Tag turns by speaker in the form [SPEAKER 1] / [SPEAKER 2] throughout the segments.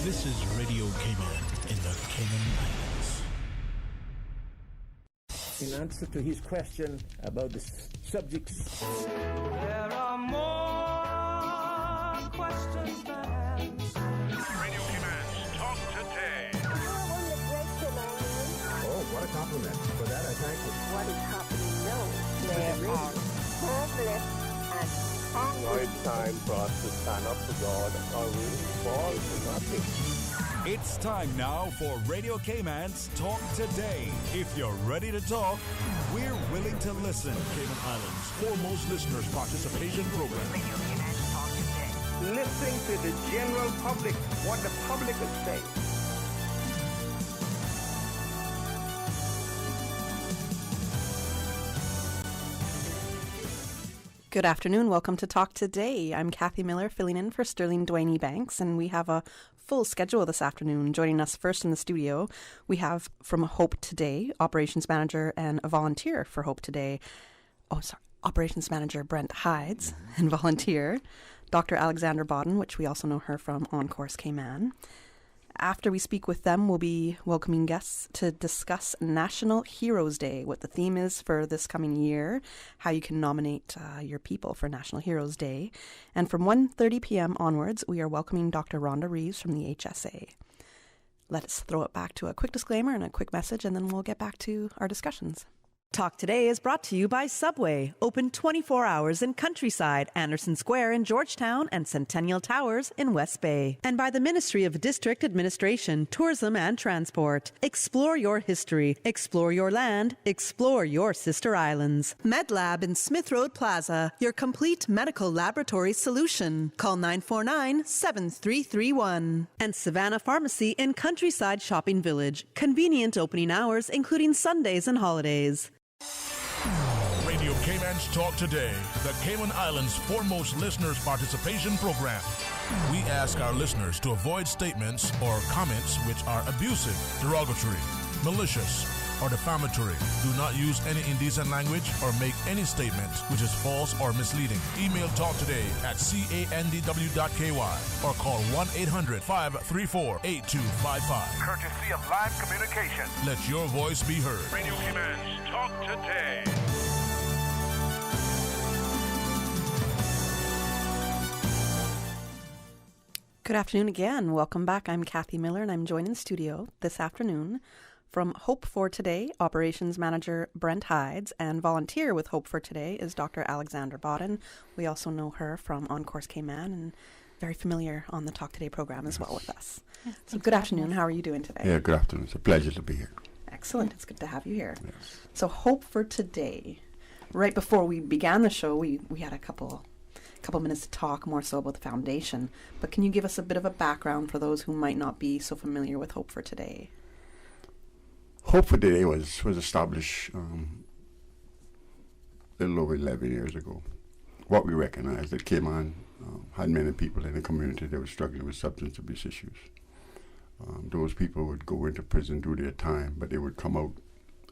[SPEAKER 1] This is Radio Cayman in the Cayman Islands.
[SPEAKER 2] In answer to his question about the subjects.
[SPEAKER 3] There are more questions than answers.
[SPEAKER 4] Radio Cayman's Talk Today.
[SPEAKER 5] Oh, what a compliment. For that, I thank you.
[SPEAKER 6] What is happening now? There are homeless and hungry.
[SPEAKER 7] Now it's time for us to stand up to God or we fall to nothing.
[SPEAKER 8] It's time now for Radio Cayman's Talk Today. If you're ready to talk, we're willing to listen.
[SPEAKER 1] Cayman Islands foremost listeners participation program.
[SPEAKER 6] Radio Cayman's Talk Today.
[SPEAKER 7] Listening to the general public, what the public is saying.
[SPEAKER 9] Good afternoon. Welcome to Talk Today. I'm Kathy Miller, filling in for Sterling Dwayne Banks, and we have a full schedule this afternoon. Joining us first in the studio, we have from Hope Today, Operations Manager and a volunteer for Hope Today. Operations Manager Brent Hides and volunteer, Dr. Alexandra Bodden, which we also know her from On Course Cayman. After we speak with them, we'll be welcoming guests to discuss National Heroes Day, what the theme is for this coming year, how you can nominate your people for National Heroes Day. And from 1:30 p.m. onwards, we are welcoming Dr. Rhonda Reeves from the HSA. Let us throw it back to a quick disclaimer and a quick message, and then we'll get back to our discussions.
[SPEAKER 10] Talk Today is brought to you by Subway, open 24 hours in Countryside, Anderson Square in Georgetown, and Centennial Towers in West Bay. And by the Ministry of District Administration, Tourism and Transport. Explore your history, explore your land, explore your sister islands. MedLab in Smith Road Plaza, your complete medical laboratory solution. Call 949-7331. And Savannah Pharmacy in Countryside Shopping Village, convenient opening hours including Sundays and holidays.
[SPEAKER 1] Radio Cayman's Talk Today, the Cayman Islands foremost listeners participation program. We ask our listeners to avoid statements or comments which are abusive, derogatory, malicious, or defamatory. Do not use any indecent language or make any statement which is false or misleading. Email talktoday@candw.ky or call 1-800-534-8255.
[SPEAKER 4] Courtesy of Live Communication.
[SPEAKER 1] Let your voice be heard.
[SPEAKER 4] Radio Cayman's Talk Today.
[SPEAKER 9] Good afternoon again. Welcome back. I'm Kathy Miller, and I'm joined in studio this afternoon from Hope for Today, Operations Manager Brent Hides, and volunteer with Hope for Today is Dr. Alexandra Bodden. We also know her from On Course Cayman and very familiar on the Talk Today program as well with us. So good afternoon. How are you doing today?
[SPEAKER 5] Yeah, good afternoon. It's a pleasure to be here.
[SPEAKER 9] Excellent. It's good to have you here.
[SPEAKER 5] Yes.
[SPEAKER 9] So Hope for Today. Right before we began the show, we had a couple minutes to talk more so about the foundation. But can you give us a bit of a background for those who might not be so familiar with Hope for Today?
[SPEAKER 5] Hope for Today was established a little over 11 years ago. What we recognized that Cayman had many people in the community that were struggling with substance abuse issues. Those people would go into prison, do their time, but they would come out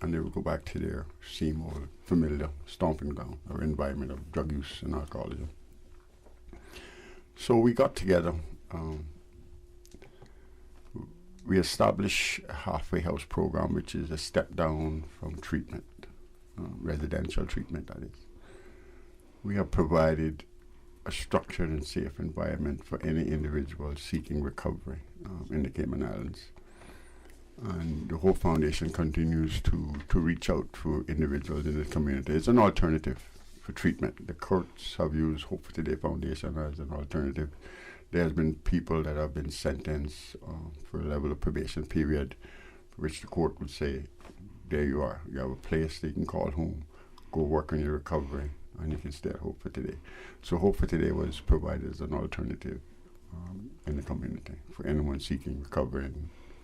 [SPEAKER 5] and they would go back to their same old familiar stomping ground or environment of drug use and alcoholism. So we got together. We established a halfway house program, which is a step down from treatment, residential treatment, that is. We have provided a structured and safe environment for any individual seeking recovery in the Cayman Islands. And the whole foundation continues to reach out to individuals in the community. It's an alternative for treatment. The courts have used Hope for Today Foundation as an alternative. There's been people that have been sentenced for a level of probation period, for which the court would say, there you are. You have a place that you can call home. Go work on your recovery, and you can stay at Hope for Today. So Hope for Today was provided as an alternative in the community for anyone seeking recovery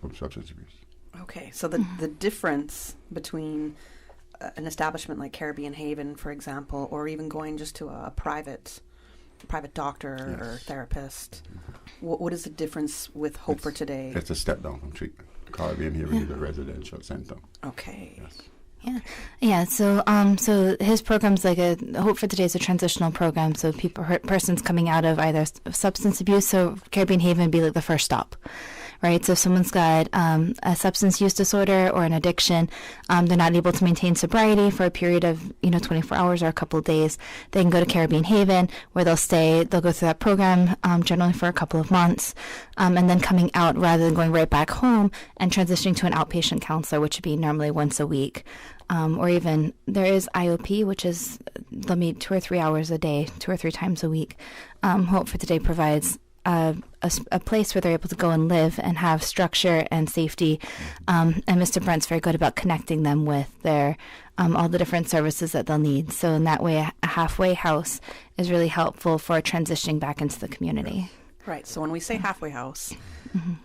[SPEAKER 5] from substance abuse.
[SPEAKER 9] Okay, so the difference between an establishment like Caribbean Haven, for example, or even going just to a private doctor or therapist, what is the difference with Hope for Today?
[SPEAKER 5] It's a step down from treatment. Caribbean Haven is a residential center.
[SPEAKER 9] Okay.
[SPEAKER 5] Yes.
[SPEAKER 11] Yeah. So his program's like Hope for Today is a transitional program. So persons coming out of either substance abuse. So Caribbean Haven would be like the first stop, right? So if someone's got a substance use disorder or an addiction, they're not able to maintain sobriety for a period of 24 hours or a couple of days, they can go to Caribbean Haven, where they'll go through that program generally for a couple of months, and then coming out rather than going right back home and transitioning to an outpatient counselor, which would be normally once a week. Or even there is IOP, which is they'll meet 2 or 3 hours a day, 2 or 3 times a week. Hope for Today provides a place where they're able to go and live and have structure and safety. And Mr. Brent's very good about connecting them with their all the different services that they'll need. So in that way, a halfway house is really helpful for transitioning back into the community.
[SPEAKER 9] Right. So when we say halfway house,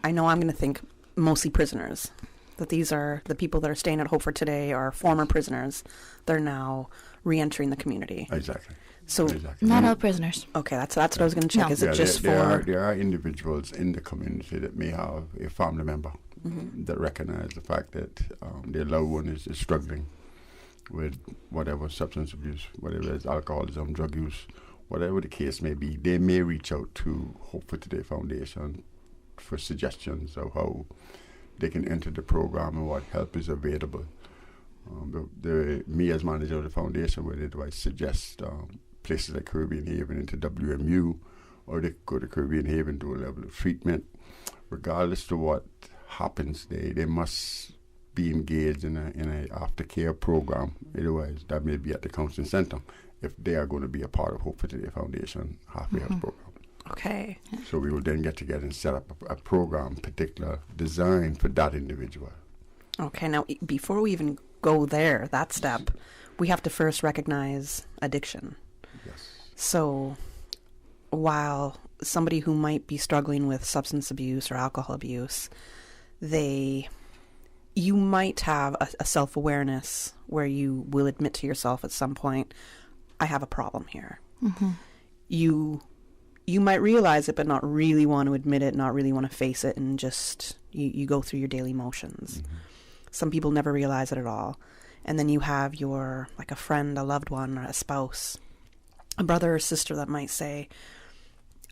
[SPEAKER 9] I know I'm going to think mostly prisoners. That these are the people that are staying at Hope for Today are former prisoners. They're now re-entering the community.
[SPEAKER 5] Exactly.
[SPEAKER 9] So
[SPEAKER 11] not all prisoners.
[SPEAKER 9] Okay, that's what I was going to check. No. Is it just
[SPEAKER 5] there are individuals in the community that may have a family member that recognize the fact that their loved one is struggling with whatever substance abuse, whatever it's alcoholism, drug use, whatever the case may be. They may reach out to Hope for Today Foundation for suggestions of how they can enter the program and what help is available. Me as manager of the foundation, whether do I suggest places like Caribbean Haven into WMU, or they go to Caribbean Haven to a level of treatment. Regardless of what happens, they must be engaged in a aftercare program. Otherwise, that may be at the counseling center if they are going to be a part of Hope for Today Foundation halfway house program.
[SPEAKER 9] Okay.
[SPEAKER 5] So we will then get together and set up a program particular designed for that individual.
[SPEAKER 9] Okay. Now, before we even go there, that step, we have to first recognize addiction.
[SPEAKER 5] Yes.
[SPEAKER 9] So while somebody who might be struggling with substance abuse or alcohol abuse, you might have a self-awareness where you will admit to yourself at some point, I have a problem here. You might realize it, but not really want to admit it, not really want to face it, and just you go through your daily motions. Some people never realize it at all. And then you have like a friend, a loved one, or a spouse, a brother or sister that might say,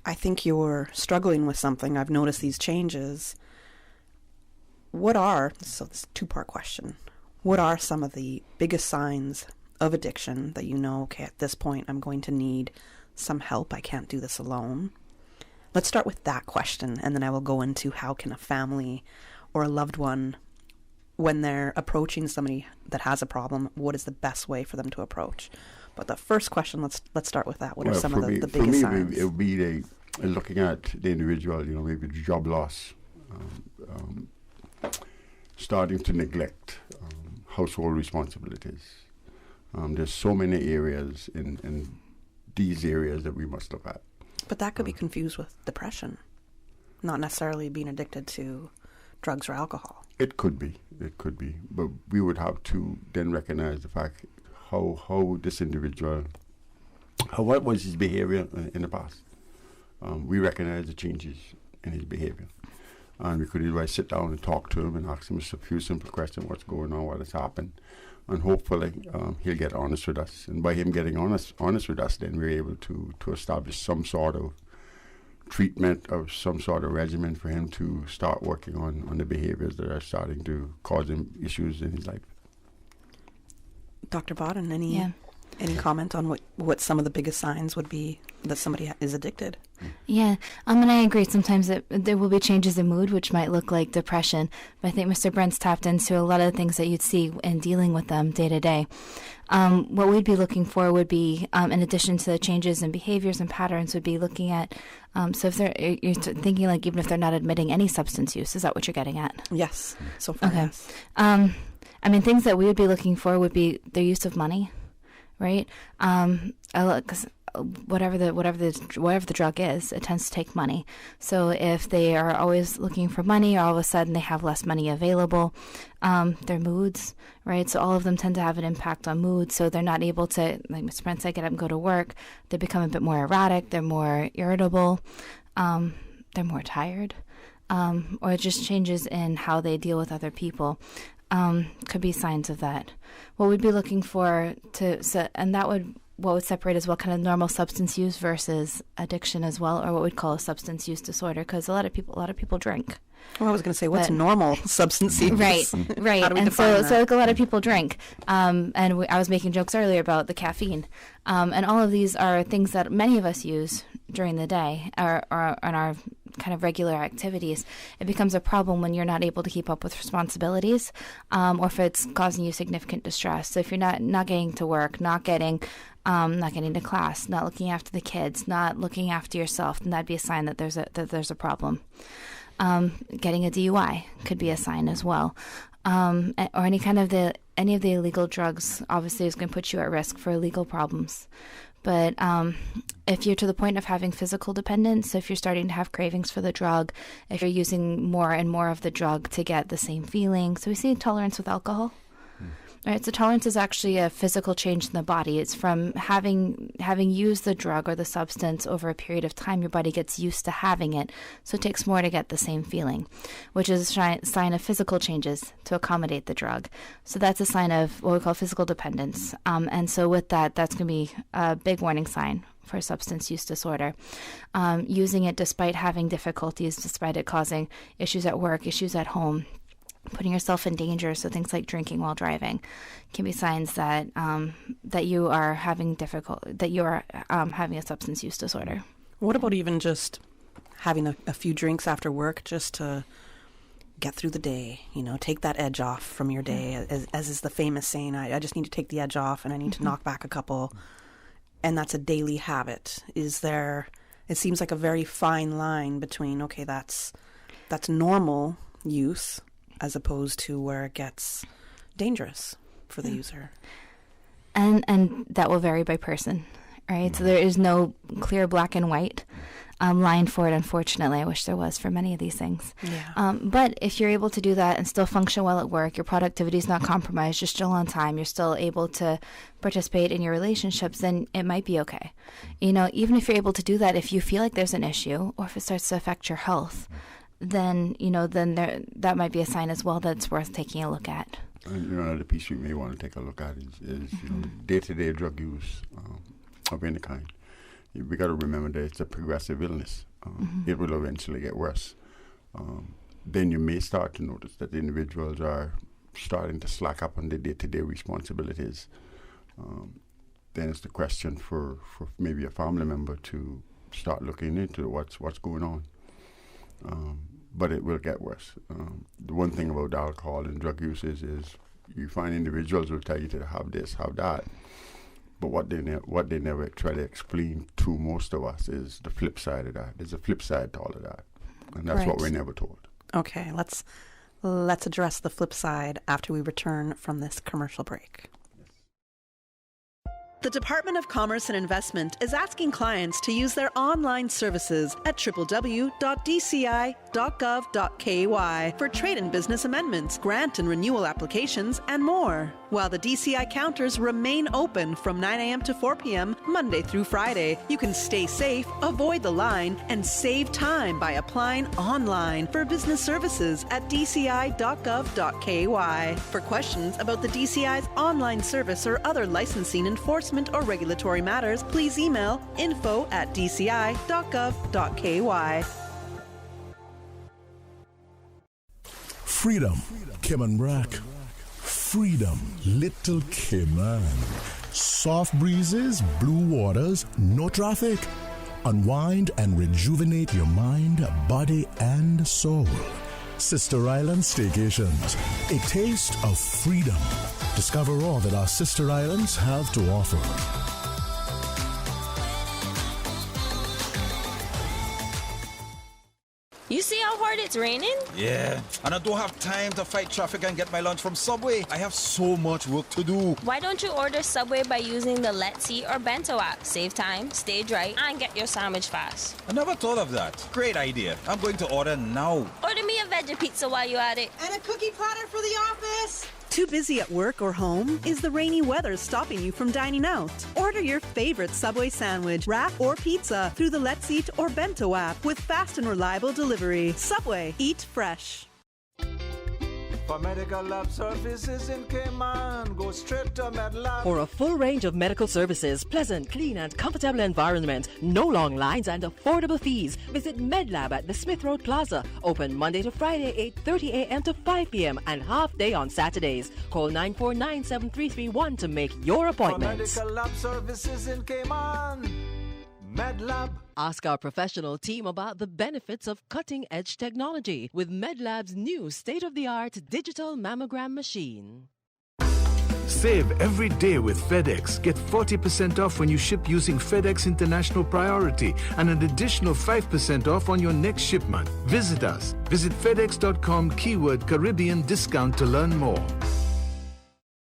[SPEAKER 9] I think you're struggling with something. I've noticed these changes. So this is a 2-part question. What are some of the biggest signs of addiction that okay, at this point I'm going to need some help. I can't do this alone. Let's start with that question, and then I will go into how can a family or a loved one, when they're approaching somebody that has a problem, what is the best way for them to approach? But the first question, let's start with that. What are some of the biggest signs? For me,
[SPEAKER 5] it would be looking at the individual, maybe job loss, starting to neglect household responsibilities. There's so many areas in these areas that we must look at.
[SPEAKER 9] But that could be confused with depression, not necessarily being addicted to drugs or alcohol.
[SPEAKER 5] It could be. But we would have to then recognize the fact how this individual, what was his behavior in the past. We recognize the changes in his behavior. And we could either sit down and talk to him and ask him a few simple questions, what's going on, what has happened. And hopefully he'll get honest with us. And by him getting honest with us, then we're able to establish some sort of treatment or some sort of regimen for him to start working on the behaviors that are starting to cause him issues in his life.
[SPEAKER 9] Dr. Bodden, any comment on what some of the biggest signs would be that somebody is addicted?
[SPEAKER 11] Yeah, and I agree. Sometimes there will be changes in mood, which might look like depression. But I think Mr. Brent's tapped into a lot of the things that you'd see in dealing with them day to day. What we'd be looking for would be, in addition to the changes in behaviors and patterns, would be looking at, so if you're thinking like even if they're not admitting any substance use, is that what you're getting at?
[SPEAKER 9] Yes, so far. Okay.
[SPEAKER 11] Yes. Things that we would be looking for would be their use of money, right? Because whatever the drug is, it tends to take money. So if they are always looking for money, or all of a sudden they have less money available, their moods, right? So all of them tend to have an impact on mood. So they're not able to, like Ms. Brent said, get up and go to work. They become a bit more erratic. They're more irritable. They're more tired. Or it just changes in how they deal with other people. Could be signs of that. What we'd be looking for and that would what would separate as well kind of normal substance use versus addiction as well, or what we'd call a substance use disorder, because a lot of people drink.
[SPEAKER 9] Well, I was going to say, what's normal substance use?
[SPEAKER 11] Right.
[SPEAKER 9] How do we
[SPEAKER 11] and
[SPEAKER 9] define that?
[SPEAKER 11] so like a lot of people drink. I was making jokes earlier about the caffeine. And all of these are things that many of us use during the day or on our kind of regular activities. It becomes a problem when you're not able to keep up with responsibilities, or if it's causing you significant distress. So if you're not getting to work, not getting to class, not looking after the kids, not looking after yourself, then that'd be a sign that there's a problem. Getting a DUI could be a sign as well, or any of the illegal drugs obviously is going to put you at risk for illegal problems. But if you're to the point of having physical dependence, so if you're starting to have cravings for the drug, if you're using more and more of the drug to get the same feeling, so we see tolerance with alcohol. Right, so tolerance is actually a physical change in the body. It's from having used the drug or the substance over a period of time, your body gets used to having it, so it takes more to get the same feeling, which is a sign of physical changes to accommodate the drug. So that's a sign of what we call physical dependence. And so with that, that's going to be a big warning sign for substance use disorder. Using it despite having difficulties, despite it causing issues at work, issues at home, putting yourself in danger, so things like drinking while driving can be signs that you are having having a substance use disorder.
[SPEAKER 9] What about even just having a few drinks after work just to get through the day? Take that edge off from your day, as is the famous saying. I just need to take the edge off, and I need to knock back a couple, and that's a daily habit. It seems like a very fine line between that's normal use, as opposed to where it gets dangerous for the user.
[SPEAKER 11] And that will vary by person, right? So there is no clear black and white line for it, unfortunately. I wish there was for many of these things.
[SPEAKER 9] Yeah.
[SPEAKER 11] But if you're able to do that and still function well at work, your productivity is not compromised, you're still on time, you're still able to participate in your relationships, then it might be okay. Even if you're able to do that, if you feel like there's an issue or if it starts to affect your health, then that might be a sign as well that it's worth taking a look at.
[SPEAKER 5] And another piece we may want to take a look at is day-to-day drug use of any kind. We got to remember that it's a progressive illness. It will eventually get worse. Then you may start to notice that the individuals are starting to slack up on their day-to-day responsibilities. Then it's the question for maybe a family member to start looking into what's going on. But it will get worse. The one thing about alcohol and drug use is you find individuals will tell you to have this, have that, but what they never try to explain to most of us is the flip side of that. There's a flip side to all of that, and that's what we're never told.
[SPEAKER 9] Okay, let's address the flip side after we return from this commercial break.
[SPEAKER 10] The Department of Commerce and Investment is asking clients to use their online services at www.dci.gov.ky for trade and business amendments, grant and renewal applications, and more. While the DCI counters remain open from 9 a.m. to 4 p.m. Monday through Friday, you can stay safe, avoid the line, and save time by applying online for business services at dci.gov.ky. For questions about the DCI's online service or other licensing enforcement or regulatory matters, please email info@dci.gov.ky.
[SPEAKER 1] Freedom, Cayman Brack. Freedom, Little Cayman. Soft breezes, blue waters, no traffic. Unwind and rejuvenate your mind, body, and soul. Sister Island Staycations, a taste of freedom. Discover all that our sister islands have to offer.
[SPEAKER 12] You see how hard it's raining?
[SPEAKER 13] Yeah, and I don't have time to fight traffic and get my lunch from Subway. I have so much work to do.
[SPEAKER 12] Why don't you order Subway by using the Let's Eat or Bento app? Save time, stay dry, and get your sandwich fast.
[SPEAKER 13] I never thought of that. Great idea. I'm going to order now.
[SPEAKER 12] Order me a veggie pizza while you're at it.
[SPEAKER 14] And a cookie platter for the office.
[SPEAKER 10] Too busy at work or home? Is the rainy weather stopping you from dining out? Order your favorite Subway sandwich, wrap, or pizza through the Let's Eat or Bento app with fast and reliable delivery. Subway, eat fresh.
[SPEAKER 15] For medical lab services in Cayman, go straight to MedLab.
[SPEAKER 16] For a full range of medical services, pleasant, clean and comfortable environment, no long lines and affordable fees, visit MedLab at the Smith Road Plaza. Open Monday to Friday, 8:30 a.m. to 5 p.m. and half day on Saturdays. Call 949-7331 to make your appointment.
[SPEAKER 15] For medical lab services in Cayman, MedLab.
[SPEAKER 16] Ask our professional team about the benefits of cutting-edge technology with MedLab's new state-of-the-art digital mammogram machine.
[SPEAKER 17] Save every day with FedEx. Get 40% off when you ship using FedEx International Priority and an additional 5% off on your next shipment. Visit us. Visit FedEx.com keyword Caribbean discount to learn more.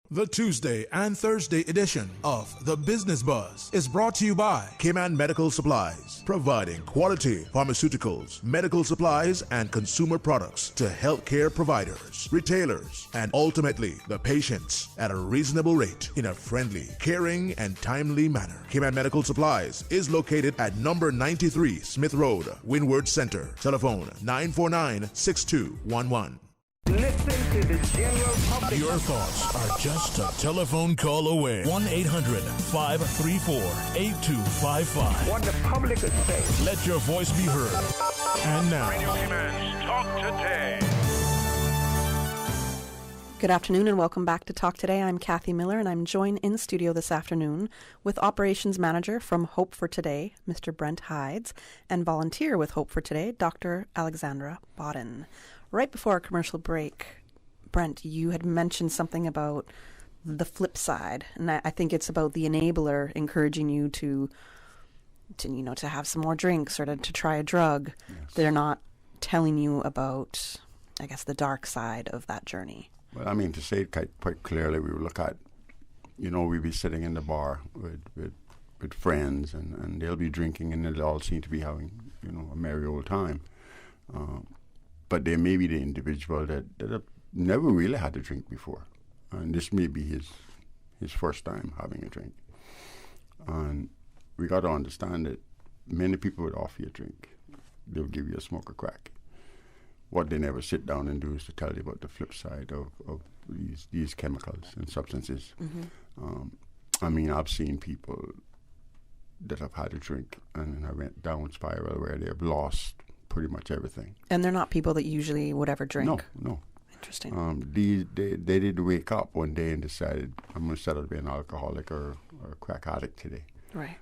[SPEAKER 1] The Tuesday and Thursday edition of The Business Buzz is brought to you by Cayman Medical Supplies, providing quality pharmaceuticals, medical supplies, and consumer products to healthcare providers, retailers, and ultimately the patients at a reasonable rate in a friendly, caring, and timely manner. Cayman Medical Supplies is located at number 93 Smith Road, Windward Center. Telephone 949-6211.
[SPEAKER 2] Listen to the general public.
[SPEAKER 1] Your thoughts are just a telephone call away. 1-800-534-8255.
[SPEAKER 2] What the public could say.
[SPEAKER 1] Let your voice be heard. And now,
[SPEAKER 4] Radio Cayman's Talk Today.
[SPEAKER 9] Good afternoon and welcome back to Talk Today. I'm Kathy Miller and I'm joined in studio this afternoon with Operations Manager from Hope for Today, Mr. Brent Hydes, and volunteer with Hope for Today, Dr. Alexandra Bodden. Right before our commercial break, Brent, you had mentioned something about the flip side, and I think it's about the enabler encouraging you to have some more drinks or to try a drug. Yes. They're not telling you about, I guess, the dark side of that journey.
[SPEAKER 5] Well, I mean, to say it quite clearly, we would look at, we'd be sitting in the bar with friends, and they'll be drinking, and they'll all seem to be having, a merry old time. But there may be the individual that have never really had a drink before. And this may be his first time having a drink. And we got to understand that many people would offer you a drink. They'll give you a smoke of crack. What they never sit down and do is to tell you about the flip side of these chemicals and substances. Mm-hmm. I've seen people that have had a drink and have went down spiral where they have lost pretty much everything.
[SPEAKER 9] And they're not people that usually would ever drink?
[SPEAKER 5] No.
[SPEAKER 9] Interesting.
[SPEAKER 5] They did wake up one day and decided, I'm going to settle to be an alcoholic or a crack addict today.
[SPEAKER 9] Right.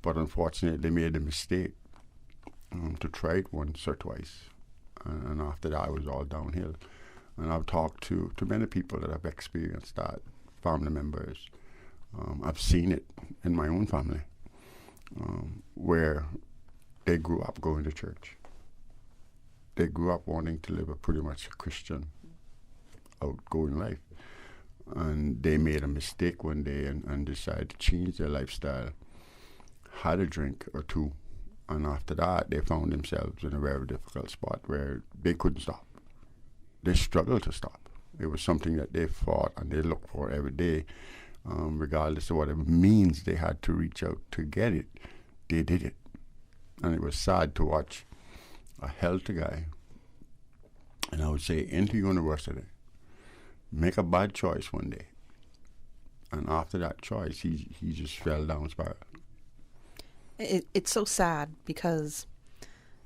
[SPEAKER 5] But unfortunately, they made a mistake to try it once or twice. And after that, it was all downhill. And I've talked to many people that have experienced that, family members. I've seen it in my own family, where they grew up going to church. They grew up wanting to live a pretty much Christian, outgoing life. And they made a mistake one day and decided to change their lifestyle, had a drink or two, and after that, they found themselves in a very difficult spot where they couldn't stop. They struggled to stop. It was something that they fought and they looked for every day, regardless of whatever means they had to reach out to get it. They did it. And it was sad to watch a healthy guy, and I would say into university, make a bad choice one day. And after that choice, he just fell down spiral.
[SPEAKER 9] It's so sad because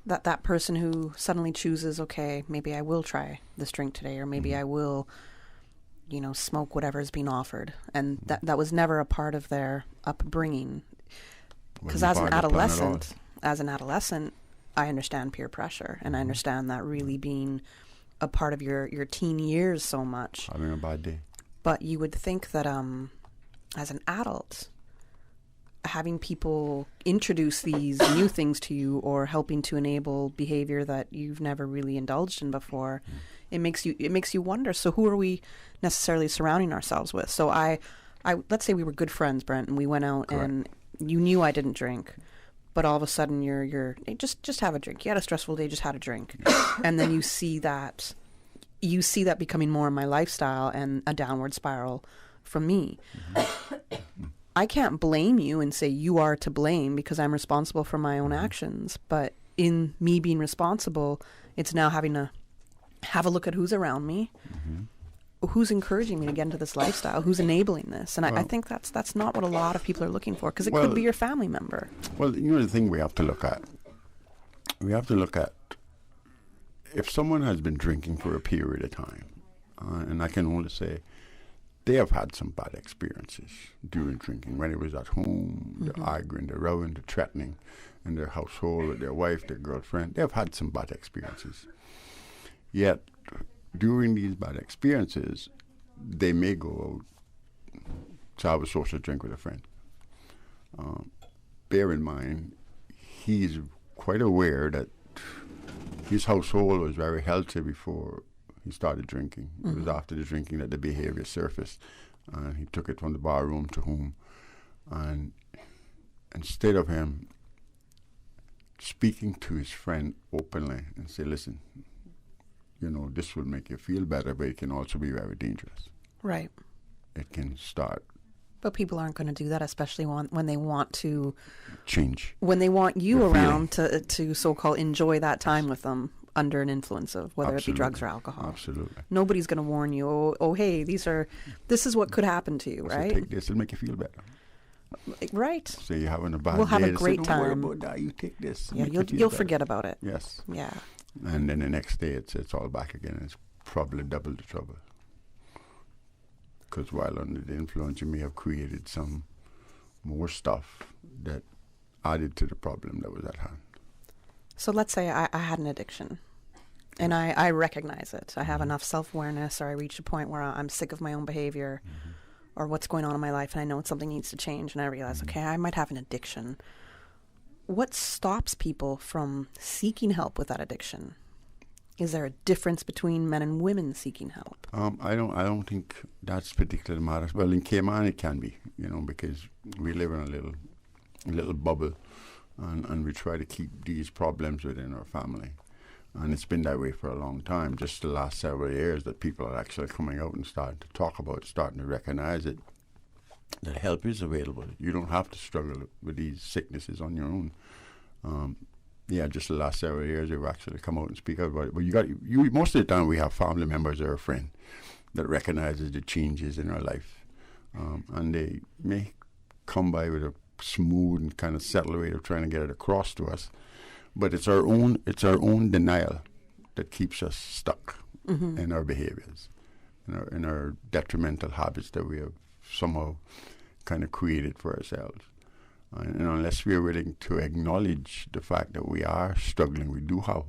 [SPEAKER 9] that person who suddenly chooses, okay, maybe I will try this drink today, or maybe I will, smoke whatever's being offered. And that was never a part of their upbringing. Because as an adolescent, I understand peer pressure, and I understand that really being a part of your teen years so much.
[SPEAKER 5] Having a bad day.
[SPEAKER 9] But you would think that as an adult, having people introduce these new things to you or helping to enable behavior that you've never really indulged in before, it makes you wonder, so who are we necessarily surrounding ourselves with? So I let's say we were good friends, Brent, and we went out. Correct. And you knew I didn't drink, but all of a sudden you're hey, just have a drink. You had a stressful day, just had a drink. And then you see that becoming more of my lifestyle and a downward spiral from me. Mm-hmm. I can't blame you and say you are to blame because I'm responsible for my own actions. But in me being responsible, it's now having a have a look at who's around me, who's encouraging me to get into this lifestyle, who's enabling this. And I think that's not what a lot of people are looking for, because it could be your family member.
[SPEAKER 5] Well, you know, the thing we have to look at, if someone has been drinking for a period of time, and I can only say they have had some bad experiences during drinking, when it was at home, they're arguing, they're rowing, they're threatening in their household with their wife, their girlfriend. They've had some bad experiences. Yet, during these bad experiences, they may go out to have a social drink with a friend. Bear in mind, he's quite aware that his household was very healthy before he started drinking. It was after the drinking that the behavior surfaced, and he took it from the bar room to home. And instead of him speaking to his friend openly and say, listen, you know, this will make you feel better, but it can also be very dangerous.
[SPEAKER 9] Right.
[SPEAKER 5] It can start.
[SPEAKER 9] But people aren't going to do that, especially when they want to
[SPEAKER 5] change.
[SPEAKER 9] When they want you around to so-called enjoy that time with them under an influence of whether it be drugs or alcohol.
[SPEAKER 5] Absolutely.
[SPEAKER 9] Nobody's going to warn you, oh, hey, this is what could happen to you, right?
[SPEAKER 5] So take this, it'll make you feel better.
[SPEAKER 9] Right.
[SPEAKER 5] So you're having a bad day.
[SPEAKER 9] We'll have a great
[SPEAKER 5] time.
[SPEAKER 9] Don't
[SPEAKER 5] worry about that. You take this.
[SPEAKER 9] Yeah, you'll forget about it.
[SPEAKER 5] Yes.
[SPEAKER 9] Yeah.
[SPEAKER 5] And then the next day it's all back again. It's probably double the trouble. Because while under the influence, you may have created some more stuff that added to the problem that was at hand.
[SPEAKER 9] So let's say I had an addiction, and I recognize it. I have enough self-awareness, or I reach a point where I'm sick of my own behavior or what's going on in my life, and I know something needs to change, and I realize, okay, I might have an addiction. What stops people from seeking help with that addiction? Is there a difference between men and women seeking help?
[SPEAKER 5] I don't think that's particularly matters. Well, in Cayman it can be, because we live in a little bubble, and we try to keep these problems within our family. And it's been that way for a long time. Just the last several years that people are actually coming out and starting to talk about it, starting to recognize it, that help is available. You don't have to struggle with these sicknesses on your own. Just the last several years they've actually come out and speak out about it. But you most of the time we have family members or a friend that recognizes the changes in our life, and they may come by with a smooth and kind of settled way of trying to get it across to us. But it's our own denial that keeps us stuck in our behaviors, in our detrimental habits that we have somehow kind of created for ourselves. And unless we are willing to acknowledge the fact that we are struggling, we do have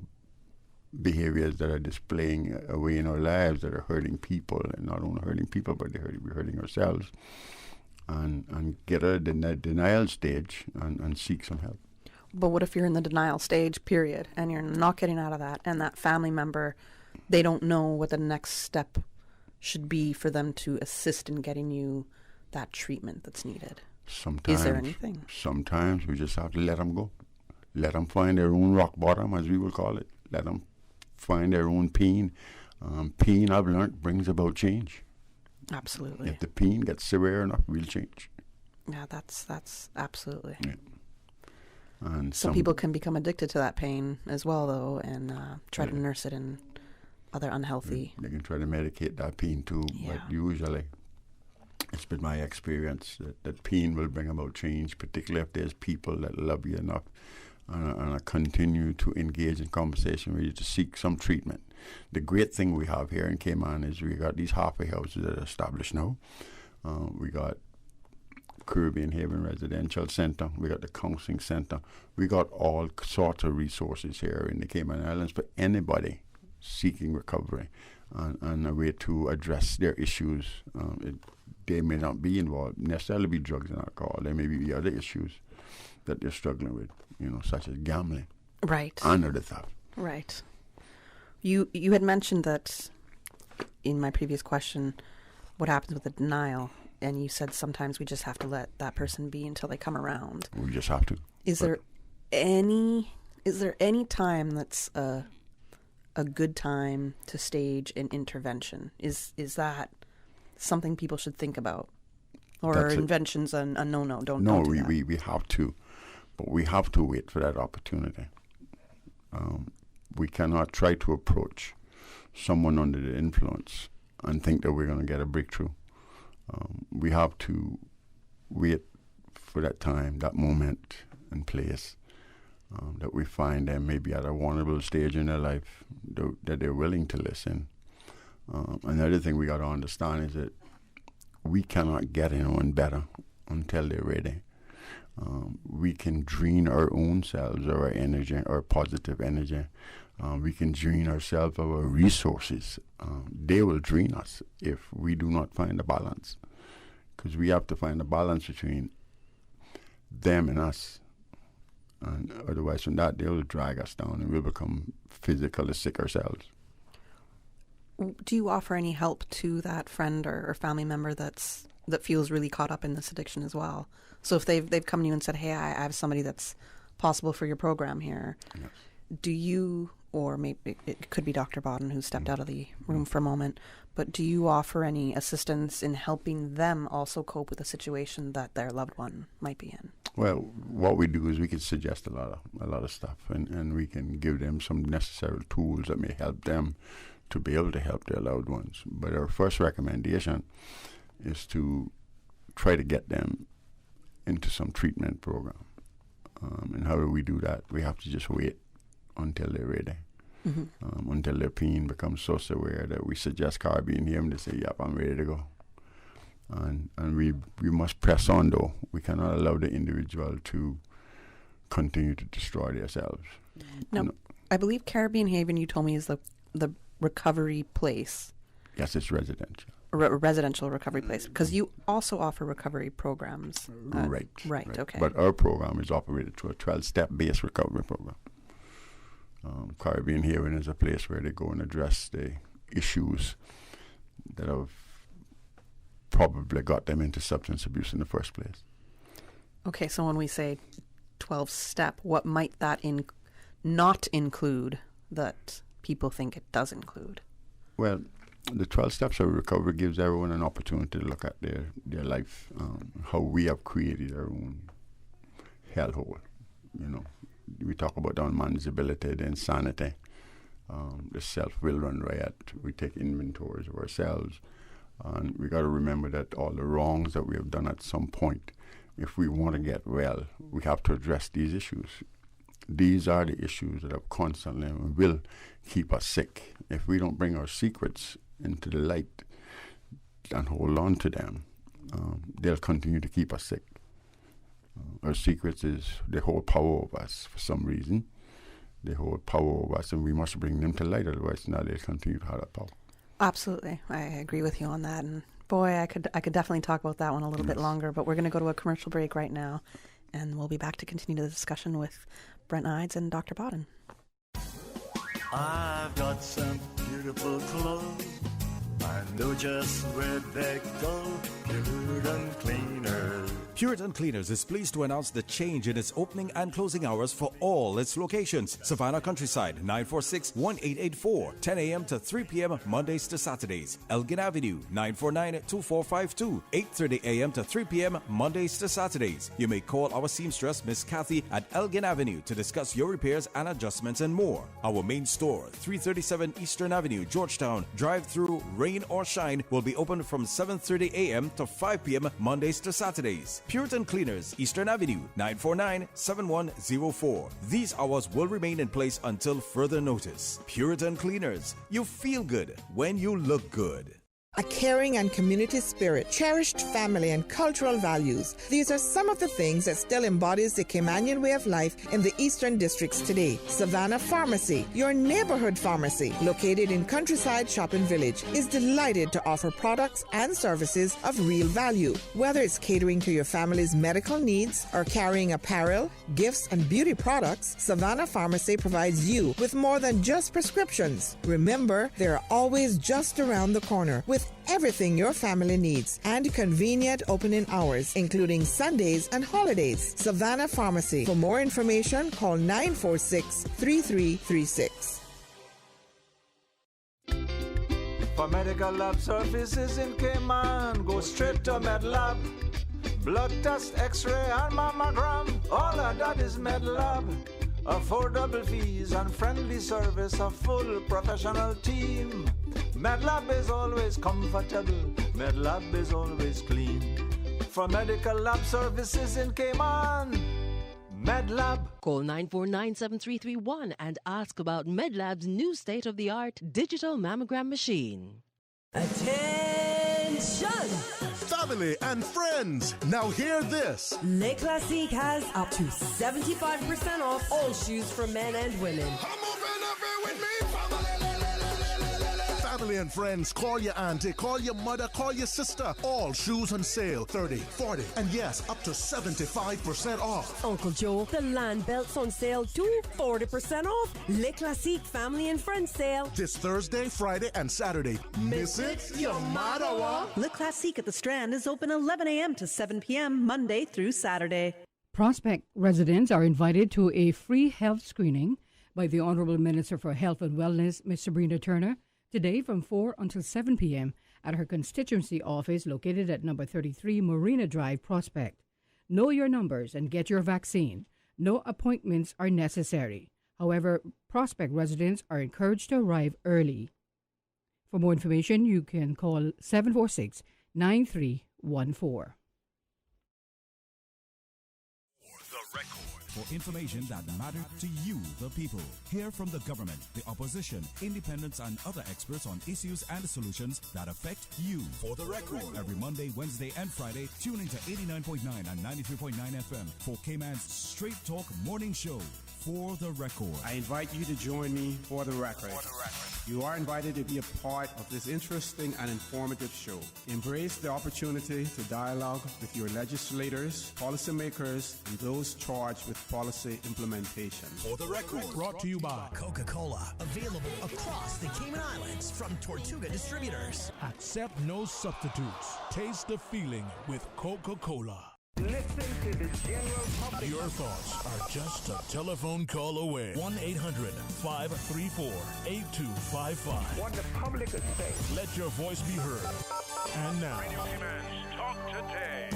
[SPEAKER 5] behaviors that are displaying a way in our lives that are hurting people, and not only hurting people, but we're hurting ourselves, and get out of the denial stage and seek some help.
[SPEAKER 9] But what if you're in the denial stage, period, and you're not getting out of that, and that family member, they don't know what the next step should be for them to assist in getting you that treatment that's needed?
[SPEAKER 5] Sometimes,
[SPEAKER 9] is there anything?
[SPEAKER 5] Sometimes we just have to let them go. Let them find their own rock bottom, as we will call it. Let them find their own pain. Pain, I've learned, brings about change.
[SPEAKER 9] Absolutely.
[SPEAKER 5] If the pain gets severe enough, we'll change.
[SPEAKER 9] Yeah, that's absolutely.
[SPEAKER 5] Yeah. And
[SPEAKER 9] some people can become addicted to that pain as well, though, and try to nurse it in other unhealthy.
[SPEAKER 5] They can try to medicate that pain too, but usually it's been my experience that pain will bring about change, particularly if there's people that love you enough and continue to engage in conversation with you to seek some treatment. The great thing we have here in Cayman is we got these halfway houses that are established now. We got Caribbean Haven Residential Center. We got the Counseling Center. We got all sorts of resources here in the Cayman Islands for anybody seeking recovery and a way to address their issues. They may not be involved, necessarily be drugs and alcohol. There may be other issues that they're struggling with, such as gambling.
[SPEAKER 9] Right.
[SPEAKER 5] And other stuff.
[SPEAKER 9] Right. You had mentioned that in my previous question, what happens with the denial, and you said sometimes we just have to let that person be until they come around.
[SPEAKER 5] We just have to.
[SPEAKER 9] Is there any time that's a good time to stage an intervention? Is that something people should think about? Or are inventions a no-no? Don't do that.
[SPEAKER 5] We have to. But we have to wait for that opportunity. We cannot try to approach someone under the influence and think that we're going to get a breakthrough. We have to wait for that time, that moment and place, that we find them maybe at a vulnerable stage in their life, that they're willing to listen. Another thing we got to understand is that we cannot get anyone better until they're ready. We can drain our own selves, our energy, our positive energy. We can drain ourselves of our resources. They will drain us if we do not find a balance, because we have to find a balance between them and us. And otherwise from that, they will drag us down and we'll become physically sick ourselves.
[SPEAKER 9] Do you offer any help to that friend or family member that feels really caught up in this addiction as well? So if they've come to you and said, hey, I have somebody that's possible for your program here, yes. Do you, or maybe it could be Dr. Bodden who stepped out of the room for a moment, but do you offer any assistance in helping them also cope with the situation that their loved one might be in?
[SPEAKER 5] Well, what we do is we can suggest a lot of stuff, and we can give them some necessary tools that may help them to be able to help their loved ones. But our first recommendation is to try to get them into some treatment program. And how do we do that? We have to just wait until they're ready, until their pain becomes so severe that we suggest Caribbean here, and they say, yep, I'm ready to go. And we must press on, though. We cannot allow the individual to continue to destroy themselves.
[SPEAKER 9] Now, I believe Caribbean Haven, you told me, is the recovery place.
[SPEAKER 5] Yes, it's residential.
[SPEAKER 9] Residential recovery place, because you also offer recovery programs.
[SPEAKER 5] Right,
[SPEAKER 9] okay.
[SPEAKER 5] But our program is operated through a 12-step based recovery program. Caribbean Haven is a place where they go and address the issues that have probably got them into substance abuse in the first place.
[SPEAKER 9] Okay, so when we say 12-step, what might that not include that people think it does include?
[SPEAKER 5] Well, the 12 steps of recovery gives everyone an opportunity to look at their life, how we have created our own hellhole. You know, we talk about the unmanageability, the insanity, the self-will run riot. We take inventories of ourselves, and we got to remember that all the wrongs that we have done at some point, if we want to get well, we have to address these issues. These are the issues that have constantly and will keep us sick. If we don't bring our secrets into the light and hold on to them, they'll continue to keep us sick. Our secrets is they hold power over us for some reason. They hold power over us, and we must bring them to light, otherwise now they'll continue to have that power.
[SPEAKER 9] Absolutely. I agree with you on that. And boy, I could definitely talk about that one a little bit longer, but we're going to go to a commercial break right now, and we'll be back to continue the discussion with Brent Ides and Dr. Bodden.
[SPEAKER 18] I've got some beautiful clothes. I know just where they go. Puritan Cleaners.
[SPEAKER 8] Puritan Cleaners is pleased to announce the change in its opening and closing hours for all its locations. Savannah Countryside, 946-1884, 10 a.m. to 3 p.m. Mondays to Saturdays. Elgin Avenue, 949-2452, 8:30 a.m. to 3 p.m. Mondays to Saturdays. You may call our seamstress, Miss Kathy, at Elgin Avenue to discuss your repairs and adjustments and more. Our main store, 337 Eastern Avenue, Georgetown, drive-through, rain or shine, will be open from 7:30 a.m. to 5 p.m. Mondays to Saturdays. Puritan Cleaners, Eastern Avenue, 949-7104. These hours will remain in place until further notice. Puritan Cleaners, you feel good when you look good.
[SPEAKER 19] A caring and community spirit, cherished family and cultural values. These are some of the things that still embodies the Caymanian way of life in the Eastern Districts today. Savannah Pharmacy, your neighborhood pharmacy, located in Countryside Shopping Village, is delighted to offer products and services of real value. Whether it's catering to your family's medical needs or carrying apparel, gifts, and beauty products, Savannah Pharmacy provides you with more than just prescriptions. Remember, they're always just around the corner with everything your family needs and convenient opening hours, including Sundays and holidays. Savannah Pharmacy. For more information, call 946-3336.
[SPEAKER 15] For medical lab services in Cayman, go straight to MedLab. Blood test, x-ray, and mammogram, all of that is MedLab. Affordable fees and friendly service, a full professional team. MedLab is always comfortable, MedLab is always clean. For medical lab services in Cayman, MedLab.
[SPEAKER 16] Call 949-7331 and ask about MedLab's new state-of-the-art digital mammogram machine.
[SPEAKER 20] Attention!
[SPEAKER 21] Family and friends, now hear this.
[SPEAKER 20] Le Classique has up to 75% off all shoes for men and women.
[SPEAKER 21] Family and friends, call your auntie, call your mother, call your sister. All shoes on sale, 30, 40, and yes, up to 75% off.
[SPEAKER 20] Uncle Joe, the land belt's on sale too, 40% off. Le Classique Family and Friends sale.
[SPEAKER 21] This Thursday, Friday, and Saturday. Miss it? Your mother.
[SPEAKER 10] Le Classique at the Strand is open 11 a.m. to 7 p.m. Monday through Saturday.
[SPEAKER 22] Prospect residents are invited to a free health screening by the Honorable Minister for Health and Wellness, Ms. Sabrina Turner, today from 4 until 7 p.m. at her constituency office located at number 33 Marina Drive, Prospect. Know your numbers and get your vaccine. No appointments are necessary. However, Prospect residents are encouraged to arrive early. For more information, you can call 746-9314.
[SPEAKER 8] For information that matters to you, the people. Hear from the government, the opposition, independents, and other experts on issues and solutions that affect you. For the record. Every Monday, Wednesday, and Friday, tune into 89.9 and 93.9 FM for Cayman's Straight Talk Morning Show. For the record.
[SPEAKER 23] I invite you to join me for the record. You are invited to be a part of this interesting and informative show. Embrace the opportunity to dialogue with your legislators, policymakers, and those charged with policy implementation.
[SPEAKER 1] For the record. Brought to you by
[SPEAKER 24] Coca-Cola. Available across the Cayman Islands from Tortuga Distributors.
[SPEAKER 1] Accept no substitutes. Taste the feeling with Coca-Cola.
[SPEAKER 2] Listen to the general public.
[SPEAKER 1] Your thoughts are just a telephone call away. 1-800-534-8255.
[SPEAKER 2] What the public is saying.
[SPEAKER 1] Let your voice be heard. And now,
[SPEAKER 4] Radio Cayman's Talk Today.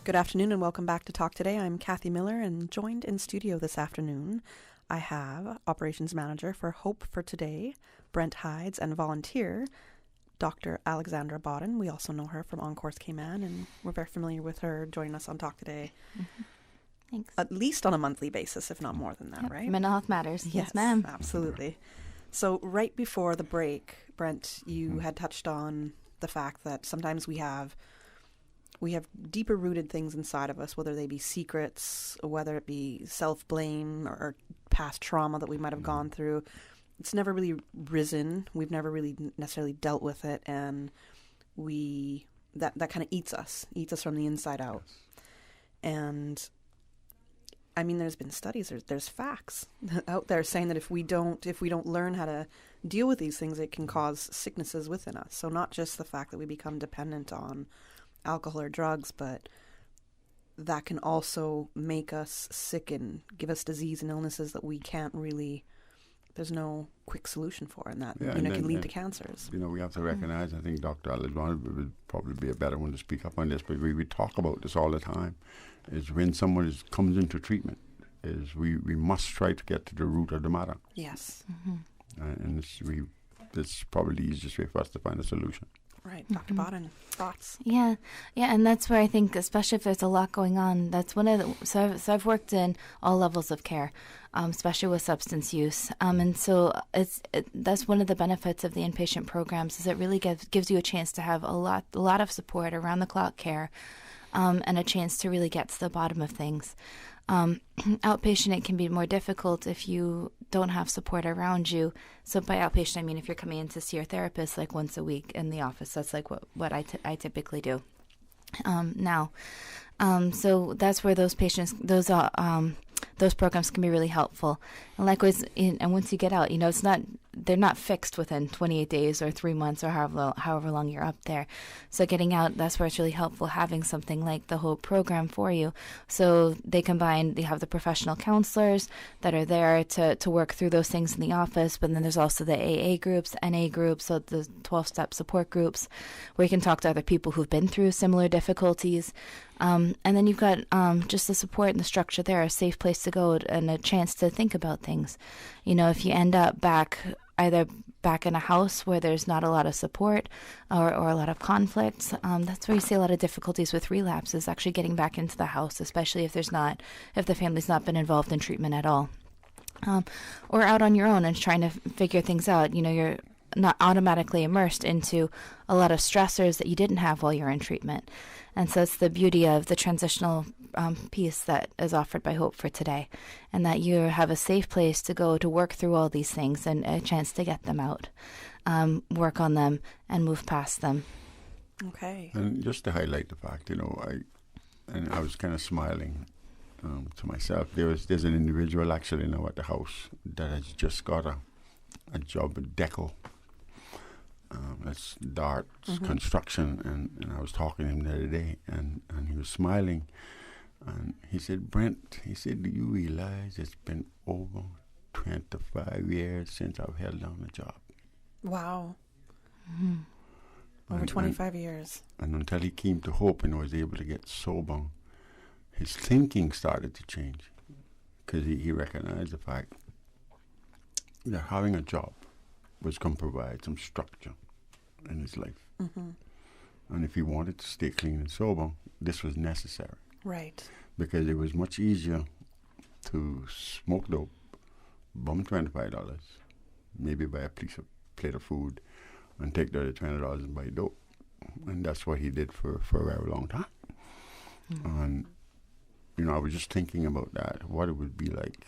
[SPEAKER 9] Good afternoon and welcome back to Talk Today. I'm Kathy Miller and joined in studio this afternoon, I have Operations Manager for Hope for Today, Brent Hides, and volunteer, Dr. Alexandra Bodden. We also know her from Encourse Cayman, and we're very familiar with her joining us on Talk Today.
[SPEAKER 11] Mm-hmm. Thanks.
[SPEAKER 9] At least on a monthly basis, if not more than that, right?
[SPEAKER 11] Mental health matters. Yes, ma'am.
[SPEAKER 9] Absolutely. So right before the break, Brent, you had touched on the fact that sometimes we have deeper rooted things inside of us, whether they be secrets, whether it be self-blame or past trauma that we might have gone through. It's never really risen. We've never really necessarily dealt with it, and that kind of eats us from the inside out. And I mean, there's been studies, there's facts out there saying that if we don't learn how to deal with these things, it can cause sicknesses within us. So not just the fact that we become dependent on alcohol or drugs, but that can also make us sick and give us disease and illnesses that we can't really, there's no quick solution for, and that can lead to cancers.
[SPEAKER 5] We have to recognize, I think Dr. Alexandra would probably be a better one to speak up on this, but we talk about this all the time, is when someone comes into treatment, is we must try to get to the root of the matter.
[SPEAKER 9] Yes.
[SPEAKER 5] Mm-hmm. And it's probably the easiest way for us to find a solution.
[SPEAKER 9] Right. Dr. Bodden, thoughts?
[SPEAKER 11] Yeah, and that's where I think, especially if there's a lot going on, that's one of the, so I've worked in all levels of care, especially with substance use. And so that's one of the benefits of the inpatient programs, is it really gives you a chance to have a lot of support, around the clock care, and a chance to really get to the bottom of things. Outpatient, it can be more difficult if you don't have support around you. So by outpatient, I mean if you're coming in to see your therapist like once a week in the office. That's like what I typically do now. So that's where those patients, those programs can be really helpful. And likewise, and once you get out, it's not they're not fixed within 28 days or 3 months or however long you're up there. So getting out, that's where it's really helpful having something like the HOPE program for you. So they have the professional counselors that are there to work through those things in the office, but then there's also the AA groups, NA groups, so the 12-step support groups where you can talk to other people who've been through similar difficulties. And then you've got just the support and the structure there, a safe place to go and a chance to think about things. You know, if you end up either back in a house where there's not a lot of support or a lot of conflicts, that's where you see a lot of difficulties with relapse, is actually getting back into the house, especially if the family's not been involved in treatment at all. Or out on your own and trying to figure things out. You know, you're not automatically immersed into a lot of stressors that you didn't have while you're in treatment. And so it's the beauty of the transitional piece that is offered by HOPE for today, and that you have a safe place to go to work through all these things and a chance to get them out, work on them, and move past them.
[SPEAKER 9] Okay.
[SPEAKER 5] And just to highlight the fact, you know, I was kind of smiling to myself. There's an individual actually now at the house that has just got a job at Deco. That's Dart's construction, and I was talking to him the other day, and he was smiling, and he said, "Brent," he said, "do you realize it's been over 25 years since I've held down a job?"
[SPEAKER 9] Wow. Over 25 years.
[SPEAKER 5] And until he came to HOPE and was able to get sober, his thinking started to change, because he recognized the fact that having a job was going to provide some structure in his life. And if he wanted to stay clean and sober, this was necessary.
[SPEAKER 9] Right.
[SPEAKER 5] Because it was much easier to smoke dope, bum $25, maybe buy a plate of food, and take the other $20 and buy dope. And that's what he did for a very long time. And, you know, I was just thinking about that, what it would be like,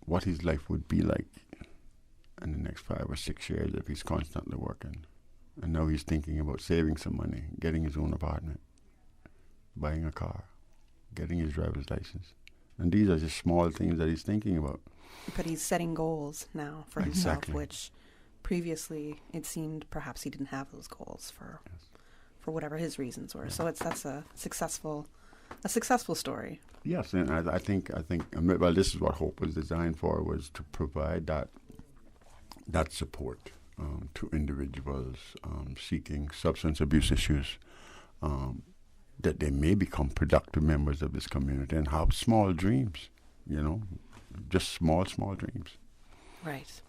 [SPEAKER 5] what his life would be like in the next 5 or 6 years if he's constantly working. And now he's thinking about saving some money, getting his own apartment, buying a car, getting his driver's license. And these are just small things that he's thinking about.
[SPEAKER 9] But he's setting goals now for himself, which previously it seemed perhaps he didn't have those goals for whatever his reasons were. So that's a successful story.
[SPEAKER 5] Yes, and I think well, this is what HOPE was designed for, was to provide that support to individuals seeking substance abuse issues, that they may become productive members of this community and have small dreams, you know, just small dreams.
[SPEAKER 9] Right.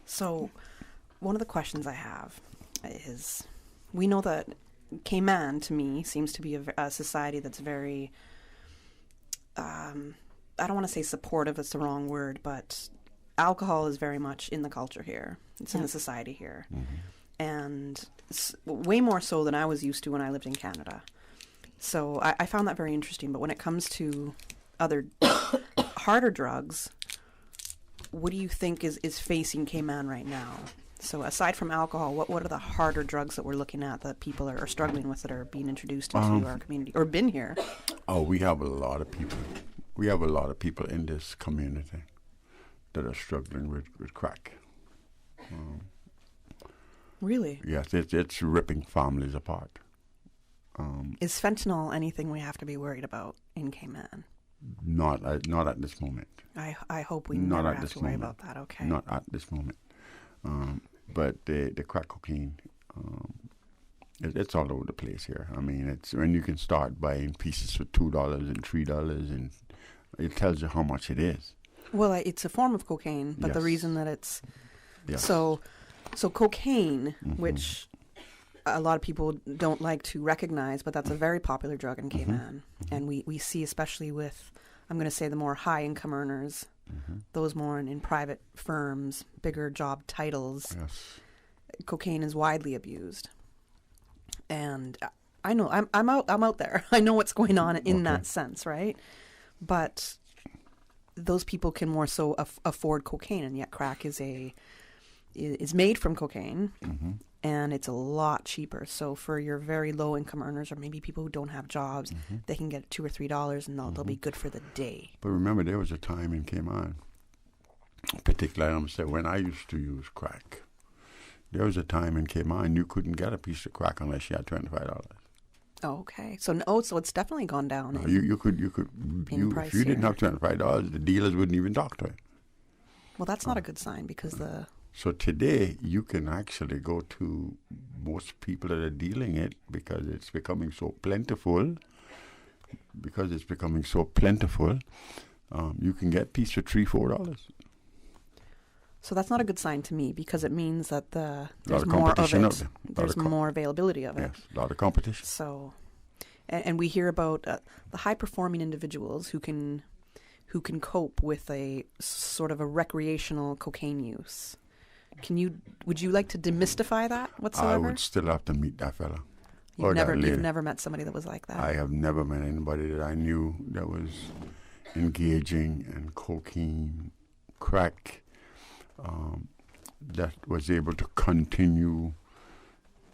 [SPEAKER 9] So one of the questions I have is, we know that Cayman, to me, seems to be a society that's very, I don't want to say supportive, that's the wrong word, but alcohol is very much in the culture here. It's in the society here. And it's way more so than I was used to when I lived in Canada. So I found that very interesting. But when it comes to other harder drugs, what do you think is facing Cayman right now? So aside from alcohol, what are the harder drugs that we're looking at that people are struggling with, that are being introduced into our community or been here?
[SPEAKER 5] Oh, we have a lot of people. We have a lot of people in this community that are struggling with crack.
[SPEAKER 9] Really?
[SPEAKER 5] Yes, it's ripping families apart.
[SPEAKER 9] Is fentanyl anything we have to be worried about in Cayman?
[SPEAKER 5] Not at this moment.
[SPEAKER 9] I hope we never have to worry about that. Okay.
[SPEAKER 5] Not at this moment. But the crack cocaine, it's all over the place here. I mean, it's when you can start buying pieces for $2 and $3, and it tells you how much it is.
[SPEAKER 9] Well, it's a form of cocaine, but the reason that it's so cocaine, which a lot of people don't like to recognize, but that's a very popular drug in Cayman, and we see, especially with, I'm going to say, the more high income earners. Those more in private firms, bigger job titles, cocaine is widely abused. And I know I'm out there. I know what's going on in that sense, right? But those people can more so afford cocaine, and yet crack is made from cocaine, and it's a lot cheaper. So for your very low income earners, or maybe people who don't have jobs, they can get $2 or $3, and they'll be good for the day.
[SPEAKER 5] But remember, there was a time in Cayman particularly, I'm saying, when I used to use crack, there was a time in Cayman you couldn't get a piece of crack unless you had $25.
[SPEAKER 9] Oh, okay. So it's definitely gone down.
[SPEAKER 5] If you didn't have $25, the dealers wouldn't even talk to you.
[SPEAKER 9] Well, that's not a good sign because
[SPEAKER 5] So today you can actually go to most people that are dealing it because it's becoming so plentiful. You can get piece for $3-4.
[SPEAKER 9] So that's not a good sign to me because it means that there's more of it. There's more availability of it.
[SPEAKER 5] Yes, a lot of competition.
[SPEAKER 9] So, and we hear about the high-performing individuals who can cope with a sort of a recreational cocaine use. Would you like to demystify that whatsoever?
[SPEAKER 5] I would still have to meet that fella.
[SPEAKER 9] You've never met somebody that was like that?
[SPEAKER 5] I have never met anybody that I knew that was engaging in cocaine, crack, that was able to continue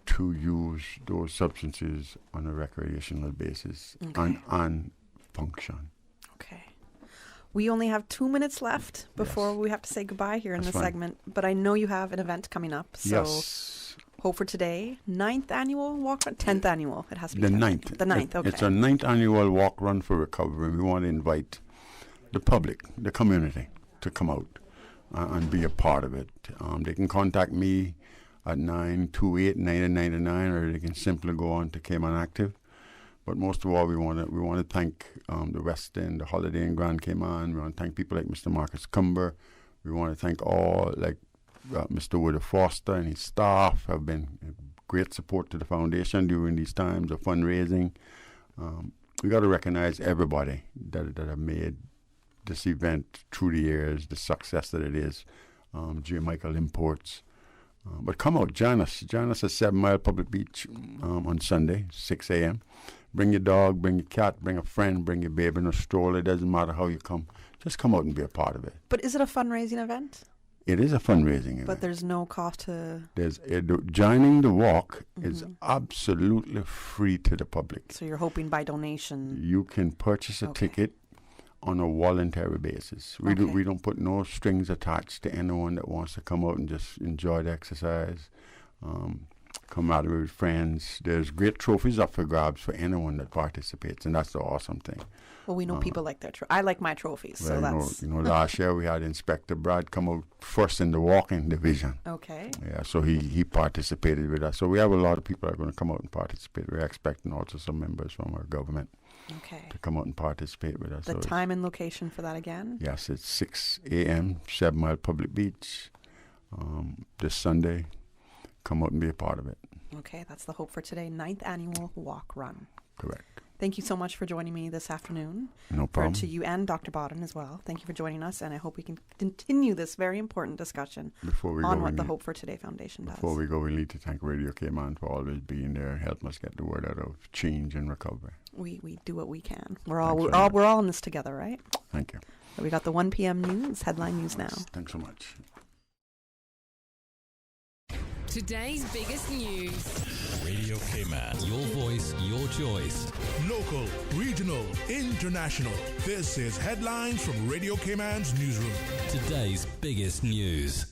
[SPEAKER 5] to use those substances on a recreational basis and function.
[SPEAKER 9] Okay. We only have 2 minutes left before we have to say goodbye here in this segment, but I know you have an event coming up. So
[SPEAKER 5] yes.
[SPEAKER 9] Hope for Today, 9th annual walk run, 10th annual. It has to be
[SPEAKER 5] the 9th.
[SPEAKER 9] The 9th, okay.
[SPEAKER 5] It's a 9th annual walk run for recovery. We want to invite the public, the community, to come out and be a part of it. They can contact me at 928-9099, or they can simply go on to Cayman Active. But most of all, we want to thank the West End, the Holiday Inn Grand Cayman. We want to thank people like Mr. Marcus Cumber. We want to thank all, like Mr. Woodard Foster and his staff have been great support to the foundation during these times of fundraising. We got to recognize everybody that have made this event through the years, the success that it is. J. Michael Imports. But come out, join us. Join us at 7 Mile Public Beach on Sunday, 6 a.m. Bring your dog, bring your cat, bring a friend, bring your baby in a stroller. It doesn't matter how you come. Just come out and be a part of it.
[SPEAKER 9] But is it a fundraising event?
[SPEAKER 5] It is a fundraising event.
[SPEAKER 9] But there's no cost to...
[SPEAKER 5] Joining the walk is absolutely free to the public.
[SPEAKER 9] So you're hoping by donation...
[SPEAKER 5] You can purchase a ticket on a voluntary basis. We don't put no strings attached to anyone that wants to come out and just enjoy the exercise. Come out with friends. There's great trophies up for grabs for anyone that participates, and that's the awesome thing.
[SPEAKER 9] Well, we know people like their I like my trophies, so that's...
[SPEAKER 5] Last year we had Inspector Brad come out first in the walking division.
[SPEAKER 9] Okay.
[SPEAKER 5] Yeah, so he participated with us. So we have a lot of people that are going to come out and participate. We're expecting also some members from our government to come out and participate with us.
[SPEAKER 9] The time and location for that again?
[SPEAKER 5] Yes, it's 6 a.m., 7 Mile Public Beach, this Sunday. Come out and be a part of it.
[SPEAKER 9] Okay, that's the Hope for Today 9th annual walk run.
[SPEAKER 5] Correct.
[SPEAKER 9] Thank you so much for joining me this afternoon.
[SPEAKER 5] No problem.
[SPEAKER 9] To you and Dr. Bodden as well. Thank you for joining us, and I hope we can continue this very important discussion on what the Hope for Today Foundation does.
[SPEAKER 5] Before we go, we need to thank Radio Cayman for always being there, helping us get the word out of change and recovery.
[SPEAKER 9] We do what we can. We're all in this together, right?
[SPEAKER 5] Thank you.
[SPEAKER 9] So we got the 1 p.m. news, headline news now.
[SPEAKER 5] Thanks so much.
[SPEAKER 3] Today's biggest news.
[SPEAKER 6] Radio Cayman, your voice, your choice.
[SPEAKER 1] Local, regional, international. This is Headlines from Radio Cayman's newsroom.
[SPEAKER 6] Today's biggest news.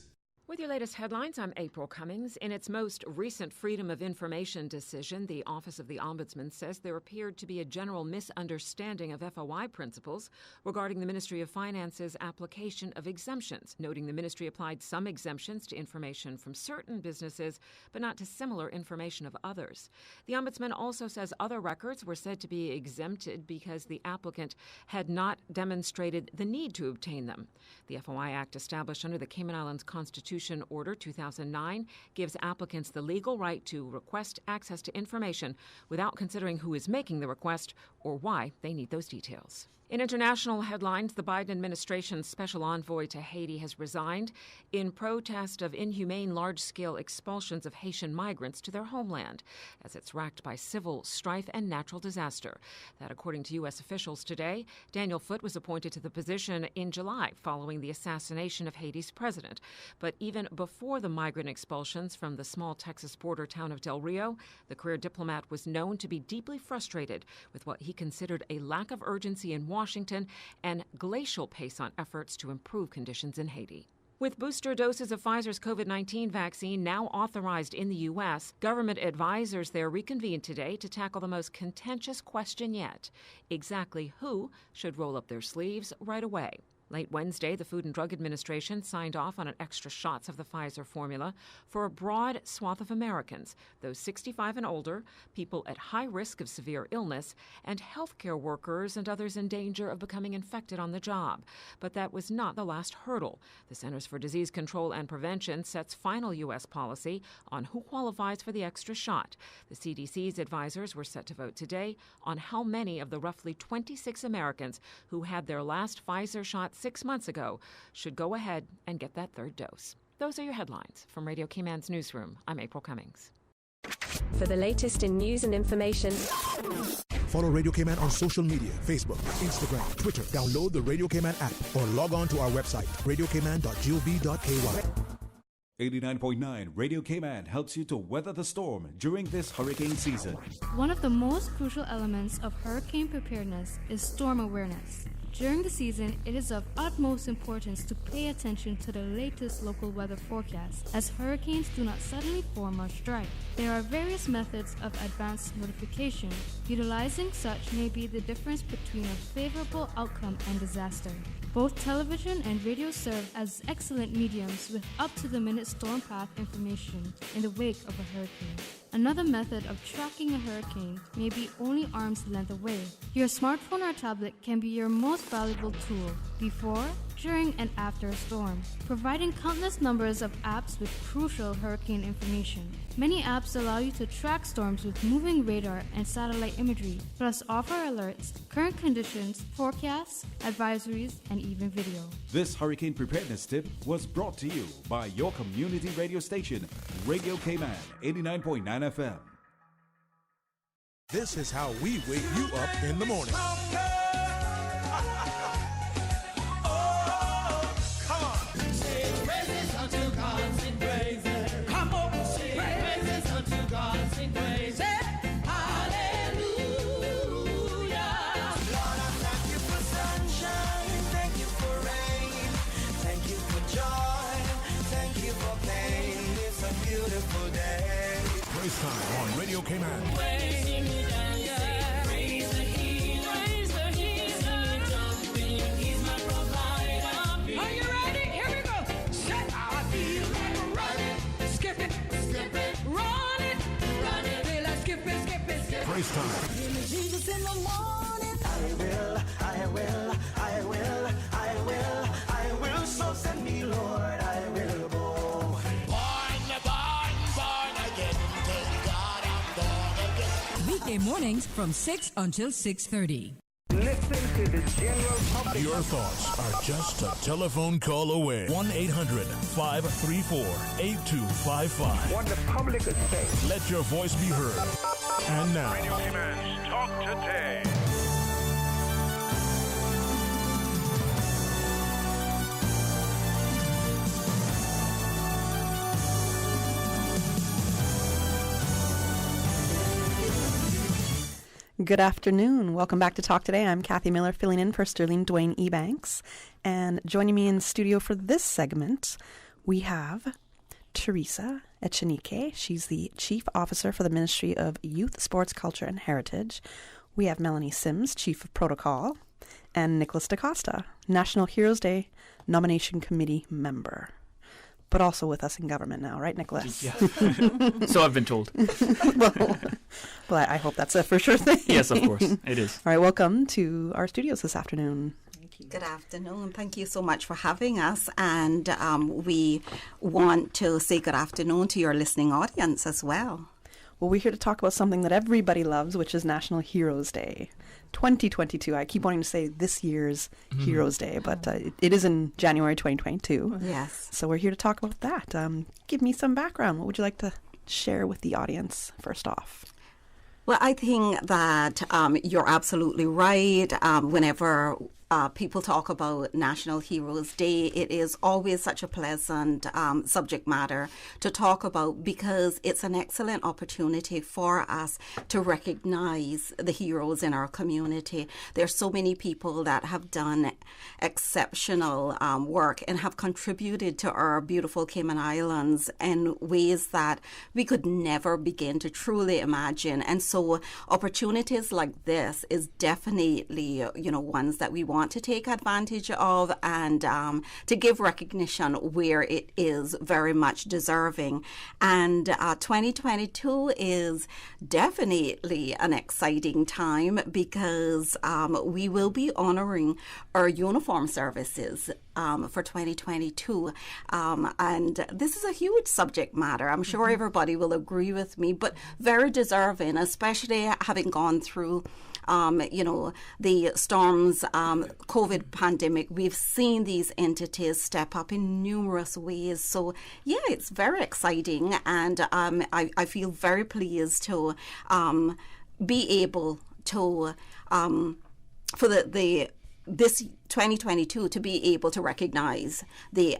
[SPEAKER 3] With your latest headlines, I'm April Cummings. In its most recent Freedom of Information decision, the Office of the Ombudsman says there appeared to be a general misunderstanding of FOI principles regarding the Ministry of Finance's application of exemptions, noting the ministry applied some exemptions to information from certain businesses, but not to similar information of others. The Ombudsman also says other records were said to be exempted because the applicant had not demonstrated the need to obtain them. The FOI Act, established under the Cayman Islands Constitution Order 2009, gives applicants the legal right to request access to information without considering who is making the request or why they need those details. In international headlines, the Biden administration's special envoy to Haiti has resigned in protest of inhumane large-scale expulsions of Haitian migrants to their homeland, as it's racked by civil strife and natural disaster. That, according to U.S. officials today. Daniel Foote was appointed to the position in July following the assassination of Haiti's president. But even before the migrant expulsions from the small Texas border town of Del Rio, the career diplomat was known to be deeply frustrated with what he considered a lack of urgency in Washington Washington, and glacial pace on efforts to improve conditions in Haiti. With booster doses of Pfizer's COVID-19 vaccine now authorized in the U.S., government advisors there reconvened today to tackle the most contentious question yet: exactly who should roll up their sleeves right away. Late Wednesday, the Food and Drug Administration signed off on an extra shots of the Pfizer formula for a broad swath of Americans, those 65 and older, people at high risk of severe illness, and healthcare workers and others in danger of becoming infected on the job. But that was not the last hurdle. The Centers for Disease Control and Prevention sets final U.S. policy on who qualifies for the extra shot. The CDC's advisors were set to vote today on how many of the roughly 26 Americans who had their last Pfizer shot 6 months ago should go ahead and get that third dose. Those are your headlines. From Radio Cayman's newsroom, I'm April Cummings.
[SPEAKER 20] For the latest in news and information,
[SPEAKER 21] follow Radio Cayman on social media, Facebook, Instagram, Twitter. Download the Radio Cayman app or log on to our website, radiocayman.gov.ky.
[SPEAKER 8] 89.9 Radio Cayman helps you to weather the storm during this hurricane season.
[SPEAKER 7] One of the most crucial elements of hurricane preparedness is storm awareness. During the season, it is of utmost importance to pay attention to the latest local weather forecasts, as hurricanes do not suddenly form or strike. There are various methods of advanced notification. Utilizing such may be the difference between a favorable outcome and disaster. Both television and radio serve as excellent mediums with up-to-the-minute storm path information in the wake of a hurricane. Another method of tracking a hurricane may be only arm's length away. Your smartphone or tablet can be your most valuable tool before, during, and after a storm, providing countless numbers of apps with crucial hurricane information. Many apps allow you to track storms with moving radar and satellite imagery, plus offer alerts, current conditions, forecasts, advisories, and even video.
[SPEAKER 8] This hurricane preparedness tip was brought to you by your community radio station, Radio Cayman 89.9 FM.
[SPEAKER 21] This is how we wake you up in the morning.
[SPEAKER 1] Praise time on Radio Cayman. Praise time.
[SPEAKER 12] Jesus in the morning. I will. So send me, Lord. I will go. Born again. Thank God I'm born again.
[SPEAKER 13] Weekday mornings from 6 until 6:30.
[SPEAKER 2] Listen to the general public.
[SPEAKER 1] Your thoughts are just a telephone call away. 1-800-534-8255.
[SPEAKER 2] What the public is saying.
[SPEAKER 1] Let your voice be heard. And now,
[SPEAKER 4] Radio Cayman's Talk Today.
[SPEAKER 9] Good afternoon. Welcome back to Talk Today. I'm Kathy Miller, filling in for Sterling Dwayne Ebanks. And joining me in the studio for this segment, we have Teresa Echenike. She's the Chief Officer for the Ministry of Youth, Sports, Culture, and Heritage. We have Melanie Sims, Chief of Protocol, and Nicholas DaCosta, National Heroes Day Nomination Committee member. But also with us in government now, right, Nicholas?
[SPEAKER 14] Yeah. So I've been told.
[SPEAKER 9] well, I hope that's a for sure thing.
[SPEAKER 14] Yes, of course. It is.
[SPEAKER 9] All right, welcome to our studios this afternoon.
[SPEAKER 25] Good afternoon. Thank you so much for having us. And we want to say good afternoon to your listening audience as well.
[SPEAKER 9] Well, we're here to talk about something that everybody loves, which is National Heroes Day 2022. I keep wanting to say this year's Heroes Day, but it is in January 2022.
[SPEAKER 25] Yes.
[SPEAKER 9] So we're here to talk about that. Give me some background. What would you like to share with the audience first off?
[SPEAKER 25] Well, I think that you're absolutely right. Whenever people talk about National Heroes Day, it is always such a pleasant subject matter to talk about, because it's an excellent opportunity for us to recognize the heroes in our community. There's so many people that have done exceptional work and have contributed to our beautiful Cayman Islands in ways that we could never begin to truly imagine. And so opportunities like this is definitely, ones that we want to take advantage of, and to give recognition where it is very much deserving. And 2022 is definitely an exciting time, because we will be honoring our uniform services for 2022. And this is a huge subject matter. I'm sure everybody will agree with me, but very deserving, especially having gone through the storms, COVID pandemic. We've seen these entities step up in numerous ways. So, yeah, it's very exciting. And I feel very pleased to be able to, for this 2022, to be able to recognize the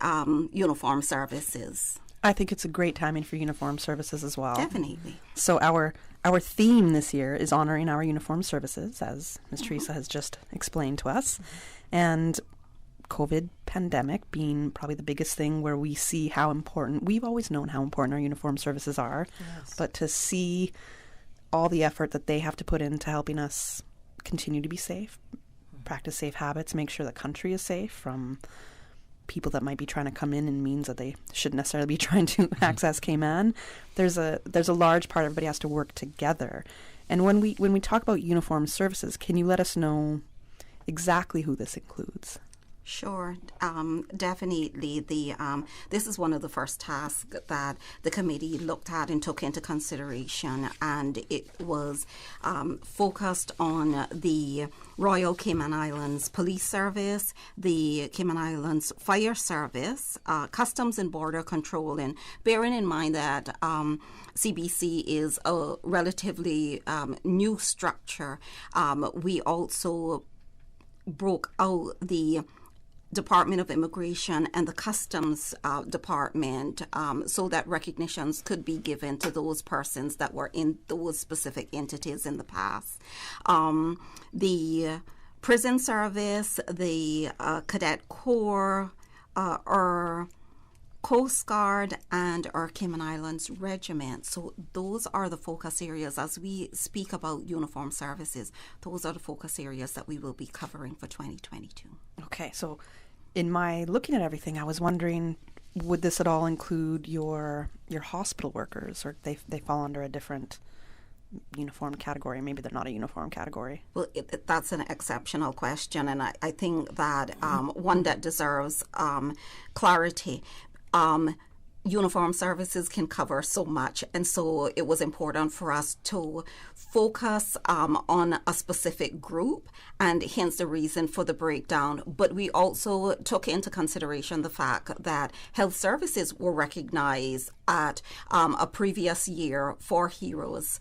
[SPEAKER 25] uniform services.
[SPEAKER 9] I think it's a great timing for uniform services as well.
[SPEAKER 25] Definitely.
[SPEAKER 9] So our theme this year is honoring our uniform services, as Ms. Teresa has just explained to us. And COVID pandemic being probably the biggest thing where we see how important, we've always known how important our uniform services are, but to see all the effort that they have to put into helping us continue to be safe, practice safe habits, make sure the country is safe from people that might be trying to come in means that they shouldn't necessarily be trying to access Cayman. There's a large part everybody has to work together. And when we talk about uniform services, can you let us know exactly who this includes?
[SPEAKER 25] Sure, definitely. This is one of the first tasks that the committee looked at and took into consideration, and it was focused on the Royal Cayman Islands Police Service, the Cayman Islands Fire Service, Customs and Border Control, and bearing in mind that CBC is a relatively new structure, we also broke out the Department of Immigration and the Customs Department, so that recognitions could be given to those persons that were in those specific entities in the past. The Prison Service, the Cadet Corps, our Coast Guard, and our Cayman Islands Regiment. So those are the focus areas as we speak about uniform services. Those are the focus areas that we will be covering for 2022.
[SPEAKER 9] Okay, so in my looking at everything, I was wondering, would this at all include your hospital workers, or they fall under a different uniform category? Maybe they're not a uniform category.
[SPEAKER 25] Well, that's an exceptional question, and I think that one that deserves clarity. Uniform services can cover so much, and so it was important for us to focus on a specific group, and hence the reason for the breakdown. But we also took into consideration the fact that health services were recognized at a previous year for Heroes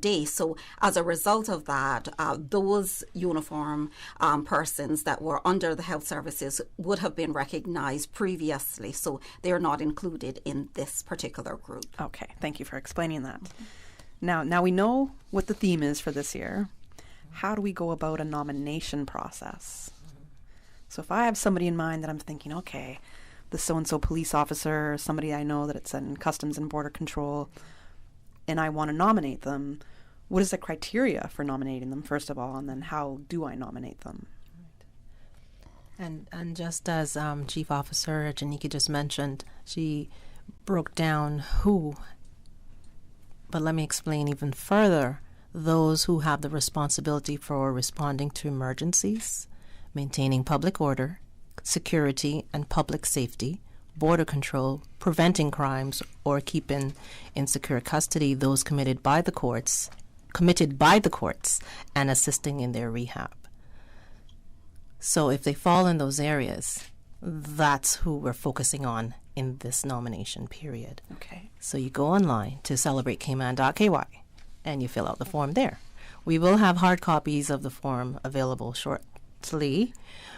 [SPEAKER 25] Day. So as a result of that, those uniform persons that were under the health services would have been recognized previously, so they're not included in this particular group.
[SPEAKER 9] Okay, thank you for explaining that. Now we know what the theme is for this year. How do we go about a nomination process? So if I have somebody in mind that I'm thinking, okay, the so-and-so police officer, somebody I know that it's in Customs and Border Control, and I want to nominate them, what is the criteria for nominating them, first of all, and then how do I nominate them?
[SPEAKER 15] And just as Chief Officer Janika just mentioned, she broke down who, but let me explain even further, those who have the responsibility for responding to emergencies, maintaining public order, security and public safety, border control, preventing crimes, or keeping in secure custody those committed by the courts, and assisting in their rehab. So if they fall in those areas, that's who we're focusing on in this nomination period.
[SPEAKER 9] Okay.
[SPEAKER 15] So you go online to celebratecayman.ky and you fill out the form there. We will have hard copies of the form available directly,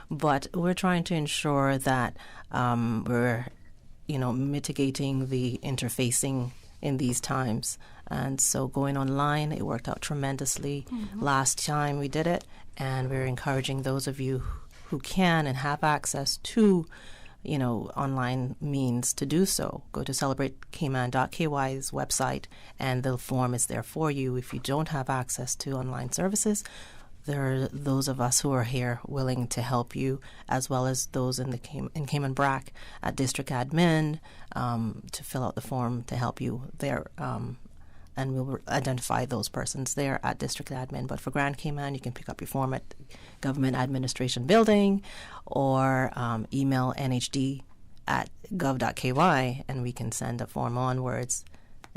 [SPEAKER 15] but we're trying to ensure that we're, mitigating the interfacing in these times. And so going online, it worked out tremendously last time we did it, and we're encouraging those of you who can and have access to online means to do so. Go to CelebrateCayman.ky's website, and the form is there for you. If you don't have access to online services, there are those of us who are here willing to help you, as well as those in Cayman Brac at District Admin to fill out the form to help you there. And we'll identify those persons there at District Admin. But for Grand Cayman, you can pick up your form at Government Administration Building or email nhd@gov.ky, and we can send a form onwards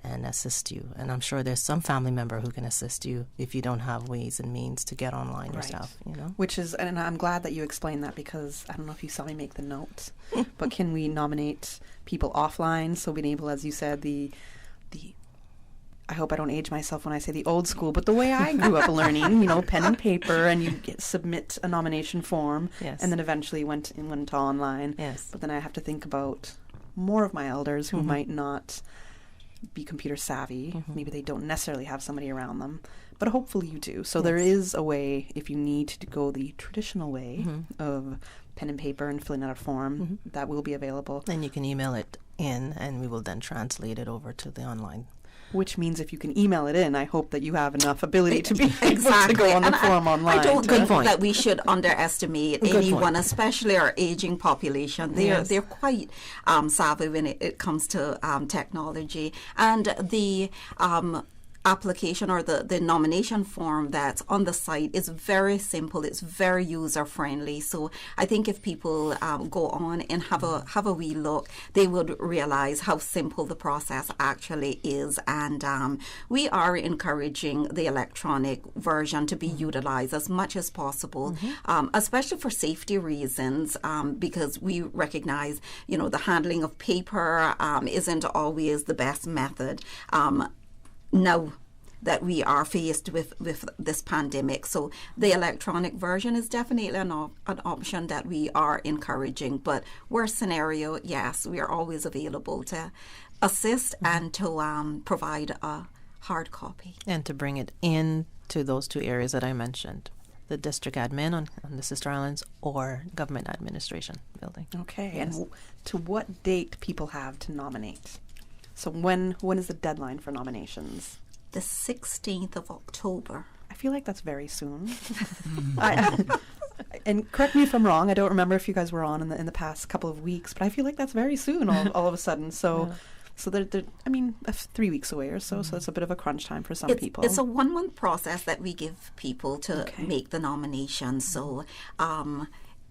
[SPEAKER 15] and assist you. And I'm sure there's some family member who can assist you if you don't have ways and means to get online yourself.
[SPEAKER 9] Which is, and I'm glad that you explained that, because I don't know if you saw me make the notes, but can we nominate people offline? So being able, as you said, the I hope I don't age myself when I say the old school, but the way I grew up learning, pen and paper, and you submit a nomination form, and then eventually went to online.
[SPEAKER 15] Yes.
[SPEAKER 9] But then I have to think about more of my elders who might not be computer savvy. Maybe they don't necessarily have somebody around them, but hopefully you do. So there is a way, if you need to go the traditional way of pen and paper and filling out a form, that will be available.
[SPEAKER 15] And you can email it in, and we will then translate it over to the online.
[SPEAKER 9] Which means if you can email it in, I hope that you have enough ability to be able to go on the form online.
[SPEAKER 25] I don't think that we should underestimate anyone, especially our aging population. They're quite savvy when it comes to technology. And the application or the nomination form that's on the site is very simple. It's very user friendly. So I think if people go on and have a wee look, they would realize how simple the process actually is. And we are encouraging the electronic version to be utilized as much as possible, especially for safety reasons, because we recognize, the handling of paper isn't always the best method. Now that we are faced with this pandemic. So the electronic version is definitely an option that we are encouraging. But worst scenario, yes, we are always available to assist and to provide a hard copy.
[SPEAKER 15] And to bring it in to those two areas that I mentioned, the District Admin on the Sister Islands or Government Administration Building.
[SPEAKER 9] Okay, and to what date people have to nominate? So when is the deadline for nominations?
[SPEAKER 25] The 16th of October.
[SPEAKER 9] I feel like that's very soon. And correct me if I'm wrong. I don't remember if you guys were on in the past couple of weeks, but I feel like that's very soon all of a sudden. So, so they're 3 weeks away or so. So it's a bit of a crunch time for some people.
[SPEAKER 25] It's a 1 month process that we give people to make the nomination. So,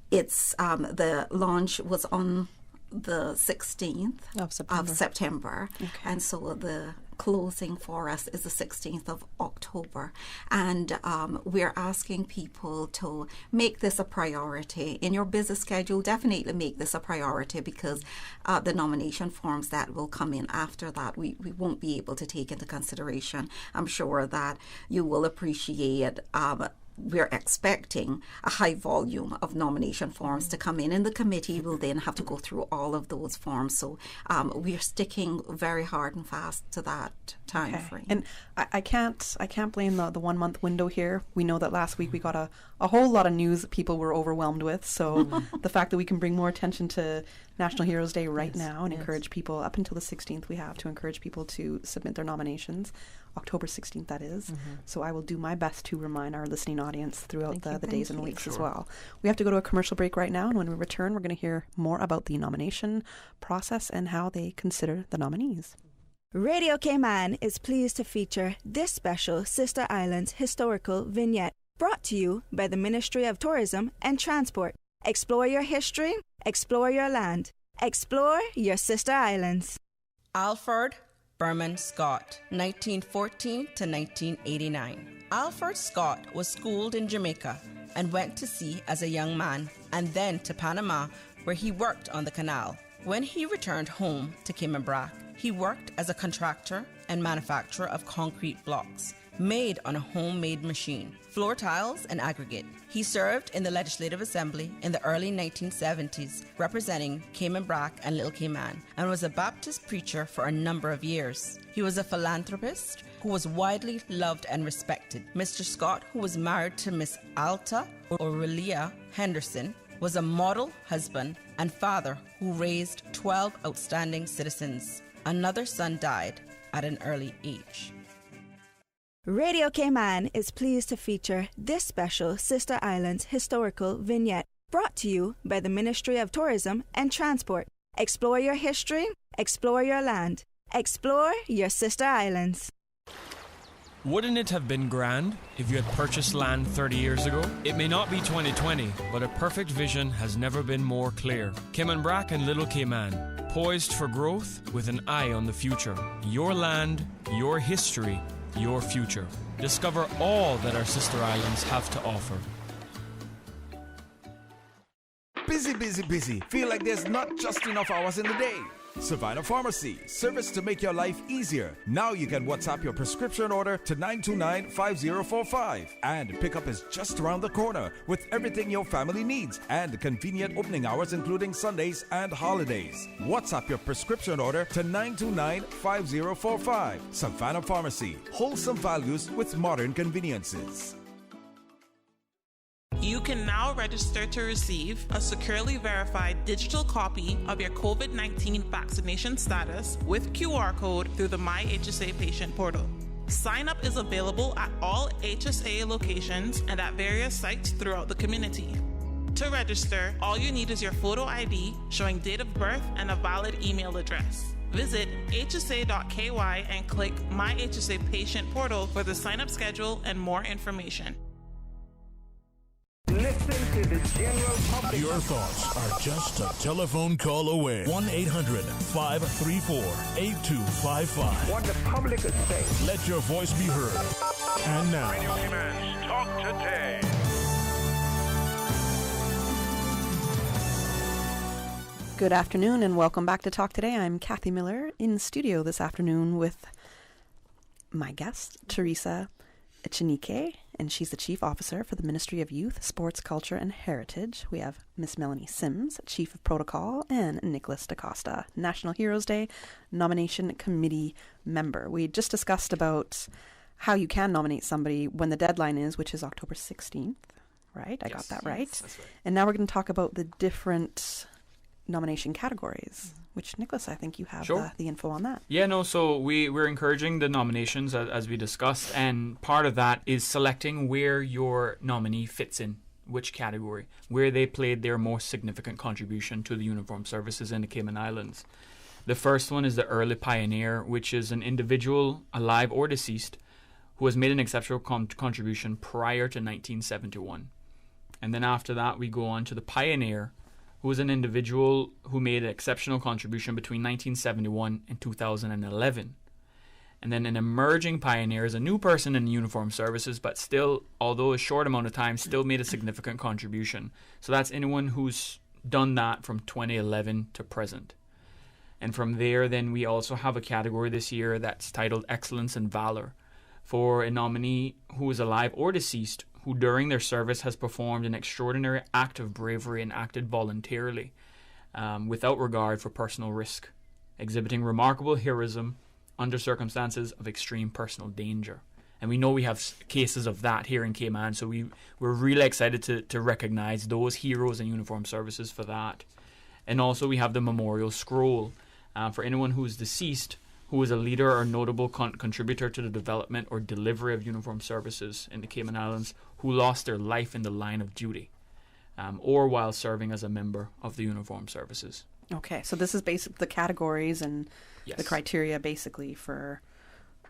[SPEAKER 25] it's the launch was on the 16th of September. And so the closing for us is the 16th of October. And we're asking people to make this a priority. In your busy schedule, definitely make this a priority, because the nomination forms that will come in after that, we won't be able to take into consideration. I'm sure that you will appreciate we're expecting a high volume of nomination forms to come in, and the committee will then have to go through all of those forms. So we're sticking very hard and fast to that time frame.
[SPEAKER 9] And I can't blame the 1 month window here. We know that last week we got a whole lot of news that people were overwhelmed with. So the fact that we can bring more attention to National Heroes Day right now and encourage people up until the 16th, we have to encourage people to submit their nominations. October 16th, that is. So I will do my best to remind our listening audience throughout the days and weeks as well. We have to go to a commercial break right now, and when we return, we're going to hear more about the nomination process and how they consider the nominees.
[SPEAKER 10] Radio Cayman is pleased to feature this special Sister Islands historical vignette, brought to you by the Ministry of Tourism and Transport. Explore your history, explore your land, explore your Sister Islands.
[SPEAKER 16] Alfred Berman Scott, 1914 to 1989. Alfred Scott was schooled in Jamaica and went to sea as a young man, and then to Panama, where he worked on the canal. When he returned home to Cayman Brac, he worked as a contractor and manufacturer of concrete blocks made on a homemade machine. floor tiles, and aggregate. He served in the Legislative Assembly in the early 1970s, representing Cayman Brac and Little Cayman, and was a Baptist preacher for a number of years. He was a philanthropist who was widely loved and respected. Mr. Scott, who was married to Miss Alta Aurelia Henderson, was a model husband and father who raised 12 outstanding citizens. Another son died at an early age.
[SPEAKER 10] Radio Cayman is pleased to feature this special Sister Islands historical vignette brought to you by the Ministry of Tourism and Transport. Explore your history, explore your land, explore your Sister Islands.
[SPEAKER 17] Wouldn't it have been grand if you had purchased land 30 years ago? It may not be 2020, but a perfect vision has never been more clear. Cayman Brac and Little Cayman, poised for growth with an eye on the future. Your land, your history, your future. Discover all that our sister islands have to offer.
[SPEAKER 8] Busy, busy, busy. Feel like there's not just enough hours in the day. Savannah Pharmacy, service to make your life easier. Now you can WhatsApp your prescription order to 929-5045. And pickup is just around the corner with everything your family needs and convenient opening hours including Sundays and holidays. WhatsApp your prescription order to 929-5045. Savannah Pharmacy, wholesome values with modern conveniences.
[SPEAKER 18] You can now register to receive a securely verified digital copy of your COVID-19 vaccination status with QR code through the My HSA patient portal. Sign up is available at all HSA locations and at various sites throughout the community. To register, all you need is your photo ID showing date of birth and a valid email address. Visit hsa.ky and click My HSA patient portal for the sign-up schedule and more information.
[SPEAKER 2] Listen to the general public.
[SPEAKER 1] Your thoughts are just a telephone call away. 1-800-534-8255.
[SPEAKER 2] What the public is saying.
[SPEAKER 1] Let your voice be heard. And now,
[SPEAKER 4] Radio Cayman's Talk Today.
[SPEAKER 9] Good afternoon and welcome back to Talk Today. I'm Kathy Miller in studio this afternoon with my guest, Teresa Echenike, and she's the Chief Officer for the Ministry of Youth, Sports, Culture and Heritage. We have Miss Melanie Sims, Chief of Protocol, and Nicholas DaCosta, National Heroes Day Nomination Committee member. We just discussed about how you can nominate somebody when the deadline is, which is October 16th, right? I got that right.
[SPEAKER 14] Yes, that's right.
[SPEAKER 9] And now we're going to talk about the different nomination categories, which, Nicholas, I think you have the info on that.
[SPEAKER 14] Yeah, no, so we're encouraging the nominations as we discussed, and part of that is selecting where your nominee fits in, which category, where they played their most significant contribution to the uniformed services in the Cayman Islands. The first one is the early pioneer, which is an individual, alive or deceased, who has made an exceptional contribution prior to 1971. And then after that, we go on to the pioneer, who is an individual who made an exceptional contribution between 1971 and 2011. And then an emerging pioneer is a new person in the uniformed services, but still, although a short amount of time, still made a significant contribution. So that's anyone who's done that from 2011 to present. And from there, then we also have a category this year that's titled Excellence and Valor, for a nominee who is alive or deceased, who during their service has performed an extraordinary act of bravery and acted voluntarily, without regard for personal risk, exhibiting remarkable heroism under circumstances of extreme personal danger. And we know we have cases of that here in Cayman, so we're really excited to recognize those heroes in uniformed services for that. And also we have the memorial scroll for anyone who is deceased, who is a leader or notable contributor to the development or delivery of uniformed services in the Cayman Islands, who lost their life in the line of duty, or while serving as a member of the uniformed services.
[SPEAKER 9] Okay, so this is basically the categories and
[SPEAKER 14] Yes.
[SPEAKER 9] the criteria basically for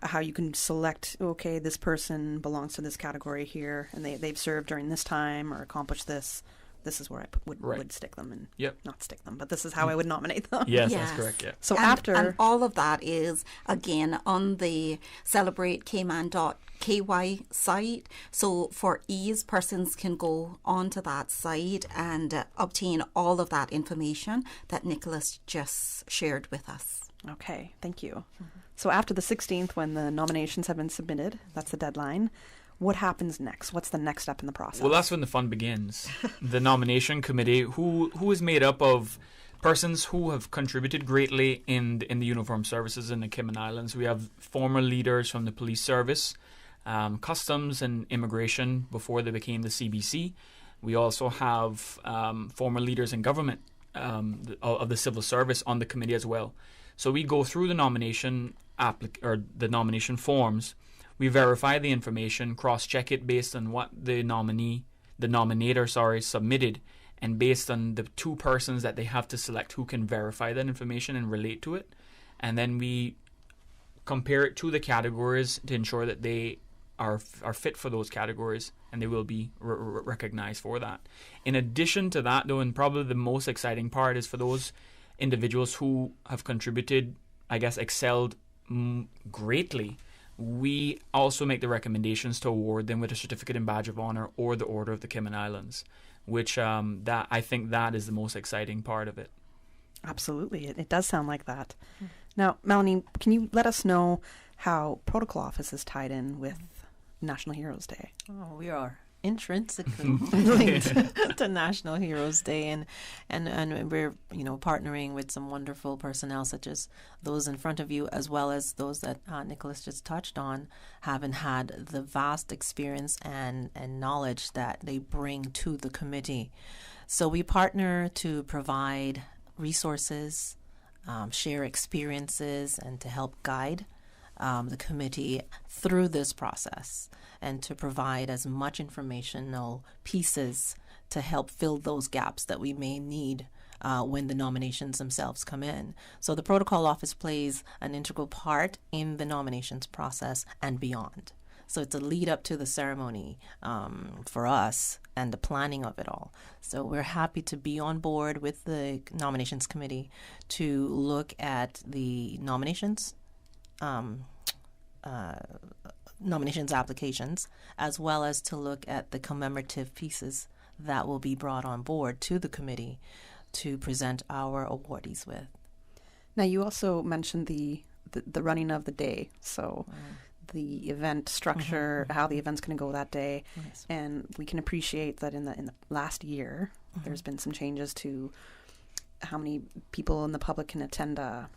[SPEAKER 9] how you can select, okay, this person belongs to this category here, and they've served during this time or accomplished this. This is where I would stick them and not stick them, but this is how I would nominate them.
[SPEAKER 14] Yes, that's correct, yeah.
[SPEAKER 9] So
[SPEAKER 25] and all of that is, again, on the celebrateCayman.ky site. So for ease, persons can go onto that site and obtain all of that information that Nicholas just shared with us.
[SPEAKER 9] Okay, thank you. So after the 16th, when the nominations have been submitted, that's the deadline, what happens next? What's the next step in the process?
[SPEAKER 14] Well, that's when the fun begins. The nomination committee, who is made up of persons who have contributed greatly in the uniformed services in the Cayman Islands. We have former leaders from the police service, customs and immigration before they became the CBC. We also have former leaders in government of the civil service on the committee as well. So we go through the nomination the nomination forms. We verify the information, cross-check it based on what the nominator submitted, and based on the two persons that they have to select who can verify that information and relate to it. And then we compare it to the categories to ensure that they are fit for those categories, and they will be recognized for that. In addition to that, though, and probably the most exciting part is for those individuals who have contributed, I guess, excelled greatly, we also make the recommendations to award them with a Certificate and Badge of Honor or the Order of the Cayman Islands, which that I think that is the most exciting part of it.
[SPEAKER 9] Absolutely. It does sound like that. Now, Melanie, can you let us know how Protocol Office is tied in with National Heroes Day?
[SPEAKER 15] Oh, we are intrinsically linked to National Heroes Day, and we're partnering with some wonderful personnel such as those in front of you, as well as those that Nicholas just touched on, having had the vast experience and knowledge that they bring to the committee. So we partner to provide resources, share experiences, and to help guide the committee through this process, and to provide as much informational pieces to help fill those gaps that we may need when the nominations themselves come in. So the Protocol Office plays an integral part in the nominations process and beyond. So it's a lead up to the ceremony for us and the planning of it all. So we're happy to be on board with the nominations committee to look at the nominations applications, as well as to look at the commemorative pieces that will be brought on board to the committee to present our awardees with.
[SPEAKER 9] Now, you also mentioned the running of the day, so the event structure, how the event's going to go that day, and we can appreciate that in the last year, there's been some changes to how many people in the public can attend an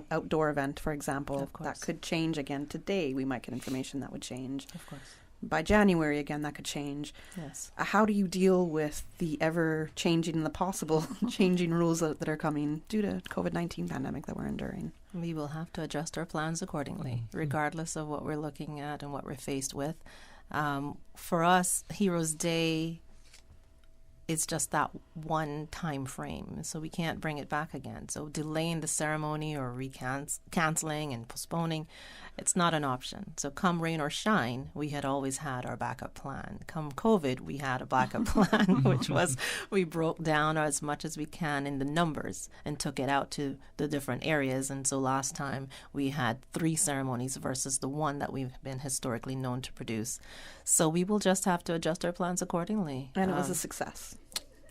[SPEAKER 9] outdoor event, for example. That could change again today. We might get information that would change. Of course. By January, again, that could change. Yes. How do you deal with the ever-changing and the possible changing rules that are coming due to COVID-19 pandemic that we're enduring?
[SPEAKER 15] We will have to adjust our plans accordingly, regardless of what we're looking at and what we're faced with. For us, Heroes Day is just that one time frame, so we can't bring it back again. So delaying the ceremony or canceling and postponing, it's not an option. So come rain or shine, we had always had our backup plan. Come COVID, we had a backup plan, which was we broke down as much as we can in the numbers and took it out to the different areas. And so last time we had 3 ceremonies versus the 1 that we've been historically known to produce. So we will just have to adjust our plans accordingly.
[SPEAKER 9] And it was a success.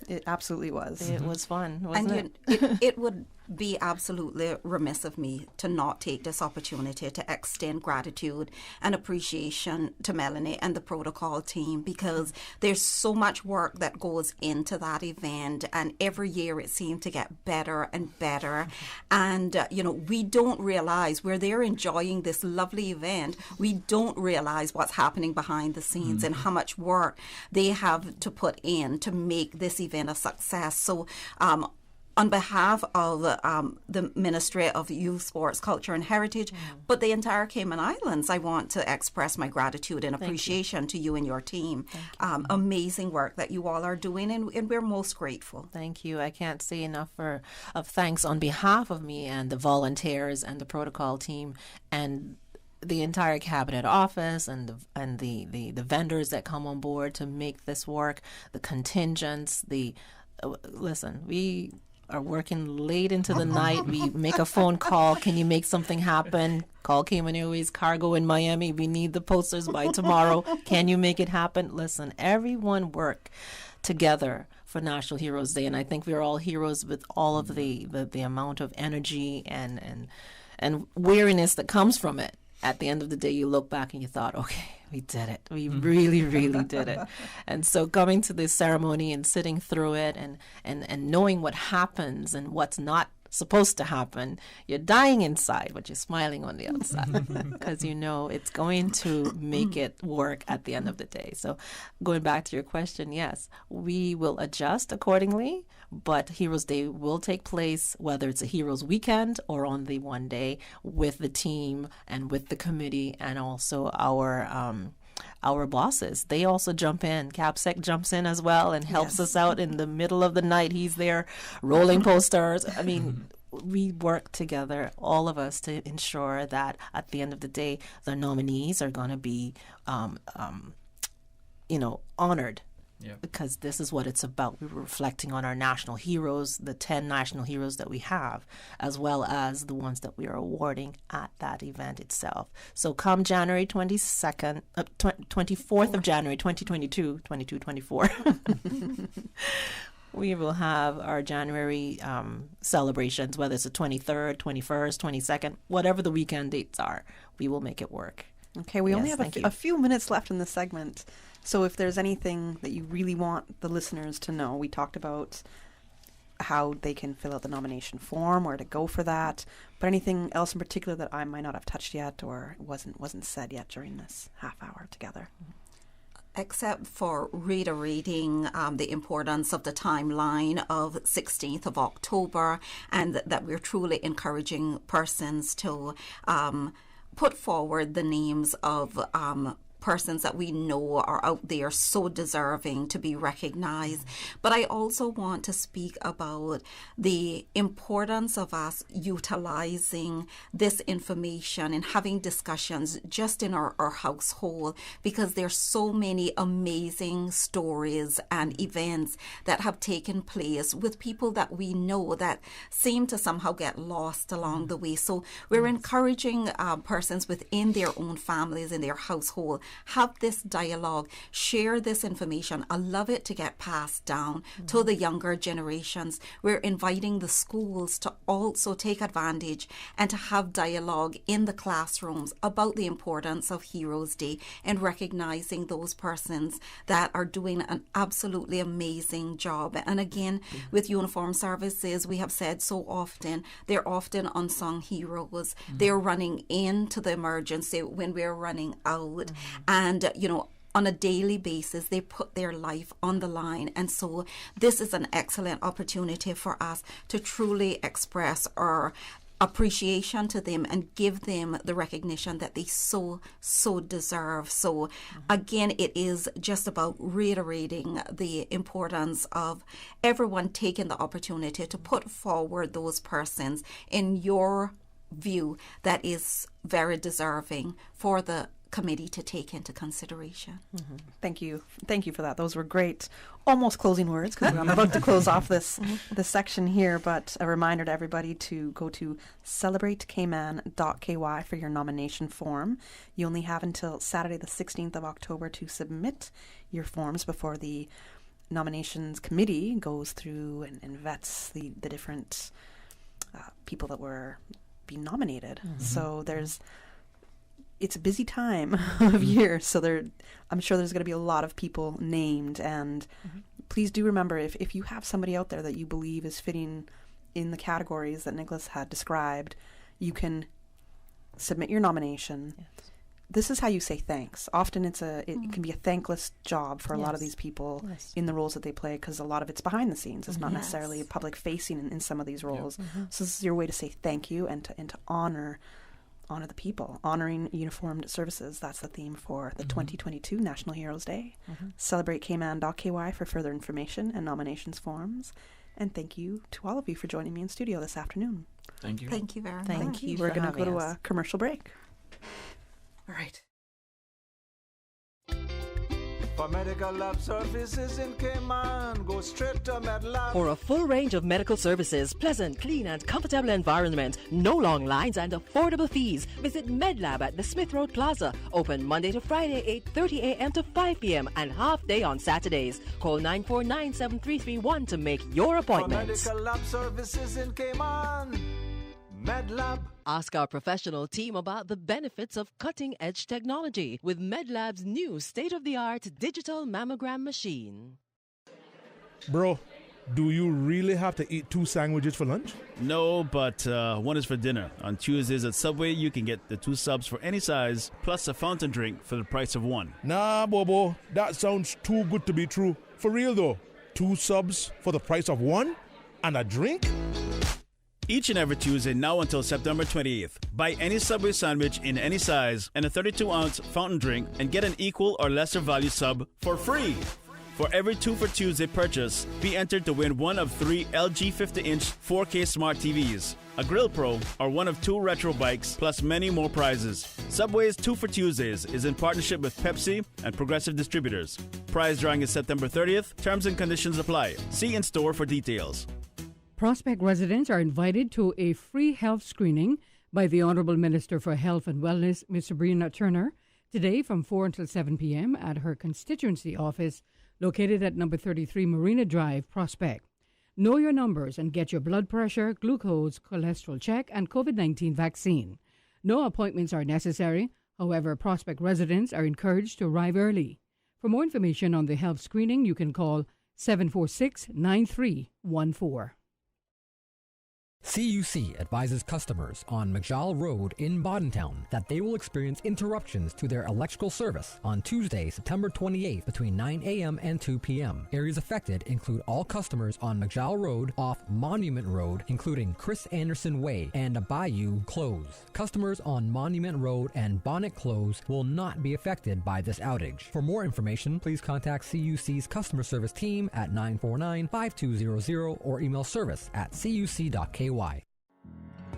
[SPEAKER 9] It absolutely was.
[SPEAKER 15] It was fun, wasn't
[SPEAKER 25] it? It would be absolutely remiss of me to not take this opportunity to extend gratitude and appreciation to Melanie and the protocol team, because there's so much work that goes into that event, and every year it seems to get better and better. And we don't realize we're there enjoying this lovely event. We don't realize what's happening behind the scenes and how much work they have to put in to make this event a success. So on behalf of the Ministry of Youth, Sports, Culture and Heritage, but the entire Cayman Islands, I want to express my gratitude and appreciation to you and your team. Amazing work that you all are doing, and we're most grateful.
[SPEAKER 15] Thank you. I can't say enough of thanks on behalf of me and the volunteers and the protocol team and the entire cabinet office and the vendors that come on board to make this work, the contingents, listen, we are working late into the night. We make a phone call. Can you make something happen? Call Cayman Airways Cargo in Miami. We need the posters by tomorrow. Can you make it happen? Listen, everyone work together for National Heroes Day, and I think we're all heroes with all of the amount of energy and weariness that comes from it. at the end of the day, you look back and you thought, okay, we did it. We really, really did it. And so coming to this ceremony and sitting through it and knowing what happens and what's not supposed to happen, you're dying inside, but you're smiling on the outside because you know it's going to make it work at the end of the day. So going back to your question, yes, we will adjust accordingly, but Heroes Day will take place whether it's a Heroes Weekend or on the one day with the team and with the committee and also our bosses. They also jump in. CAPSEC jumps in as well and helps us out in the middle of the night. He's there rolling posters. I mean, we work together, all of us, to ensure that at the end of the day, the nominees are going to be, honored. Yeah. Because this is what it's about. We were reflecting on our national heroes, the 10 national heroes that we have, as well as the ones that we are awarding at that event itself. So come January 24th of January 2022, 24, we will have our January celebrations, whether it's the 23rd, 21st, 22nd, whatever the weekend dates are, we will make it work.
[SPEAKER 9] Okay, we only have a few minutes left in this segment. So if there's anything that you really want the listeners to know, we talked about how they can fill out the nomination form, where to go for that, but anything else in particular that I might not have touched yet or wasn't said yet during this half hour together?
[SPEAKER 25] Except for reiterating the importance of the timeline of 16th of October and that we're truly encouraging persons to put forward the names of persons that we know are out there so deserving to be recognized. But I also want to speak about the importance of us utilizing this information and having discussions just in our household, because there's so many amazing stories and events that have taken place with people that we know that seem to somehow get lost along the way. So we're encouraging persons within their own families, in their household, have this dialogue, share this information. I love it to get passed down to the younger generations. We're inviting the schools to also take advantage and to have dialogue in the classrooms about the importance of Heroes Day and recognizing those persons that are doing an absolutely amazing job. And again, with uniform services, we have said so often, they're often unsung heroes. They're running into the emergency when we're running out. And, on a daily basis, they put their life on the line. And so this is an excellent opportunity for us to truly express our appreciation to them and give them the recognition that they so deserve. So again, it is just about reiterating the importance of everyone taking the opportunity to put forward those persons in your view that is very deserving for the committee to take into consideration.
[SPEAKER 9] Thank you for that. Those were great, almost closing words, because I'm about to close off this section here. But a reminder to everybody to go to celebratekman.ky for your nomination form. You only have until Saturday the 16th of October to submit your forms before the nominations committee goes through and vets the different people that were being nominated. So it's a busy time of year, so I'm sure there's going to be a lot of people named, and please do remember, if you have somebody out there that you believe is fitting in the categories that Nicholas had described, you can submit your nomination. Yes. This is how you say thanks. Often it can be a thankless job for a lot of these people in the roles that they play, because a lot of it's behind the scenes. It's not necessarily public facing in some of these roles. So this is your way to say thank you and to honor the people, honoring uniformed services. That's the theme for the 2022 National Heroes Day. CelebrateKman.ky for further information and nominations forms. And thank you to all of you for joining me in studio this afternoon.
[SPEAKER 14] Thank you.
[SPEAKER 25] Thank you very much.
[SPEAKER 15] Thank you.
[SPEAKER 9] We're going to go to a commercial break.
[SPEAKER 25] All right.
[SPEAKER 12] For medical lab services in Cayman, go straight to MedLab.
[SPEAKER 20] For a full range of medical services, pleasant, clean and comfortable environment, no long lines and affordable fees, visit MedLab at the Smith Road Plaza. Open Monday to Friday, 8:30 a.m. to 5 p.m. and half day on Saturdays. Call 949-7331 to make your appointment.
[SPEAKER 12] For medical lab services in Cayman, MedLab.
[SPEAKER 20] Ask our professional team about the benefits of cutting-edge technology with MedLab's new state-of-the-art digital mammogram machine.
[SPEAKER 11] Bro, do you really have to eat 2 sandwiches for lunch?
[SPEAKER 19] No, but one is for dinner. On Tuesdays at Subway, you can get the 2 subs for any size, plus a fountain drink for the price of 1.
[SPEAKER 11] Nah, Bobo, that sounds too good to be true. For real though, 2 subs for the price of 1? And a drink?
[SPEAKER 19] Each and every Tuesday now until September 28th. Buy any Subway sandwich in any size and a 32-ounce fountain drink and get an equal or lesser value sub for free. For every 2 for Tuesday purchase, be entered to win one of 3 LG 50-inch 4K smart TVs, a Grill Pro, or one of 2 retro bikes, plus many more prizes. Subway's 2 for Tuesdays is in partnership with Pepsi and Progressive Distributors. Prize drawing is September 30th. Terms and conditions apply. See in-store for details.
[SPEAKER 22] Prospect residents are invited to a free health screening by the Honorable Minister for Health and Wellness, Ms. Sabrina Turner, today from 4 until 7 p.m. at her constituency office located at number 33 Marina Drive, Prospect. Know your numbers and get your blood pressure, glucose, cholesterol check, and COVID-19 vaccine. No appointments are necessary. However, Prospect residents are encouraged to arrive early. For more information on the health screening, you can call 746-9314.
[SPEAKER 23] CUC advises customers on McJowell Road in Bodentown that they will experience interruptions to their electrical service on Tuesday, September 28th between 9 a.m. and 2 p.m. Areas affected include all customers on McJowell Road off Monument Road, including Chris Anderson Way and Bayou Close. Customers on Monument Road and Bonnet Close will not be affected by this outage. For more information, please contact CUC's customer service team at 949-5200 or email service@cuc.ky.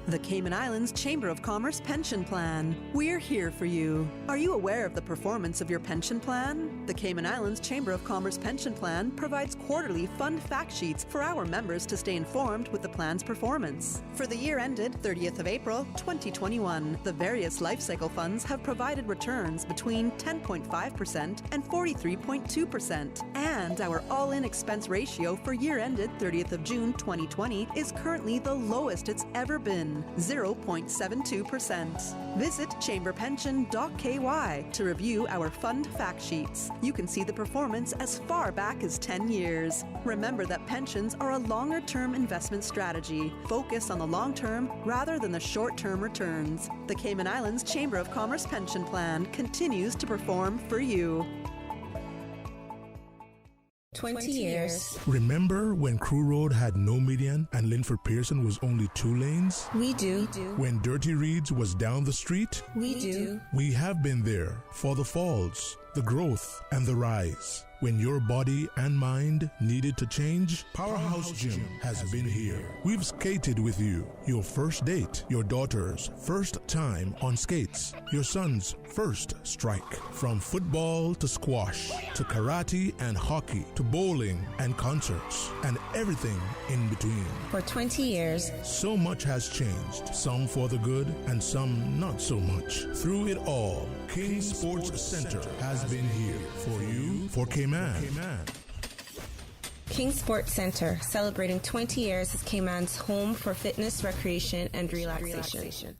[SPEAKER 9] The Cayman Islands Chamber of Commerce Pension Plan. We're here for you. Are you aware of the performance of your pension plan? The Cayman Islands Chamber of Commerce Pension Plan provides quarterly fund fact sheets for our members to stay informed with the plan's performance. For the year ended 30th of April, 2021, the various life cycle funds have provided returns between 10.5% and 43.2%. And our all-in expense ratio for year ended 30th of June, 2020 is currently the lowest it's ever been. 0.72%. Visit chamberpension.ky to review our fund fact sheets. You can see the performance as far back as 10 years. Remember that pensions are a longer-term investment strategy. Focus on the long term rather than the short-term returns. The Cayman Islands Chamber of Commerce Pension Plan continues to perform for you.
[SPEAKER 24] 20 years.
[SPEAKER 1] Remember when Crew Road had no median and Linford Pearson was only 2 lanes?
[SPEAKER 24] We do.
[SPEAKER 1] When Dirty Reeds was down the street?
[SPEAKER 24] We do.
[SPEAKER 1] We have been there for the falls, the growth, and the rise. When your body and mind needed to change, Powerhouse Gym has been here. We've skated with you. Your first date, your daughter's first time on skates, your son's first strike. From football to squash, to karate and hockey, to bowling and concerts, and everything in between.
[SPEAKER 24] For 20 years,
[SPEAKER 1] so much has changed, some for the good and some not so much. Through it all, King Sports Center has been here for you, for Cayman.
[SPEAKER 24] King Sports Center, celebrating 20 years as Cayman's home for fitness, recreation, and relaxation.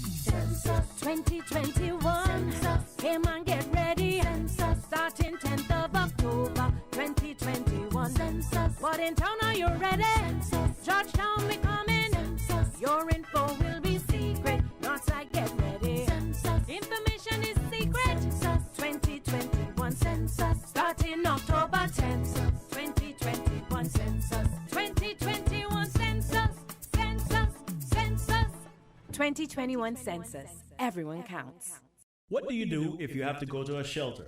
[SPEAKER 26] Census 2021. Cayman, get ready. Census starting 10th of October 2021. Census. What in town are you ready? Census. Georgetown, we coming. Census. Your info will be secret. Not like get ready. Census. Information is secret. Census 2021. Census starting October 10th. 2021. Census 2021. Census. 2021 Census. Everyone counts.
[SPEAKER 19] What do you do if you have to go to a shelter?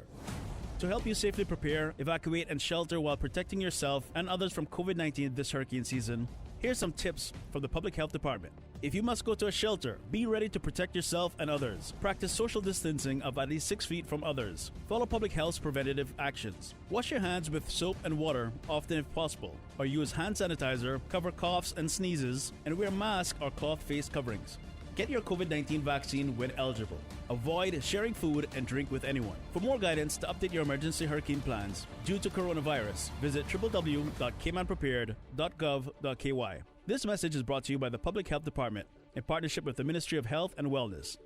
[SPEAKER 19] To help you safely prepare, evacuate, and shelter while protecting yourself and others from COVID-19 this hurricane season, here's some tips from the Public Health Department. If you must go to a shelter, be ready to protect yourself and others. Practice social distancing of at least 6 feet from others. Follow public health's preventative actions. Wash your hands with soap and water, often if possible, or use hand sanitizer, cover coughs and sneezes, and wear masks or cloth face coverings. Get your COVID-19 vaccine when eligible. Avoid sharing food and drink with anyone. For more guidance to update your emergency hurricane plans due to coronavirus, visit www.caymanprepared.gov.ky. This message is brought to you by the Public Health Department, in partnership with the Ministry of Health and Wellness.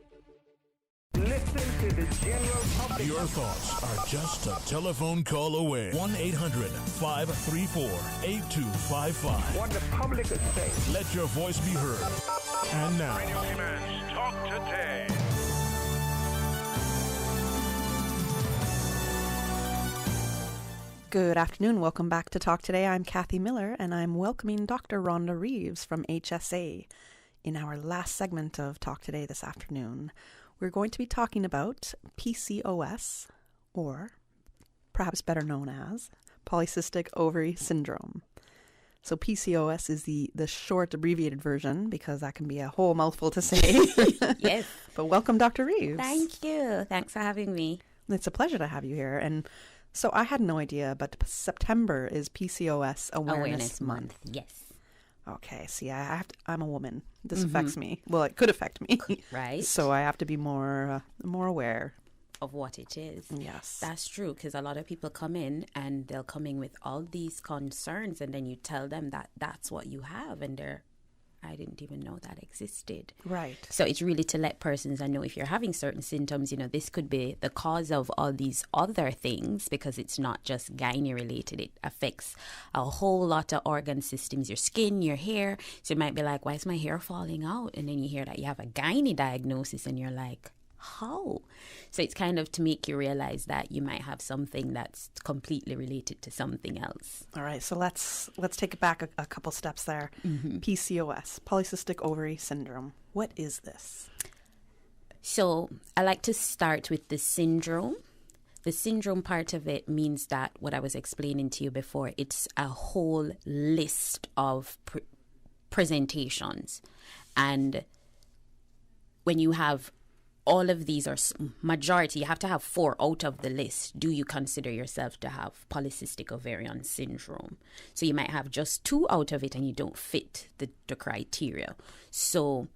[SPEAKER 2] Listen to the general public.
[SPEAKER 1] Your thoughts are just a telephone call away. 1-800-534-8255.
[SPEAKER 2] What the public is saying.
[SPEAKER 1] Let your voice be heard. And now,
[SPEAKER 4] Radio Cayman's Talk Today.
[SPEAKER 9] Good afternoon. Welcome back to Talk Today. I'm Kathy Miller, and I'm welcoming Dr. Rhonda Reeves from HSA in our last segment of Talk Today this afternoon. We're going to be talking about PCOS, or perhaps better known as polycystic ovary syndrome. So PCOS is the short abbreviated version, because that can be a whole mouthful to say.
[SPEAKER 3] Yes.
[SPEAKER 9] But welcome, Dr. Reeves.
[SPEAKER 3] Thank you. Thanks for having me.
[SPEAKER 9] It's a pleasure to have you here. And so I had no idea, but September is PCOS Awareness Month.
[SPEAKER 3] Yes.
[SPEAKER 9] Okay. See, I'm a woman. This affects me. Well, it could affect me.
[SPEAKER 3] Right.
[SPEAKER 9] So I have to be more aware
[SPEAKER 3] of what it is.
[SPEAKER 9] Yes.
[SPEAKER 3] That's true, because a lot of people come in and they'll come in with all these concerns, and then you tell them that that's what you have, and I didn't even know that existed.
[SPEAKER 9] Right.
[SPEAKER 3] So it's really to let persons know if you're having certain symptoms, this could be the cause of all these other things, because it's not just gynae related. It affects a whole lot of organ systems, your skin, your hair. So you might be like, why is my hair falling out? And then you hear that you have a gynae diagnosis, and you're like, how? So it's kind of to make you realize that you might have something that's completely related to something else.
[SPEAKER 9] All right, so let's take it back a couple steps there. PCOS, polycystic ovary syndrome. What is this?
[SPEAKER 3] So I like to start with the syndrome. The syndrome part of it means that what I was explaining to you before, it's a whole list of presentations. And when you have all of these, or majority, you have to have 4 out of the list. Do you consider yourself to have polycystic ovarian syndrome? So you might have just 2 out of it and you don't fit the criteria. So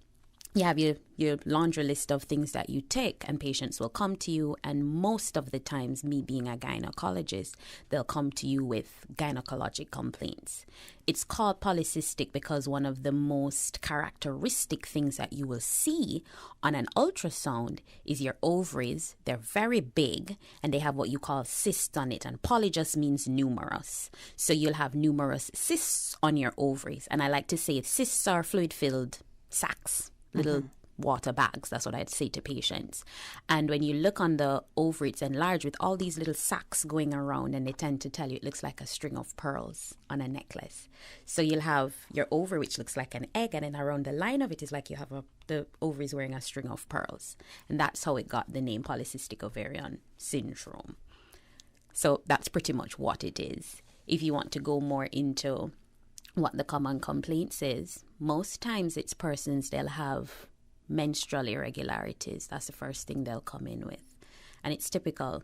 [SPEAKER 3] you have your laundry list of things that you take, and patients will come to you, and most of the times, me being a gynecologist, they'll come to you with gynecologic complaints. It's called polycystic because one of the most characteristic things that you will see on an ultrasound is your ovaries. They're very big, and they have what you call cysts on it, and poly just means numerous. So you'll have numerous cysts on your ovaries, and I like to say cysts are fluid-filled sacs. Little water bags, that's what I'd say to patients. And when you look on the ovary, it's enlarged with all these little sacs going around, and they tend to tell you it looks like a string of pearls on a necklace. So you'll have your ovary, which looks like an egg, and then around the line of it is like you have the ovaries wearing a string of pearls. And that's how it got the name polycystic ovarian syndrome. So that's pretty much what it is. If you want to go more into what the common complaints is, most times it's persons, they'll have menstrual irregularities. That's the first thing they'll come in with. And it's typical.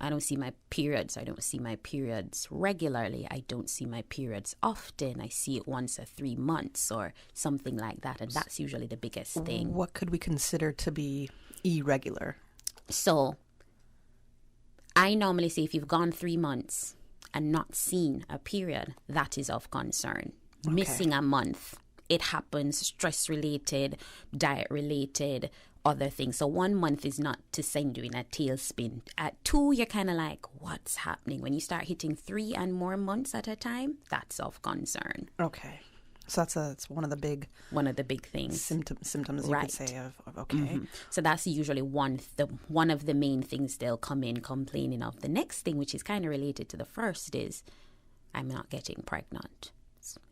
[SPEAKER 3] I don't see my periods. I don't see my periods regularly. I don't see my periods often. I see it once a 3 months or something like that. And that's usually the biggest thing.
[SPEAKER 9] What could we consider to be irregular?
[SPEAKER 3] So I normally say if you've gone 3 months and not seen a period, that is of concern. Okay. Missing a month, it happens, stress-related, diet-related, other things. So 1 month is not to send you in a tailspin. At 2, you're kind of like, what's happening? When you start hitting 3 and more months at a time, that's of concern.
[SPEAKER 9] Okay. So that's one of the big
[SPEAKER 3] things.
[SPEAKER 9] Symptoms you could say of okay.
[SPEAKER 3] So that's usually one of the main things they'll come in complaining of. The next thing, which is kind of related to the first, is I'm not getting pregnant.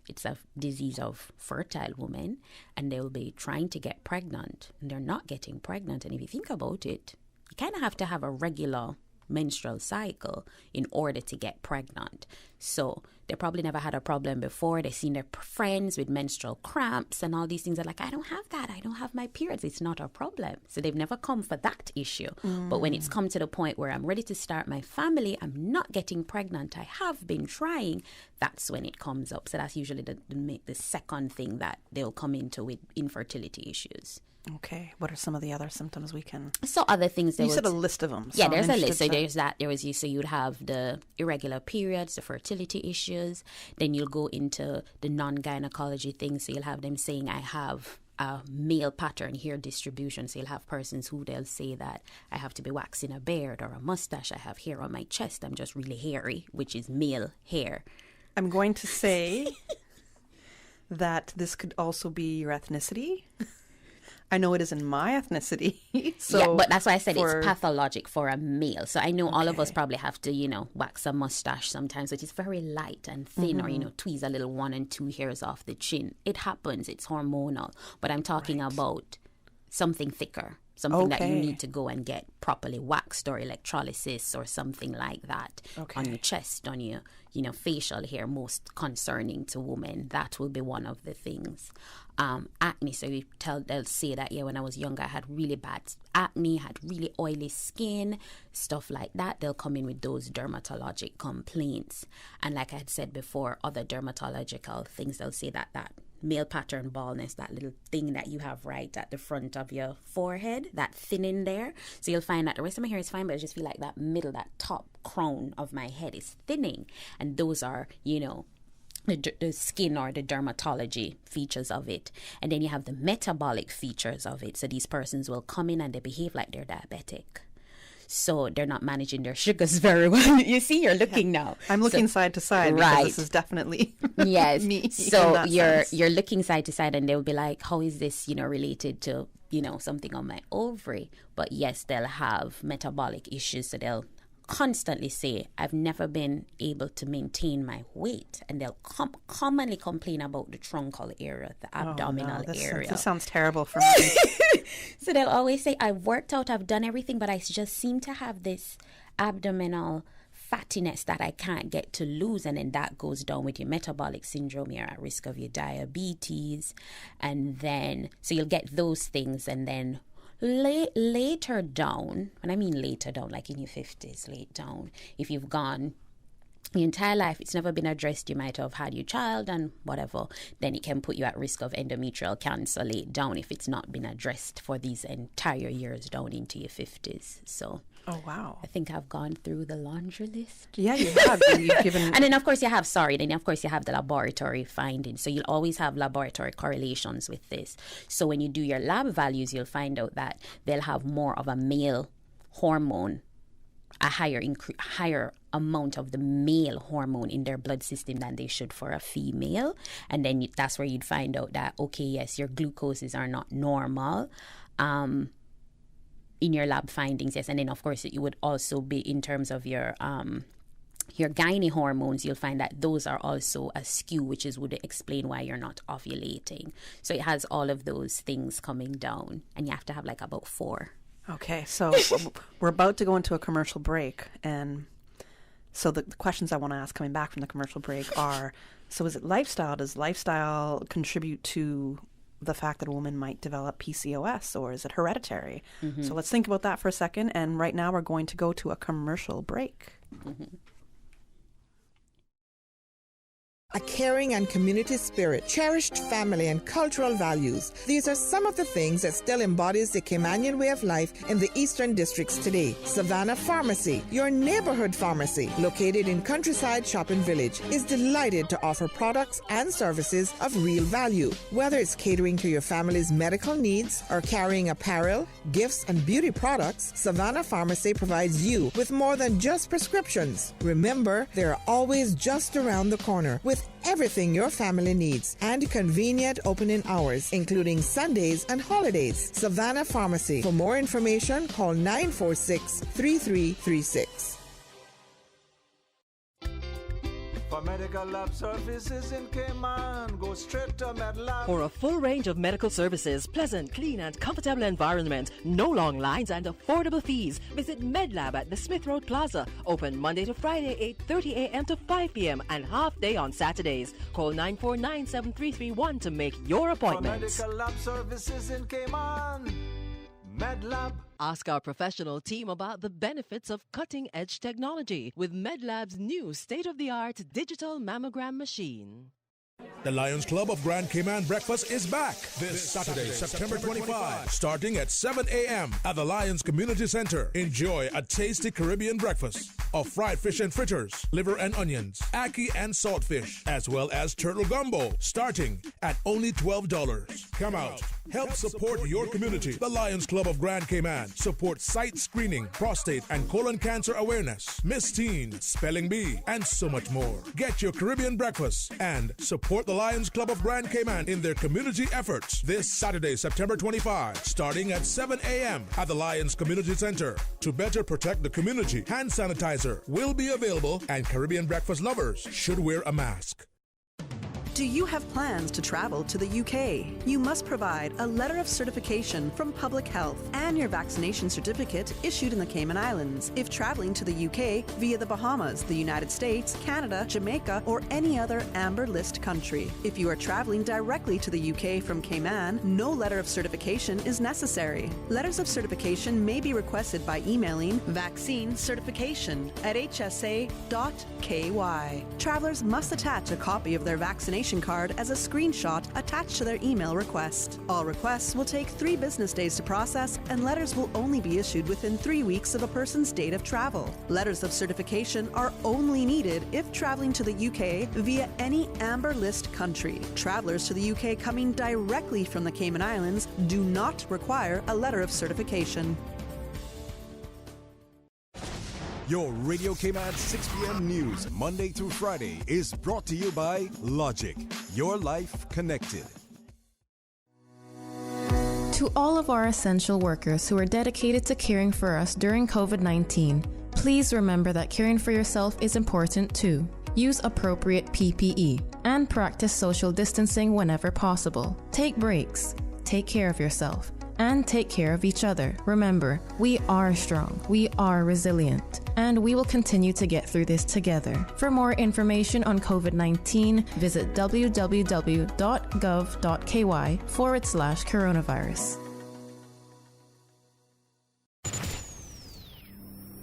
[SPEAKER 3] It's a disease of fertile women, and they'll be trying to get pregnant, and they're not getting pregnant. And if you think about it, you kind of have to have a regular menstrual cycle in order to get pregnant. So they probably never had a problem before. They've seen their friends with menstrual cramps and all these things. They're like, I don't have that. I don't have my periods. It's not a problem. So they've never come for that issue. But when it's come to the point where I'm ready to start my family, I'm not getting pregnant, I have been trying, that's when it comes up. So that's usually the second thing that they'll come into with infertility issues.
[SPEAKER 9] Okay. What are some of the other symptoms we can...
[SPEAKER 3] So other things...
[SPEAKER 9] You said a list of them.
[SPEAKER 3] Yeah, there's a list. So there's that. So you'd have the irregular periods, the fertility issues. Then you'll go into the non-gynecology things. So you'll have them saying, I have a male pattern hair distribution. So you'll have persons who they'll say that I have to be waxing a beard or a mustache. I have hair on my chest. I'm just really hairy, which is male hair.
[SPEAKER 9] I'm going to say that this could also be your ethnicity. I know it isn't my ethnicity. So
[SPEAKER 3] yeah, but that's why I said it's pathologic for a male. So I know all of us probably have to, wax a mustache sometimes, which is very light and thin, or, tweeze a little 1 and 2 hairs off the chin. It happens. It's hormonal. But I'm talking about something thicker, something that you need to go and get properly waxed or electrolysis or something like that on your chest, on your, facial hair, most concerning to women. That will be one of the things. Acne, so they'll say that, when I was younger, I had really bad acne, had really oily skin, stuff like that. They'll come in with those dermatologic complaints. And like I had said before, other dermatological things, they'll say that male pattern baldness, that little thing that you have right at the front of your forehead, that thinning there. So you'll find that the rest of my hair is fine, but I just feel like that middle, that top crown of my head is thinning. And those are, the skin or the dermatology features of it. And then you have the metabolic features of it. So these persons will come in and they behave like they're diabetic. So they're not managing their sugars very well. You see, you're looking now.
[SPEAKER 9] I'm looking side to side because this is definitely me.
[SPEAKER 3] So you're looking side to side and they'll be like, how is this, related to, something on my ovary? But yes, they'll have metabolic issues. So they'll constantly say, I've never been able to maintain my weight. And they'll commonly complain about the truncal area, the abdominal area.
[SPEAKER 9] This sounds terrible for me.
[SPEAKER 3] So they'll always say, I've worked out, I've done everything, but I just seem to have this abdominal fattiness that I can't get to lose. And then that goes down with your metabolic syndrome. You're at risk of your diabetes. And then, so you'll get those things. And then later down, and I mean later down, like in your 50s, late down, if you've gone your entire life, it's never been addressed, you might have had your child and whatever, then it can put you at risk of endometrial cancer late down if it's not been addressed for these entire years down into your 50s. So I think I've gone through the laundry list.
[SPEAKER 9] Yeah, you have. You've given...
[SPEAKER 3] And then of course you have the laboratory findings. So you'll always have laboratory correlations with this. So when you do your lab values, you'll find out that they'll have more of a male hormone, a higher amount of the male hormone in their blood system than they should for a female. And then that's where you'd find out that, okay, yes, your glucoses are not normal in your lab findings. Yes. And then, of course, it would also be in terms of your gynae hormones. You'll find that those are also askew, which would explain why you're not ovulating. So it has all of those things coming down, and you have to have like about 4.
[SPEAKER 9] Okay, so we're about to go into a commercial break, and so the questions I want to ask coming back from the commercial break are, so is it lifestyle? Does lifestyle contribute to the fact that a woman might develop PCOS, or is it hereditary? Mm-hmm. So let's think about that for a second, and right now we're going to go to a commercial break.
[SPEAKER 5] Mm-hmm. A caring and community spirit, cherished family and cultural values. These are some of the things that still embodies the Caymanian way of life in the Eastern Districts today. Savannah Pharmacy, your neighborhood pharmacy, located in Countryside Shopping Village, is delighted to offer products and services of real value. Whether it's catering to your family's medical needs or carrying apparel, gifts, and beauty products, Savannah Pharmacy provides you with more than just prescriptions. Remember, they're always just around the corner with everything your family needs and convenient opening hours, including Sundays and holidays. Savannah Pharmacy. For more information, call 946-3336.
[SPEAKER 12] For medical lab services in Cayman, go straight to MedLab.
[SPEAKER 20] For a full range of medical services, pleasant, clean and comfortable environment, no long lines and affordable fees, visit MedLab at the Smith Road Plaza. Open Monday to Friday, 8:30 a.m. to 5 p.m. and half day on Saturdays. Call 949-7331 to make your appointment.
[SPEAKER 12] For medical lab services in Cayman, MedLab.
[SPEAKER 20] Ask our professional team about the benefits of cutting-edge technology with MedLab's new state-of-the-art digital mammogram machine.
[SPEAKER 1] The Lions Club of Grand Cayman Breakfast is back this Saturday, September 25, starting at 7 a.m. at the Lions Community Center. Enjoy a tasty Caribbean breakfast of fried fish and fritters, liver and onions, ackee and saltfish, as well as turtle gumbo, starting at only $12. Come out, help support your community. The Lions Club of Grand Cayman supports sight screening, prostate and colon cancer awareness, Miss Teen, Spelling Bee, and so much more. Get your Caribbean breakfast and support the Lions Club of Grand Cayman in their community efforts this Saturday, September 25, starting at 7 a.m. at the Lions Community Center. To better protect the community, hand sanitizer will be available and Caribbean breakfast lovers should wear a mask.
[SPEAKER 9] Do you have plans to travel to the UK? You must provide a letter of certification from Public Health and your vaccination certificate issued in the Cayman Islands. If traveling to the UK via the Bahamas, the United States, Canada, Jamaica, or any other Amber List country. If you are traveling directly to the UK from Cayman, no letter of certification is necessary. Letters of certification may be requested by emailing vaccinecertification@hsa.ky. Travelers must attach a copy of their vaccination card as a screenshot attached to their email request. All requests will take 3 business days to process, and letters will only be issued within 3 weeks of a person's date of travel. Letters of certification are only needed if traveling to the UK via any Amber List country. Travelers to the UK coming directly from the Cayman Islands do not require a letter of certification.
[SPEAKER 8] Your Radio Cayman 6 p.m. news, Monday through Friday, is brought to you by Logic. Your life connected.
[SPEAKER 6] To all of our essential workers who are dedicated to caring for us during COVID-19, please remember that caring for yourself is important too. Use appropriate PPE and practice social distancing whenever possible. Take breaks. Take care of yourself. And take care of each other. Remember, we are strong, we are resilient, and we will continue to get through this together. For more information on COVID-19, visit www.gov.ky/coronavirus.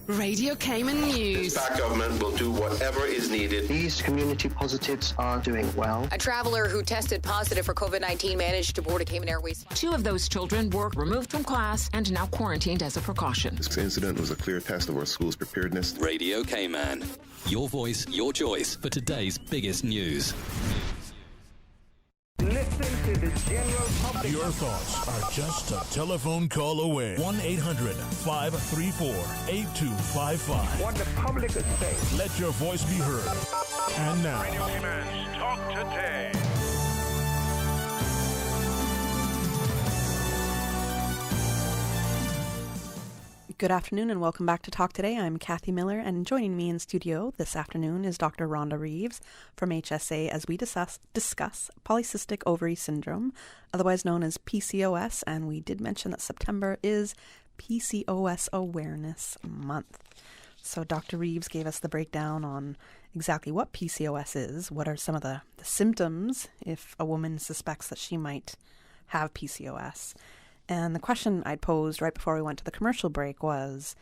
[SPEAKER 7] Radio Cayman News.
[SPEAKER 10] Our government will do whatever is needed.
[SPEAKER 13] These community positives are doing well.
[SPEAKER 16] A traveler who tested positive for COVID-19 managed to board a Cayman Airways.
[SPEAKER 7] 2 of those children were removed from class and now quarantined as a precaution.
[SPEAKER 10] This incident was a clear test of our school's preparedness.
[SPEAKER 21] Radio Cayman. Your voice, your choice for today's biggest news.
[SPEAKER 2] Listen to the general public.
[SPEAKER 1] Your thoughts are just a telephone call away. 1-800-534-8255.
[SPEAKER 2] What the public is saying.
[SPEAKER 1] Let your voice be heard. And now,
[SPEAKER 4] Radio Cayman's Talk Today.
[SPEAKER 9] Good afternoon and welcome back to Talk Today. I'm Kathy Miller, and joining me in studio this afternoon is Dr. Rhonda Reeves from HSA as we discuss polycystic ovary syndrome, otherwise known as PCOS, and we did mention that September is PCOS Awareness Month. So Dr. Reeves gave us the breakdown on exactly what PCOS is, what are some of the symptoms if a woman suspects that she might have PCOS. And the question I'd posed right before we went to the commercial break was,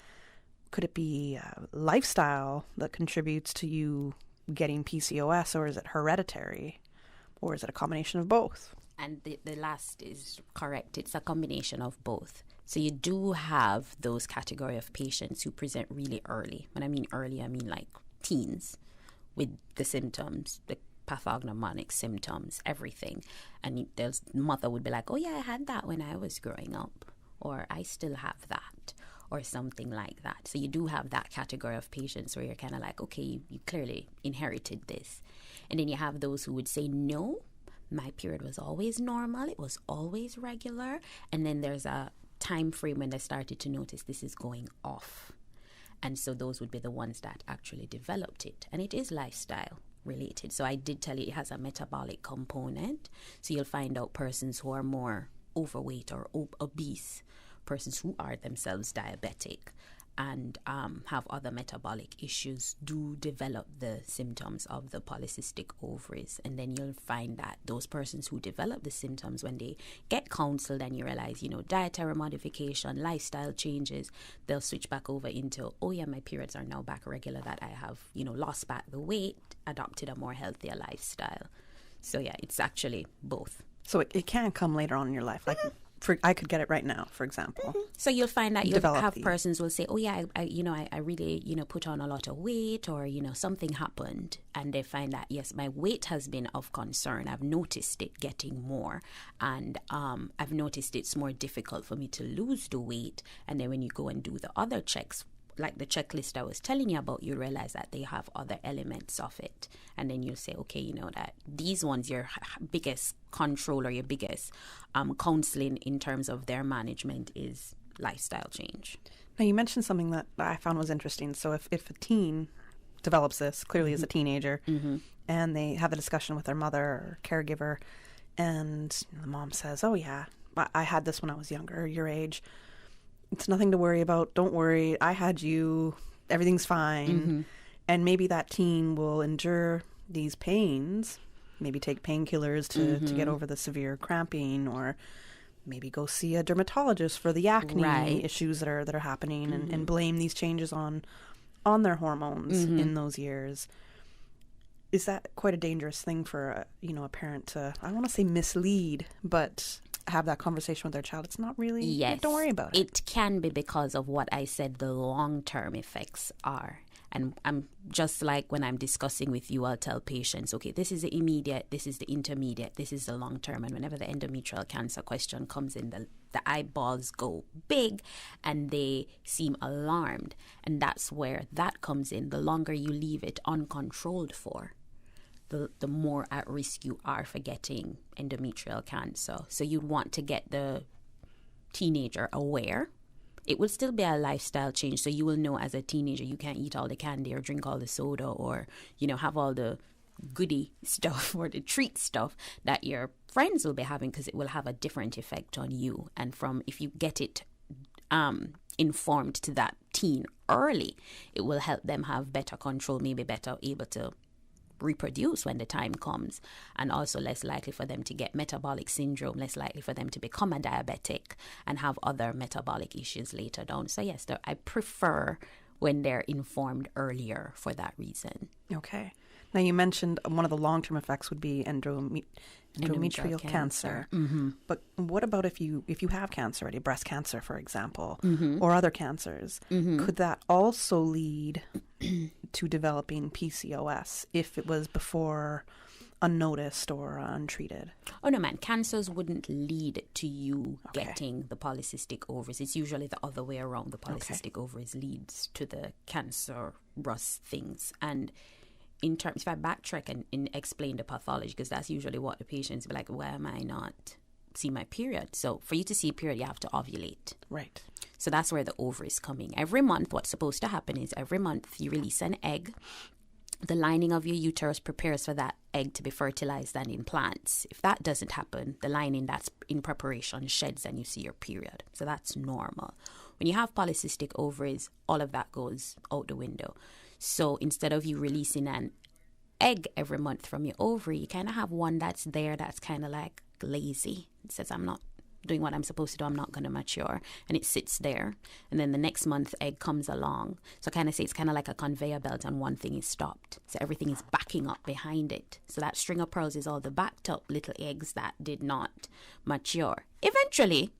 [SPEAKER 9] could it be lifestyle that contributes to you getting PCOS, or is it hereditary, or is it a combination of both?
[SPEAKER 3] And the last is correct. It's a combination of both. So you do have those category of patients who present really early. When I mean early, I mean like teens with the symptoms, the pathognomonic symptoms, everything. And the mother would be like, oh yeah, I had that when I was growing up, or I still have that, or something like that. So you do have that category of patients where you're kind of like, okay, you clearly inherited this. And then you have those who would say, no, my period was always normal, it was always regular. And then there's a time frame when they started to notice this is going off. And so those would be the ones that actually developed it. And it is lifestyle related. So I did tell you it has a metabolic component. So you'll find out persons who are more overweight or obese, persons who are themselves diabetic and have other metabolic issues do develop the symptoms of the polycystic ovaries. And then you'll find that those persons who develop the symptoms, when they get counseled and you realize, dietary modification, lifestyle changes, they'll switch back over into, oh yeah, my periods are now back regular, that I have, lost back the weight, adopted a more healthier lifestyle. So yeah, it's actually both.
[SPEAKER 9] So it can come later on in your life. Like I could get it right now, for example.
[SPEAKER 3] So you'll find that you'll have
[SPEAKER 9] these.
[SPEAKER 3] persons will say, oh yeah, I really, put on a lot of weight, or, something happened. And they find that, yes, my weight has been of concern. I've noticed it getting more. And I've noticed it's more difficult for me to lose the weight. And then when you go and do the other checks, like the checklist I was telling you about, you realize that they have other elements of it. And then you'll say, okay, that these ones, your biggest control or your biggest counseling in terms of their management is lifestyle change.
[SPEAKER 9] Now, you mentioned something that I found was interesting. So if a teen develops this, clearly as a teenager, and they have a discussion with their mother or caregiver, and the mom says, oh yeah, I had this when I was younger, your age. It's nothing to worry about. Don't worry. I had you. Everything's fine. And maybe that teen will endure these pains, maybe take painkillers to get over the severe cramping, or maybe go see a dermatologist for the acne issues that are happening, and blame these changes on their hormones in those years. Is that quite a dangerous thing for a parent to, I don't want to say mislead, but have that conversation with their child? It's not really,
[SPEAKER 3] yes,
[SPEAKER 9] don't worry about it.
[SPEAKER 3] It can be because of what I said the long-term effects are. And I'm just like when I'm discussing with you, I'll tell patients, okay, this is the immediate, this is the intermediate, this is the long-term. And whenever the endometrial cancer question comes in, the eyeballs go big and they seem alarmed. And that's where that comes in. The longer you leave it uncontrolled for, the more at risk you are for getting endometrial cancer. So you'd want to get the teenager aware. It will still be a lifestyle change. So you will know as a teenager you can't eat all the candy or drink all the soda or, have all the goody stuff or the treat stuff that your friends will be having, because it will have a different effect on you. And if you get it informed to that teen early, it will help them have better control, maybe better able to reproduce when the time comes, and also less likely for them to get metabolic syndrome, less likely for them to become a diabetic and have other metabolic issues later down. So yes, I prefer when they're informed earlier for that reason.
[SPEAKER 9] Okay. Now, you mentioned one of the long-term effects would be endometrial cancer. But what about if you have cancer already, breast cancer, for example, or other cancers? Could that also lead to developing PCOS if it was before unnoticed or untreated?
[SPEAKER 3] Oh, no, man. Cancers wouldn't lead to you getting the polycystic ovaries. It's usually the other way around. The polycystic ovaries leads to the cancerous things. And in terms, if I backtrack and explain the pathology, because that's usually what the patients be like, why am I not see my period? So for you to see a period, you have to ovulate.
[SPEAKER 9] Right.
[SPEAKER 3] So that's where the ovaries come in. Every month, what's supposed to happen is every month you release an egg. The lining of your uterus prepares for that egg to be fertilized and implants. If that doesn't happen, the lining that's in preparation sheds and you see your period. So that's normal. When you have polycystic ovaries, all of that goes out the window. So instead of you releasing an egg every month from your ovary, you kind of have one that's there that's kind of like lazy. It says, I'm not doing what I'm supposed to do, I'm not going to mature. And it sits there. And then the next month, egg comes along. So I kind of say it's kind of like a conveyor belt and one thing is stopped. So everything is backing up behind it. So that string of pearls is all the backed up little eggs that did not mature. Eventually,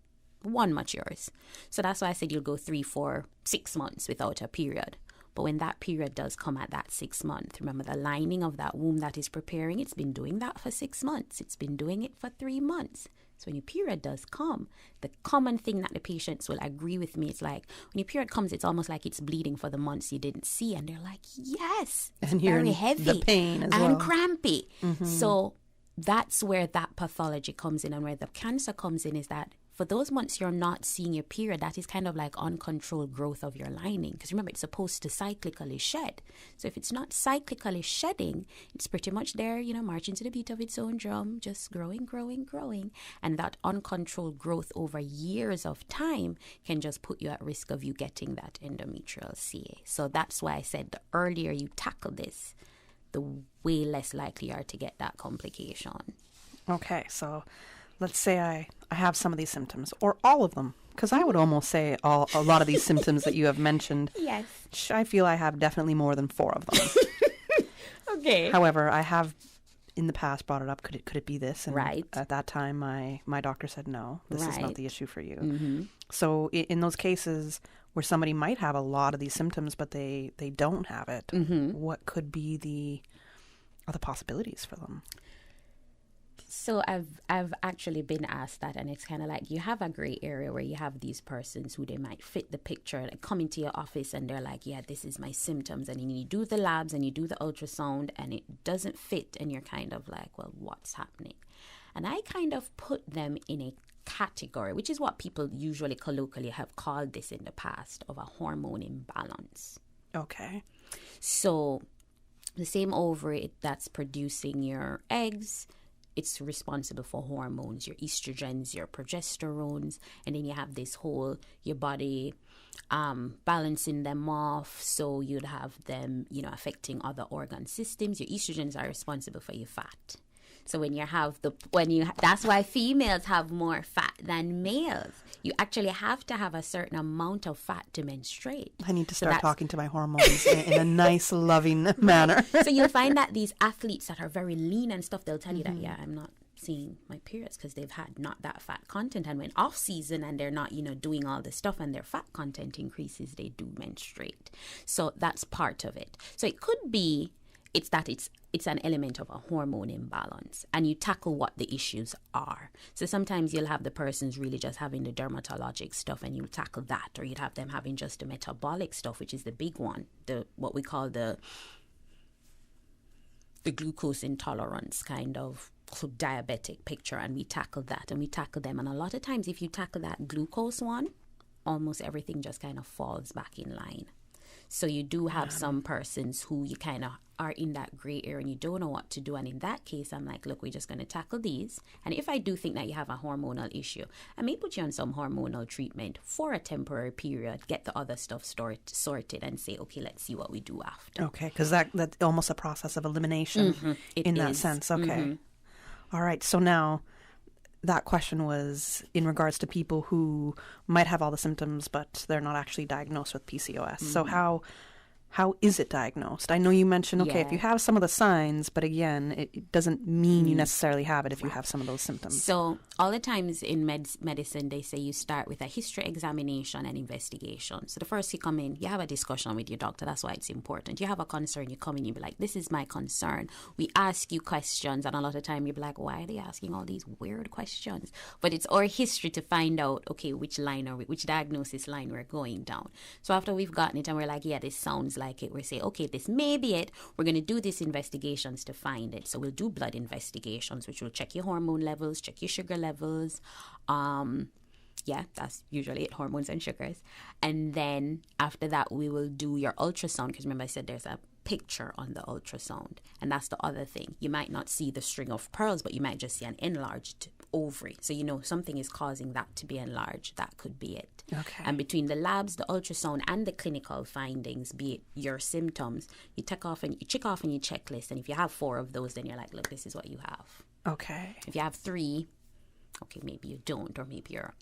[SPEAKER 3] one matures. So that's why I said you'll go 3, 4, 6 months without a period. But when that period does come at that 6 month, remember the lining of that womb that is preparing, it's been doing that for 6 months. It's been doing it for 3 months. So when your period does come, the common thing that the patients will agree with me is like, when your period comes, it's almost like it's bleeding for the months you didn't see. And they're like, yes, it's
[SPEAKER 9] and
[SPEAKER 3] very heavy
[SPEAKER 9] the pain as
[SPEAKER 3] and
[SPEAKER 9] well.
[SPEAKER 3] crampy. So that's where that pathology comes in, and where the cancer comes in is that for those months you're not seeing your period, that is kind of like uncontrolled growth of your lining. Because remember, it's supposed to cyclically shed. So if it's not cyclically shedding, it's pretty much there, marching to the beat of its own drum, just growing, growing, growing. And that uncontrolled growth over years of time can just put you at risk of you getting that endometrial CA. So that's why I said the earlier you tackle this, the way less likely you are to get that complication.
[SPEAKER 9] Okay, so let's say I have some of these symptoms, or all of them, because I would almost say a lot of these symptoms that you have mentioned.
[SPEAKER 3] Yes.
[SPEAKER 9] I feel I have definitely more than 4 of them.
[SPEAKER 3] Okay.
[SPEAKER 9] However, I have in the past brought it up. Could it be this? And
[SPEAKER 3] right.
[SPEAKER 9] At that time, my doctor said, no, this is not the issue for you.
[SPEAKER 3] Mm-hmm.
[SPEAKER 9] So in those cases where somebody might have a lot of these symptoms, but they don't have it, what could be the possibilities for them?
[SPEAKER 3] So I've actually been asked that, and it's kind of like you have a gray area where you have these persons who they might fit the picture, like come into your office and they're like, yeah, this is my symptoms, and then you do the labs and you do the ultrasound and it doesn't fit, and you're kind of like, well, what's happening? And I kind of put them in a category, which is what people usually colloquially have called this in the past, of a hormone imbalance.
[SPEAKER 9] Okay.
[SPEAKER 3] So the same ovary that's producing your eggs, it's responsible for hormones, your estrogens, your progesterones, and then you have this whole, your body balancing them off, so you'd have them, affecting other organ systems. Your estrogens are responsible for your fat. So that's why females have more fat than males. You actually have to have a certain amount of fat to menstruate.
[SPEAKER 9] I need to start talking to my hormones in a nice, loving manner.
[SPEAKER 3] So you'll find that these athletes that are very lean and stuff, they'll tell you that, I'm not seeing my periods because they've had not that fat content, and when off season and they're not, doing all this stuff and their fat content increases, they do menstruate. So that's part of it. So it could be it's an element of a hormone imbalance, and you tackle what the issues are. So sometimes you'll have the persons really just having the dermatologic stuff, and you'll tackle that, or you'd have them having just the metabolic stuff, which is the big one, what we call the glucose intolerance kind of diabetic picture, and we tackle that, and we tackle them. And a lot of times if you tackle that glucose one, almost everything just kind of falls back in line. So you do have some persons who you kind of are in that gray area and you don't know what to do. And in that case, I'm like, look, we're just going to tackle these. And if I do think that you have a hormonal issue, I may put you on some hormonal treatment for a temporary period, get the other stuff sorted, and say, okay, let's see what we do after.
[SPEAKER 9] Okay, because that's almost a process of elimination in that sense. Okay. All right. So now that question was in regards to people who might have all the symptoms, but they're not actually diagnosed with PCOS. So how is it diagnosed? I know you mentioned, if you have some of the signs, but again, it doesn't mean you necessarily have it if you have some of those symptoms.
[SPEAKER 3] So all the times in medicine, they say you start with a history examination and investigation. So the first you come in, you have a discussion with your doctor. That's why it's important. You have a concern, you come in, you be like, this is my concern. We ask you questions, and a lot of time you be like, why are they asking all these weird questions? But it's our history to find out, okay, which diagnosis line we're going down. So after we've gotten it and we're like, yeah, this sounds like it, we say, okay, this may be it. We're going to do these investigations to find it. So we'll do blood investigations, which will check your hormone levels, check your sugar levels. That's usually it, hormones and sugars. And then after that, we will do your ultrasound, because remember I said there's a picture on the ultrasound, and that's the other thing. You might not see the string of pearls, but you might just see an enlarged ovary. So something is causing that to be enlarged. That could be it.
[SPEAKER 9] Okay.
[SPEAKER 3] And between the labs, the ultrasound, and the clinical findings, be it your symptoms, you check off on your checklist. And if you have 4 of those, then you're like, look, this is what you have.
[SPEAKER 9] Okay.
[SPEAKER 3] If you have 3, okay, maybe you don't, or maybe you're,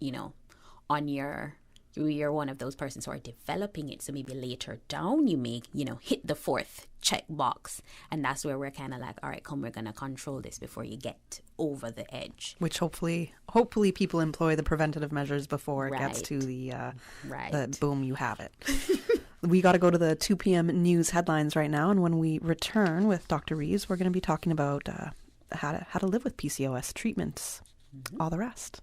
[SPEAKER 3] you're one of those persons who are developing it. So maybe later down you may, hit the 4th check box. And that's where we're kind of like, all right, we're going to control this before you get over the edge.
[SPEAKER 9] Which hopefully people employ the preventative measures before it gets to the boom, you have it. We got to go to the 2 p.m. news headlines right now. And when we return with Dr. Reeves, we're going to be talking about how to live with PCOS treatments, all the rest.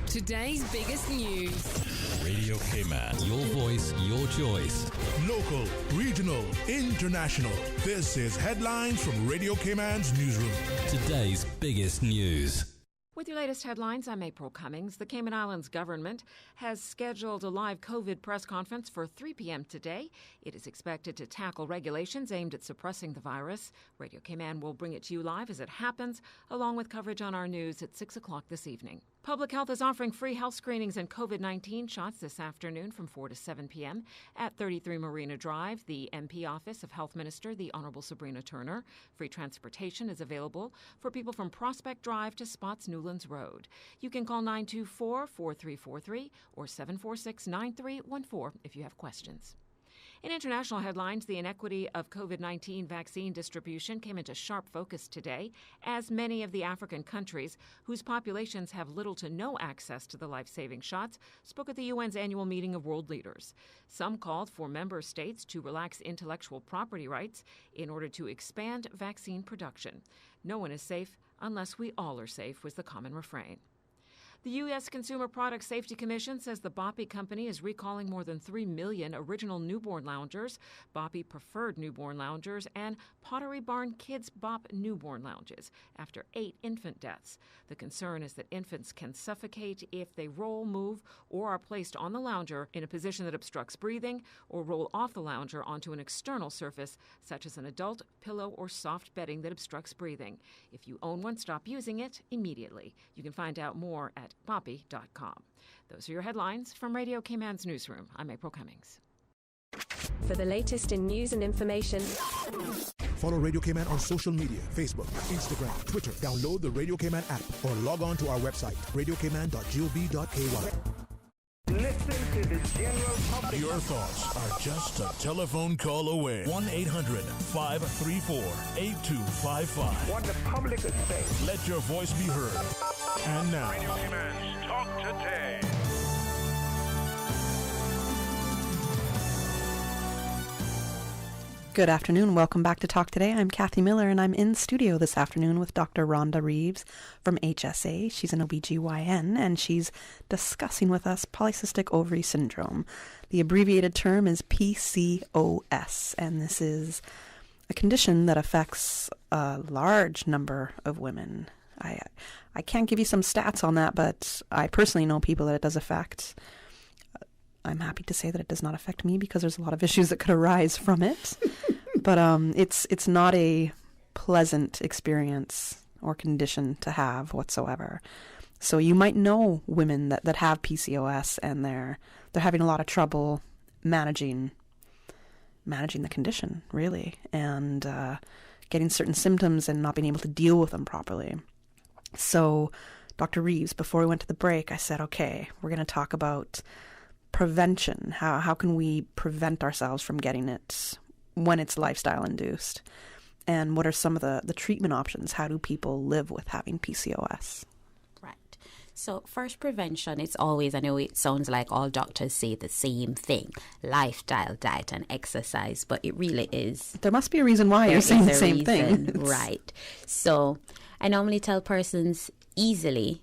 [SPEAKER 11] Today's biggest news.
[SPEAKER 21] Radio Cayman. Your voice, your choice.
[SPEAKER 1] Local, regional, international. This is Headlines from Radio Cayman's newsroom.
[SPEAKER 21] Today's biggest news.
[SPEAKER 7] With your latest headlines, I'm April Cummings. The Cayman Islands government has scheduled a live COVID press conference for 3 p.m. today. It is expected to tackle regulations aimed at suppressing the virus. Radio Cayman will bring it to you live as it happens, along with coverage on our news at 6 o'clock this evening. Public Health is offering free health screenings and COVID-19 shots this afternoon from 4 to 7 p.m. at 33 Marina Drive, the MP office of Health Minister, the Honorable Sabrina Turner. Free transportation is available for people from Prospect Drive to Spots Newlands Road. You can call 924-4343 or 746-9314 if you have questions. In international headlines, the inequity of COVID-19 vaccine distribution came into sharp focus today, as many of the African countries whose populations have little to no access to the life-saving shots spoke at the UN's annual meeting of world leaders. Some called for member states to relax intellectual property rights in order to expand vaccine production. No one is safe unless we all are safe, was the common refrain. The U.S. Consumer Product Safety Commission says the Boppy company is recalling more than 3 million original newborn loungers, Boppy preferred newborn loungers, and Pottery Barn Kids Bop newborn lounges after 8 infant deaths. The concern is that infants can suffocate if they roll, move, or are placed on the lounger in a position that obstructs breathing, or roll off the lounger onto an external surface, such as an adult pillow or soft bedding that obstructs breathing. If you own one, stop using it immediately. You can find out more at boppy.com. Those are your headlines from Radio Cayman's newsroom. I'm April Cummings.
[SPEAKER 14] For the latest in news and information,
[SPEAKER 1] follow Radio Cayman on social media, Facebook, Instagram, Twitter. Download the Radio Cayman app or log on to our website, radiocayman.gov.ky.
[SPEAKER 2] Listen to the general public.
[SPEAKER 1] Your thoughts are just a telephone call away. 1-800-534-8255.
[SPEAKER 2] What the public is saying.
[SPEAKER 1] Let your voice be heard. And now,
[SPEAKER 4] Radio Cayman's Talk Today.
[SPEAKER 9] Good afternoon. Welcome back to Talk Today. I'm Kathy Miller, and I'm in studio this afternoon with Dr. Rhonda Reeves from HSA. She's an OBGYN, and she's discussing with us polycystic ovary syndrome. The abbreviated term is PCOS, and this is a condition that affects a large number of women. I can't give you some stats on that, but I personally know people that it does affect. I'm happy to say that it does not affect me because there's a lot of issues that could arise from it. But it's not a pleasant experience or condition to have whatsoever. So you might know women that have PCOS and they're having a lot of trouble managing the condition, really, and getting certain symptoms and not being able to deal with them properly. So, Dr. Reeves, before we went to the break, I said, okay, we're going to talk about prevention. How can we prevent ourselves from getting it when it's lifestyle induced? And what are some of the treatment options? How do people live with having PCOS?
[SPEAKER 3] Right. So first, prevention, it's always, I know it sounds like all doctors say the same thing, lifestyle, diet and exercise, but it really is.
[SPEAKER 9] There must be a reason why you're saying the same thing.
[SPEAKER 3] Right. So I normally tell persons easily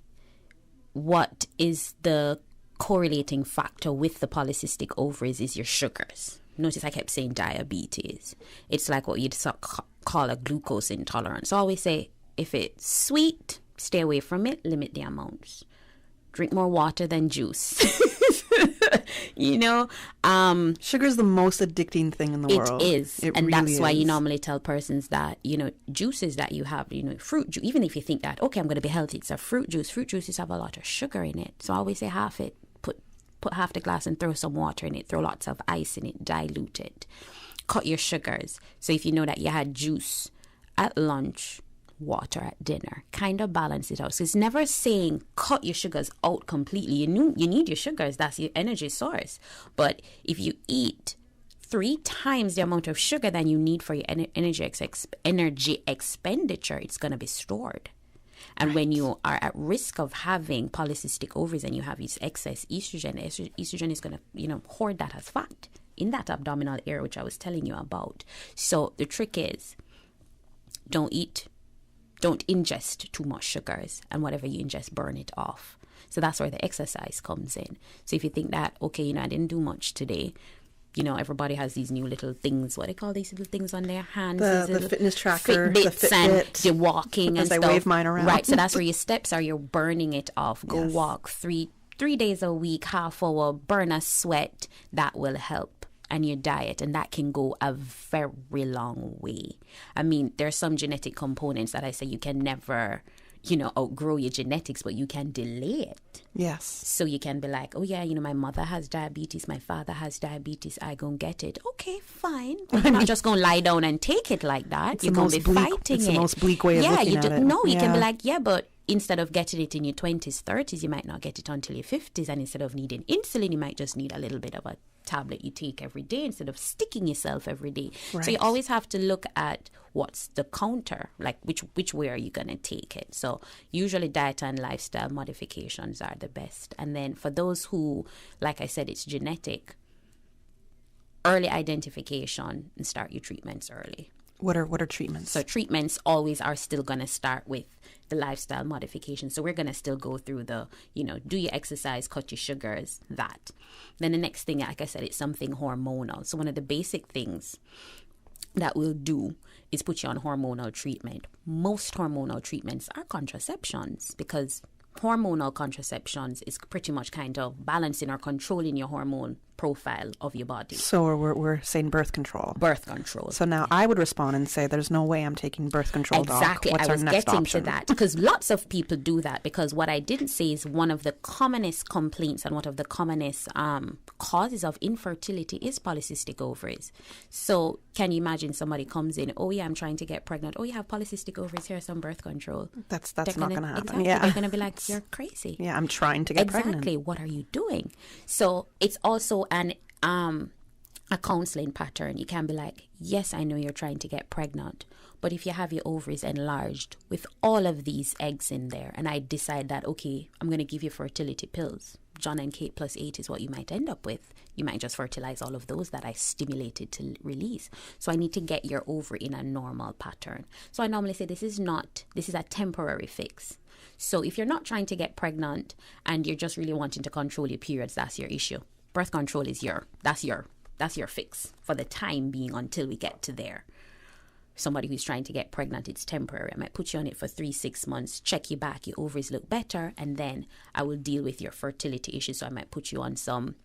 [SPEAKER 3] what is the correlating factor with the polycystic ovaries is your sugars. Notice I kept saying diabetes. It's like what you'd call a glucose intolerance. So I always say, if it's sweet, stay away from it, limit the amounts. Drink more water than juice.
[SPEAKER 9] Sugar is the most addicting thing in the world.
[SPEAKER 3] It is. And really that's why you normally tell persons that, juices that you have, fruit juice, even if you think that, okay, I'm going to be healthy, it's a fruit juice. Fruit juices have a lot of sugar in it. So I always say half it. Put half the glass and throw some water in it. Throw lots of ice in it. Dilute it. Cut your sugars. So if you know that you had juice at lunch, water at dinner, kind of balance it out. So it's never saying cut your sugars out completely. You need your sugars. That's your energy source. But if you eat 3 times the amount of sugar than you need for your energy expenditure, it's going to be stored. And when you are at risk of having polycystic ovaries and you have this excess estrogen is going to, hoard that as fat in that abdominal area, which I was telling you about. So the trick is, don't ingest too much sugars, and whatever you ingest, burn it off. So that's where the exercise comes in. So if you think that, okay, I didn't do much today, everybody has these new little things. What do they call these little things on their hands?
[SPEAKER 9] The fitness tracker,
[SPEAKER 3] Fitbits,
[SPEAKER 9] the Fitbit,
[SPEAKER 3] and the walking and stuff.
[SPEAKER 9] I wave mine around.
[SPEAKER 3] Right, so that's where your steps are. You're burning it off. Go walk 3 days a week, half hour, burn a sweat. That will help. And your diet, and that can go a very long way. I mean, there are some genetic components that I say you can never, outgrow your genetics, but you can delay it.
[SPEAKER 9] Yes.
[SPEAKER 3] So you can be like, oh yeah, my mother has diabetes, my father has diabetes, I gonna get it. Okay, fine. But you're not just gonna lie down and take it like that. You're gonna be fighting it.
[SPEAKER 9] It's the most bleak way of looking at it.
[SPEAKER 3] No, you can be like, yeah, but instead of getting it in your 20s, 30s, you might not get it until your 50s. And instead of needing insulin, you might just need a little bit of a tablet you take every day instead of sticking yourself every day.
[SPEAKER 9] Right.
[SPEAKER 3] So you always have to look at what's the counter, like which way are you going to take it. So usually diet and lifestyle modifications are the best. And then for those who, like I said, it's genetic, early identification and start your treatments early.
[SPEAKER 9] What are treatments?
[SPEAKER 3] So treatments always are still going to start with the lifestyle modification. So we're going to still go through the, do your exercise, cut your sugars, that. Then the next thing, like I said, it's something hormonal. So one of the basic things that we'll do is put you on hormonal treatment. Most hormonal treatments are contraceptions because hormonal contraceptions is pretty much kind of balancing or controlling your hormone profile of your body.
[SPEAKER 9] So we're saying birth control.
[SPEAKER 3] Birth control.
[SPEAKER 9] So now I would respond and say, there's no way I'm taking birth control,
[SPEAKER 3] exactly.
[SPEAKER 9] Doc. What's
[SPEAKER 3] I was
[SPEAKER 9] our next
[SPEAKER 3] getting
[SPEAKER 9] option?
[SPEAKER 3] to that because lots of people do that, because what I didn't say is one of the commonest complaints and one of the commonest causes of infertility is polycystic ovaries. So can you imagine somebody comes in, oh yeah, I'm trying to get pregnant. Oh, you have polycystic ovaries, here's some birth control.
[SPEAKER 9] That's not going to happen.
[SPEAKER 3] Exactly.
[SPEAKER 9] Yeah.
[SPEAKER 3] They're going to be like, you're crazy.
[SPEAKER 9] Yeah, I'm trying to get pregnant.
[SPEAKER 3] Exactly. What are you doing? So it's also a counseling pattern. You can be like, yes, I know you're trying to get pregnant, but if you have your ovaries enlarged with all of these eggs in there, and I decide that, okay, I'm going to give you fertility pills, John and Kate plus 8 is what you might end up with. You might just fertilize all of those that I stimulated to release. So I need to get your ovary in a normal pattern. So I normally say this is a temporary fix. So if you're not trying to get pregnant and you're just really wanting to control your periods, that's your issue. Birth control is that's your fix for the time being until we get to there. Somebody who's trying to get pregnant, it's temporary. I might put you on it for 3-6 months, check you back, your ovaries look better, and then I will deal with your fertility issues. So I might put you on some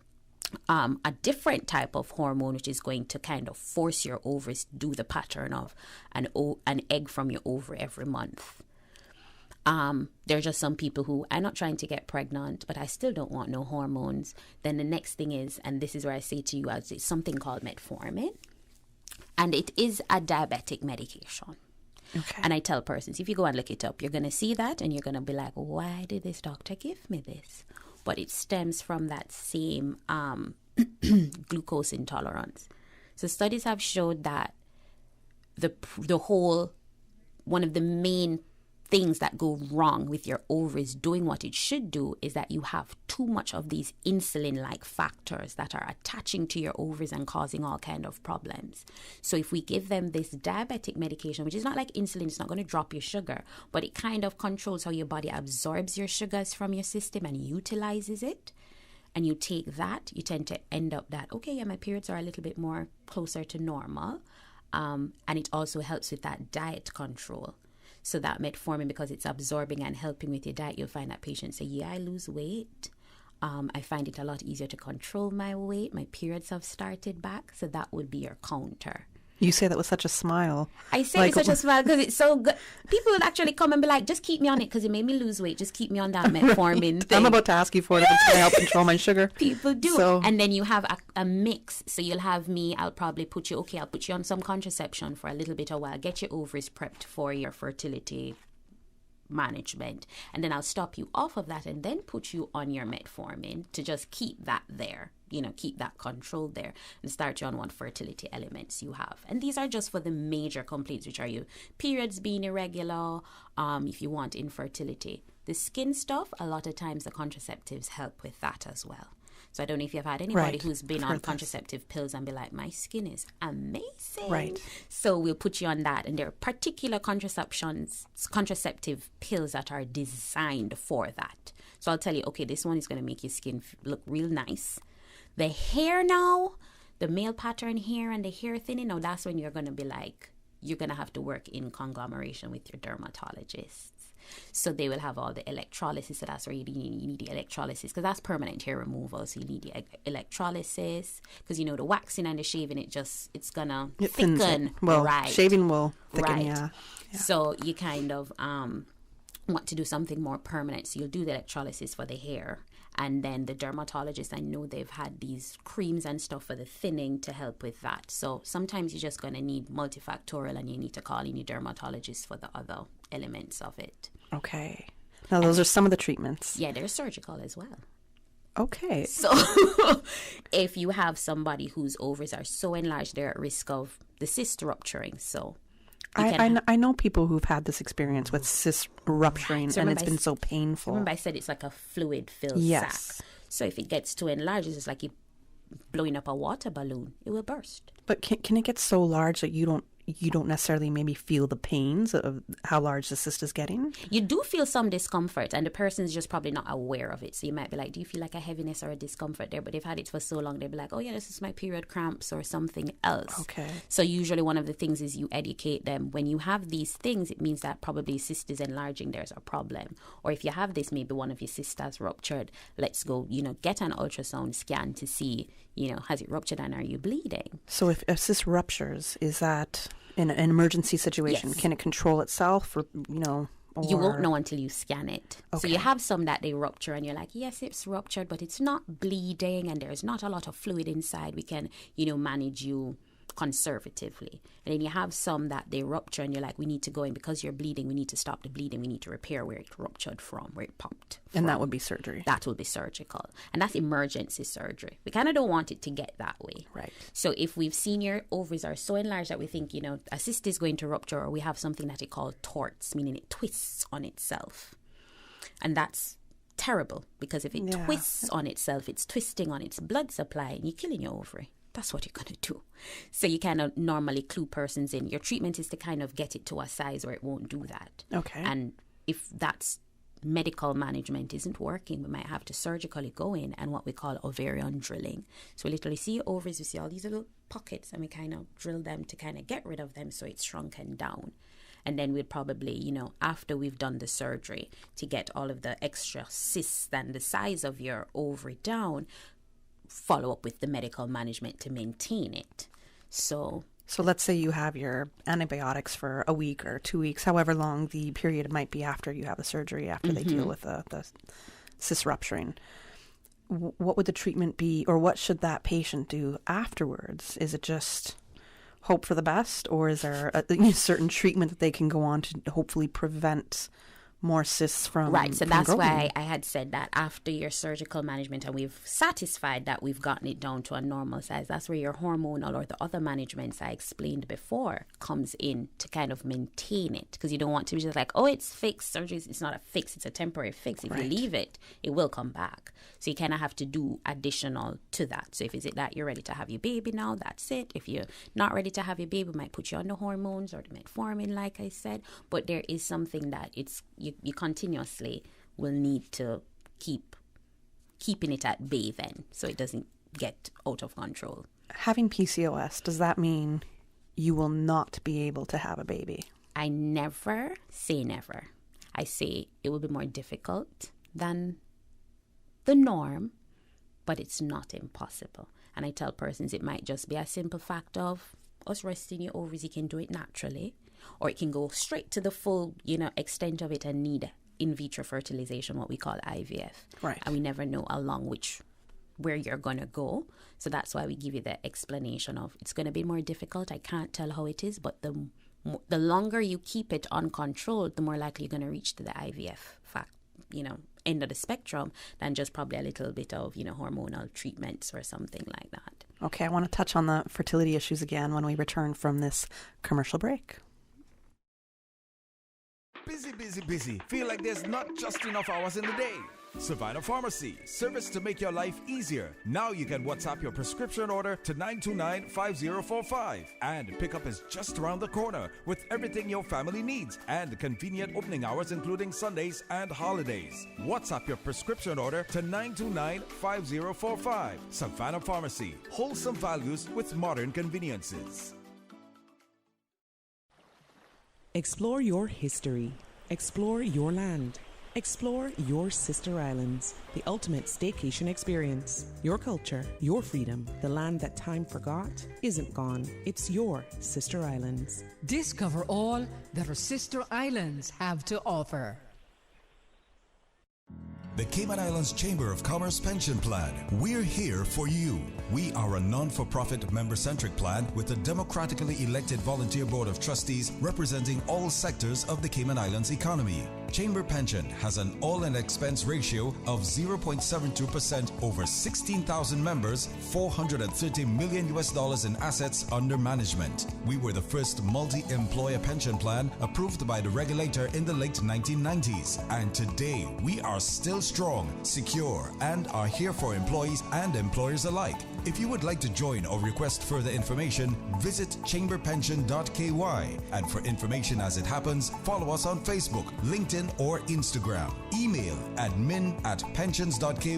[SPEAKER 3] a different type of hormone, which is going to kind of force your ovaries to do the pattern of an egg from your ovary every month. There are just some people who, I'm not trying to get pregnant, but I still don't want no hormones. Then the next thing is, and this is where I say to you, it's something called metformin. And it is a diabetic medication.
[SPEAKER 9] Okay.
[SPEAKER 3] And I tell persons, if you go and look it up, you're going to see that and you're going to be like, why did this doctor give me this? But it stems from that same glucose intolerance. So studies have showed that one of the main things that go wrong with your ovaries doing what it should do is that you have too much of these insulin-like factors that are attaching to your ovaries and causing all kind of problems. So if we give them this diabetic medication, which is not like insulin, it's not going to drop your sugar, but it kind of controls how your body absorbs your sugars from your system and utilizes it, and you take that, you tend to end up that, okay, yeah, my periods are a little bit more closer to normal, and it also helps with that diet control. So that metformin, because it's absorbing and helping with your diet, you'll find that patients say, yeah, I lose weight. I find it a lot easier to control my weight. My periods have started back. So that would be your counter.
[SPEAKER 9] You say that with such a smile.
[SPEAKER 3] I say it with such a smile because it's so good. People would actually come and be like, just keep me on it because it made me lose weight. Just keep me on that metformin thing.
[SPEAKER 9] I'm about to ask you for it if it's going to help control my sugar.
[SPEAKER 3] People do.
[SPEAKER 9] So.
[SPEAKER 3] And then you have a mix. So you'll have me, I'll probably put you on some contraception for a little bit of a while, get your ovaries prepped for your fertility management. And then I'll stop you off of that and then put you on your metformin to just keep that there. Keep that control there and start you on what fertility elements you have. And these are just for the major complaints, which are your periods being irregular, if you want infertility. The skin stuff, a lot of times the contraceptives help with that as well. So I don't know if you've had anybody who's been on contraceptive pills and be like, my skin is amazing.
[SPEAKER 9] Right.
[SPEAKER 3] So we'll put you on that. And there are particular contraceptive pills that are designed for that. So I'll tell you, okay, this one is going to make your skin look real nice. The hair now, the male pattern hair and the hair thinning, now that's when you're going to be like, you're going to have to work in conglomeration with your dermatologists. So they will have all the electrolysis. So that's where you need the electrolysis because that's permanent hair removal. So you need the electrolysis because, the waxing and the shaving, it's going to thicken.
[SPEAKER 9] Well,
[SPEAKER 3] right.
[SPEAKER 9] Shaving will thicken,
[SPEAKER 3] right.
[SPEAKER 9] Yeah.
[SPEAKER 3] So you kind of want to do something more permanent. So you'll do the electrolysis for the hair. And then the dermatologist, I know they've had these creams and stuff for the thinning to help with that. So sometimes you're just going to need multifactorial and you need to call in your dermatologist for the other elements of it.
[SPEAKER 9] Okay. Now, those are some of the treatments.
[SPEAKER 3] Yeah, there's surgical as well.
[SPEAKER 9] Okay.
[SPEAKER 3] So if you have somebody whose ovaries are so enlarged, they're at risk of the cyst rupturing. So
[SPEAKER 9] I know people who've had this experience with cyst rupturing, and it's been so painful.
[SPEAKER 3] Remember I said it's like a fluid-filled sac. So if it gets too enlarged, it's just like you blowing up a water balloon. It will burst.
[SPEAKER 9] But can it get so large that you don't necessarily maybe feel the pains of how large the cyst is getting?
[SPEAKER 3] You do feel some discomfort, and the person's just probably not aware of it. So you might be like, do you feel like a heaviness or a discomfort there? But they've had it for so long, they'll be like, oh yeah, this is my period cramps or something else.
[SPEAKER 9] Okay.
[SPEAKER 3] So usually one of the things is you educate them. When you have these things, it means that probably cyst is enlarging, there's a problem. Or if you have this, maybe one of your cysts has ruptured. Let's go, get an ultrasound scan to see, has it ruptured and are you bleeding?
[SPEAKER 9] So if a cyst ruptures, is that in an emergency situation? Yes. Can it control itself or?
[SPEAKER 3] You won't know until you scan it. Okay. So you have some that they rupture and you're like, yes, it's ruptured, but it's not bleeding and there's not a lot of fluid inside. We can, manage you conservatively. And then you have some that they rupture and you're like, we need to go in because you're bleeding. We need to stop the bleeding. We need to repair where it ruptured from, where it popped from.
[SPEAKER 9] And that would be surgery.
[SPEAKER 3] That will be surgical. And that's emergency surgery. We kind of don't want it to get that way.
[SPEAKER 9] Right.
[SPEAKER 3] So if we've seen your ovaries are so enlarged that we think, a cyst is going to rupture, or we have something that they call torts, meaning it twists on itself. And that's terrible because if it twists on itself, it's twisting on its blood supply and you're killing your ovary. That's what you're going to do. So you kind of normally clue persons in. Your treatment is to kind of get it to a size where it won't do that.
[SPEAKER 9] Okay.
[SPEAKER 3] And if that's medical management isn't working, we might have to surgically go in and what we call ovarian drilling. So we literally see your ovaries, we see all these little pockets and we kind of drill them to kind of get rid of them so it's shrunken down. And then we'd probably, after we've done the surgery to get all of the extra cysts and the size of your ovary down, follow up with the medical management to maintain it. So
[SPEAKER 9] let's say you have your antibiotics for a week or 2 weeks, however long the period might be after you have the surgery, after they deal with the cyst rupturing. What would the treatment be, or what should that patient do afterwards? Is it just hope for the best, or is there a certain treatment that they can go on to hopefully prevent more cysts from
[SPEAKER 3] right? So that's
[SPEAKER 9] growing?
[SPEAKER 3] why I had said that after your surgical management and we've satisfied that we've gotten it down to a normal size, that's where your hormonal or the other managements I explained before comes in to kind of maintain it, because you don't want to be just like, oh, it's fixed. Surgery, it's not a fix, it's a temporary fix. If you leave it, it will come back. So you kind of have to do additional to that. So if is it that you're ready to have your baby now, that's it. If you're not ready to have your baby, we might put you on the hormones or the metformin, like I said. But there is something that you continuously will need to keeping it at bay then, so it doesn't get out of control.
[SPEAKER 9] Having PCOS, does that mean you will not be able to have a baby?
[SPEAKER 3] I never say never. I say it will be more difficult than the norm, but it's not impossible. And I tell persons it might just be a simple fact of us resting your ovaries. You can do it naturally, or it can go straight to the full, extent of it and need in vitro fertilization, what we call IVF.
[SPEAKER 9] Right.
[SPEAKER 3] And we never know along where you're going to go. So that's why we give you the explanation of it's going to be more difficult. I can't tell how it is, but the longer you keep it uncontrolled, the more likely you're going to reach to the IVF end of the spectrum than just probably a little bit of, hormonal treatments or something like that.
[SPEAKER 9] Okay, I want to touch on the fertility issues again when we return from this commercial break.
[SPEAKER 8] Busy. Feel like there's not just enough hours in the day. Savannah Pharmacy, service to make your life easier. Now you can WhatsApp your prescription order to 929-5045. And pickup is just around the corner with everything your family needs and convenient opening hours including Sundays and holidays. WhatsApp your prescription order to 929-5045. Savannah Pharmacy, wholesome values with modern conveniences.
[SPEAKER 15] Explore your history. Explore your land. Explore your sister islands, the ultimate staycation experience. Your culture, your freedom, the land that time forgot isn't gone. It's your sister islands.
[SPEAKER 11] Discover all that our sister islands have to offer.
[SPEAKER 17] The Cayman Islands Chamber of Commerce Pension Plan. We're here for you. We are a non-for-profit member-centric plan with a democratically elected volunteer board of trustees representing all sectors of the Cayman Islands economy. Chamber Pension has an all-in expense ratio of 0.72% over 16,000 members, $430 million in assets under management. We were the first multi-employer pension plan approved by the regulator in the late 1990s. And today, we are still strong, secure, and are here for employees and employers alike. If you would like to join or request further information, visit chamberpension.ky. And for information as it happens, follow us on Facebook, LinkedIn, or Instagram. Email admin@pensions.ky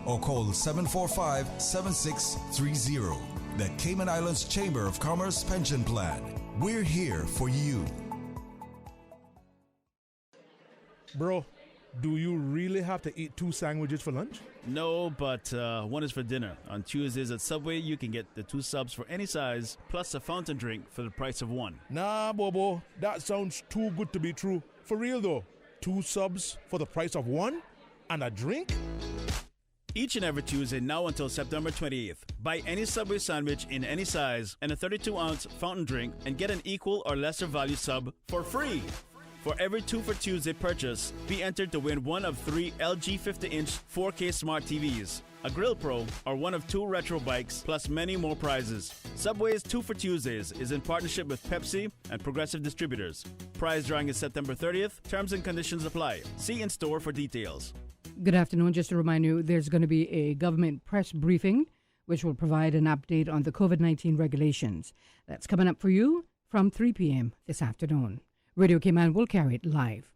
[SPEAKER 17] or call 745-7630. The Cayman Islands Chamber of Commerce Pension Plan. We're here for you.
[SPEAKER 1] Bro, do you really have to eat 2 sandwiches for lunch?
[SPEAKER 19] No, but one is for dinner. On Tuesdays at Subway, you can get the 2 subs for any size, plus a fountain drink for the price of 1.
[SPEAKER 1] Nah, Bobo, that sounds too good to be true. For real though, 2 subs for the price of 1 and a drink?
[SPEAKER 19] Each and every Tuesday now until September 28th. Buy any Subway sandwich in any size and a 32-ounce fountain drink and get an equal or lesser value sub for free. For every 2 for Tuesday purchase, be entered to win one of 3 LG 50-inch 4K smart TVs, a Grill Pro, or one of 2 retro bikes, plus many more prizes. Subway's 2 for Tuesdays is in partnership with Pepsi and Progressive Distributors. Prize drawing is September 30th. Terms and conditions apply. See in store for details.
[SPEAKER 11] Good afternoon. Just to remind you, there's going to be a government press briefing which will provide an update on the COVID-19 regulations. That's coming up for you from 3 p.m. this afternoon. Radio Cayman will carry it live.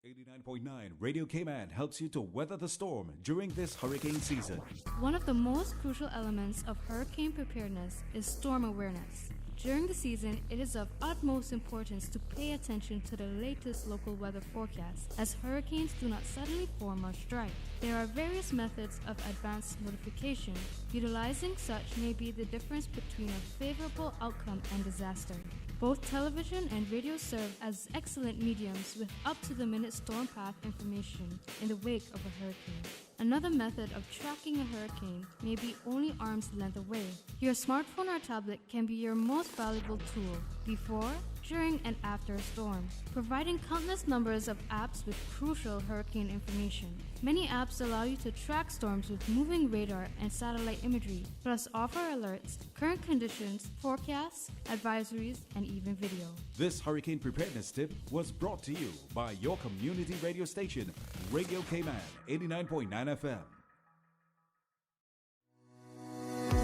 [SPEAKER 8] 89.9 Radio Cayman helps you to weather the storm during this hurricane season.
[SPEAKER 18] One of the most crucial elements of hurricane preparedness is storm awareness. During the season, it is of utmost importance to pay attention to the latest local weather forecasts, as hurricanes do not suddenly form or strike. There are various methods of advanced notification. Utilizing such may be the difference between a favorable outcome and disaster. Both television and radio serve as excellent mediums with up-to-the-minute storm path information in the wake of a hurricane. Another method of tracking a hurricane may be only arm's length away. Your smartphone or tablet can be your most valuable tool before, during, and after a storm, providing countless numbers of apps with crucial hurricane information. Many apps allow you to track storms with moving radar and satellite imagery, plus offer alerts, current conditions, forecasts, advisories, and even video.
[SPEAKER 8] This hurricane preparedness tip was brought to you by your community radio station, Radio Cayman 89.9 FM.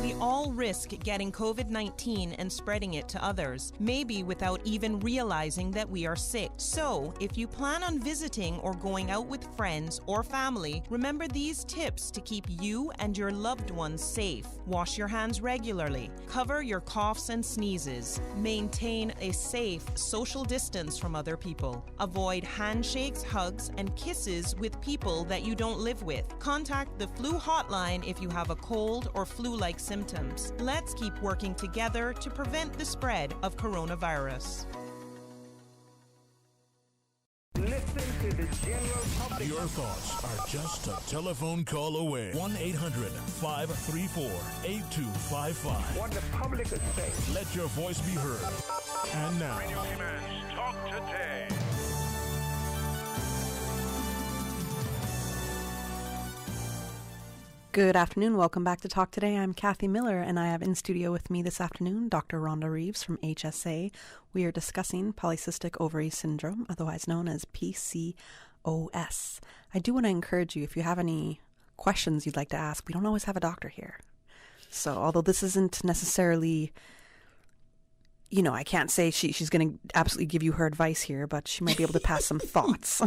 [SPEAKER 22] We all risk getting COVID-19 and spreading it to others, maybe without even realizing that we are sick. So, if you plan on visiting or going out with friends or family, remember these tips to keep you and your loved ones safe. Wash your hands regularly. Cover your coughs and sneezes. Maintain a safe social distance from other people. Avoid handshakes, hugs, and kisses with people that you don't live with. Contact the flu hotline if you have a cold or flu-like symptoms. Let's keep working together to prevent the spread of coronavirus.
[SPEAKER 1] Listen to the general public. Your thoughts are just a telephone call away. 1-800-534-8255.
[SPEAKER 4] What the public is saying.
[SPEAKER 1] Let your voice be heard. And now,
[SPEAKER 4] Radio Cayman's Talk Today.
[SPEAKER 9] Good afternoon. Welcome back to Talk Today. I'm Kathy Miller, and I have in studio with me this afternoon Dr. Rhonda Reeves from HSA. We are discussing polycystic ovary syndrome, otherwise known as PCOS. I do want to encourage you, if you have any questions you'd like to ask, we don't always have a doctor here. So although this isn't necessarily, you know, I can't say she's going to absolutely give you her advice here, but she might be able to pass some thoughts.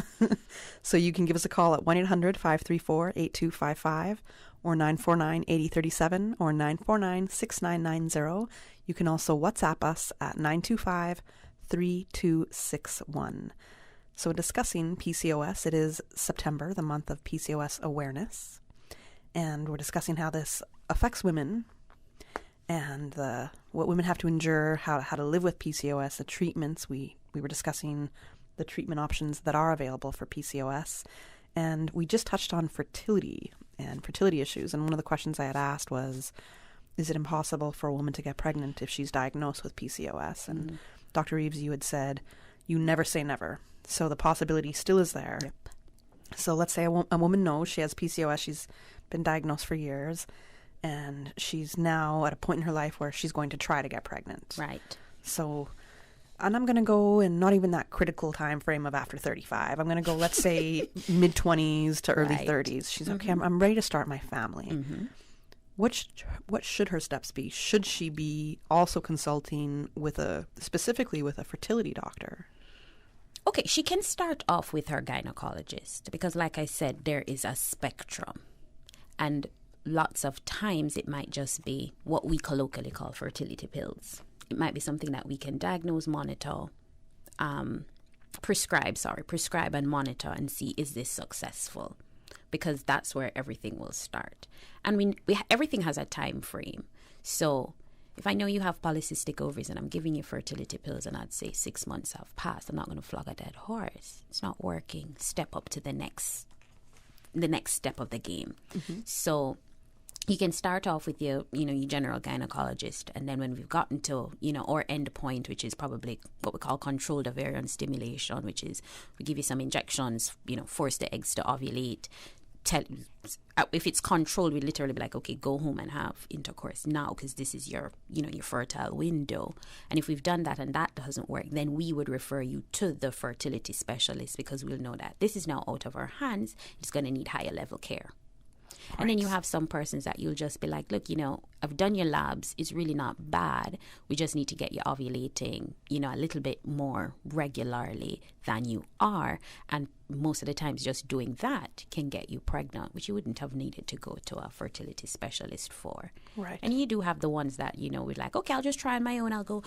[SPEAKER 9] So you can give us a call at 1-800-534-8255 or 949-8037 or 949-6990. You can also WhatsApp us at 925-3261. So discussing PCOS, it is September, the month of PCOS awareness. And we're discussing how this affects women and what women have to endure, how to live with PCOS, the treatments. We were discussing the treatment options that are available for PCOS. And we just touched on fertility and fertility issues. And one of the questions I had asked was, is it impossible for a woman to get pregnant if she's diagnosed with PCOS? And Dr. Reeves, you had said, you never say never. So the possibility still is there.
[SPEAKER 3] Yep.
[SPEAKER 9] So let's say a woman knows she has PCOS. She's been diagnosed for years, and she's now at a point in her life where she's going to try to get pregnant.
[SPEAKER 3] Right.
[SPEAKER 9] So, and I'm going to go in not even that critical time frame of after 35. I'm going to go, let's say, mid-20s to early 30s. She's okay, I'm ready to start my family. What should her steps be? Should she be also consulting specifically with a fertility doctor?
[SPEAKER 3] Okay, she can start off with her gynecologist because, like I said, there is a spectrum. And lots of times it might just be what we colloquially call fertility pills. It might be something that we can diagnose, monitor, prescribe and monitor and see, is this successful? Because that's where everything will start. And everything has a time frame. So if I know you have polycystic ovaries and I'm giving you fertility pills and I'd say 6 months have passed, I'm not going to flog a dead horse. It's not working. Step up to the next step of the game. So you can start off with your general gynecologist, and then when we've gotten to, our end point, which is probably what we call controlled ovarian stimulation, which is we give you some injections, force the eggs to ovulate. If it's controlled, we literally be like, okay, go home and have intercourse now because this is your fertile window. And if we've done that and that doesn't work, then we would refer you to the fertility specialist because we'll know that this is now out of our hands. It's going to need higher level care. Right. And then you have some persons that you'll just be like, look, I've done your labs. It's really not bad. We just need to get you ovulating, a little bit more regularly than you are. And most of the times just doing that can get you pregnant, which you wouldn't have needed to go to a fertility specialist for. Right. And you do have the ones that, we're like, okay, I'll just try on my own. I'll go,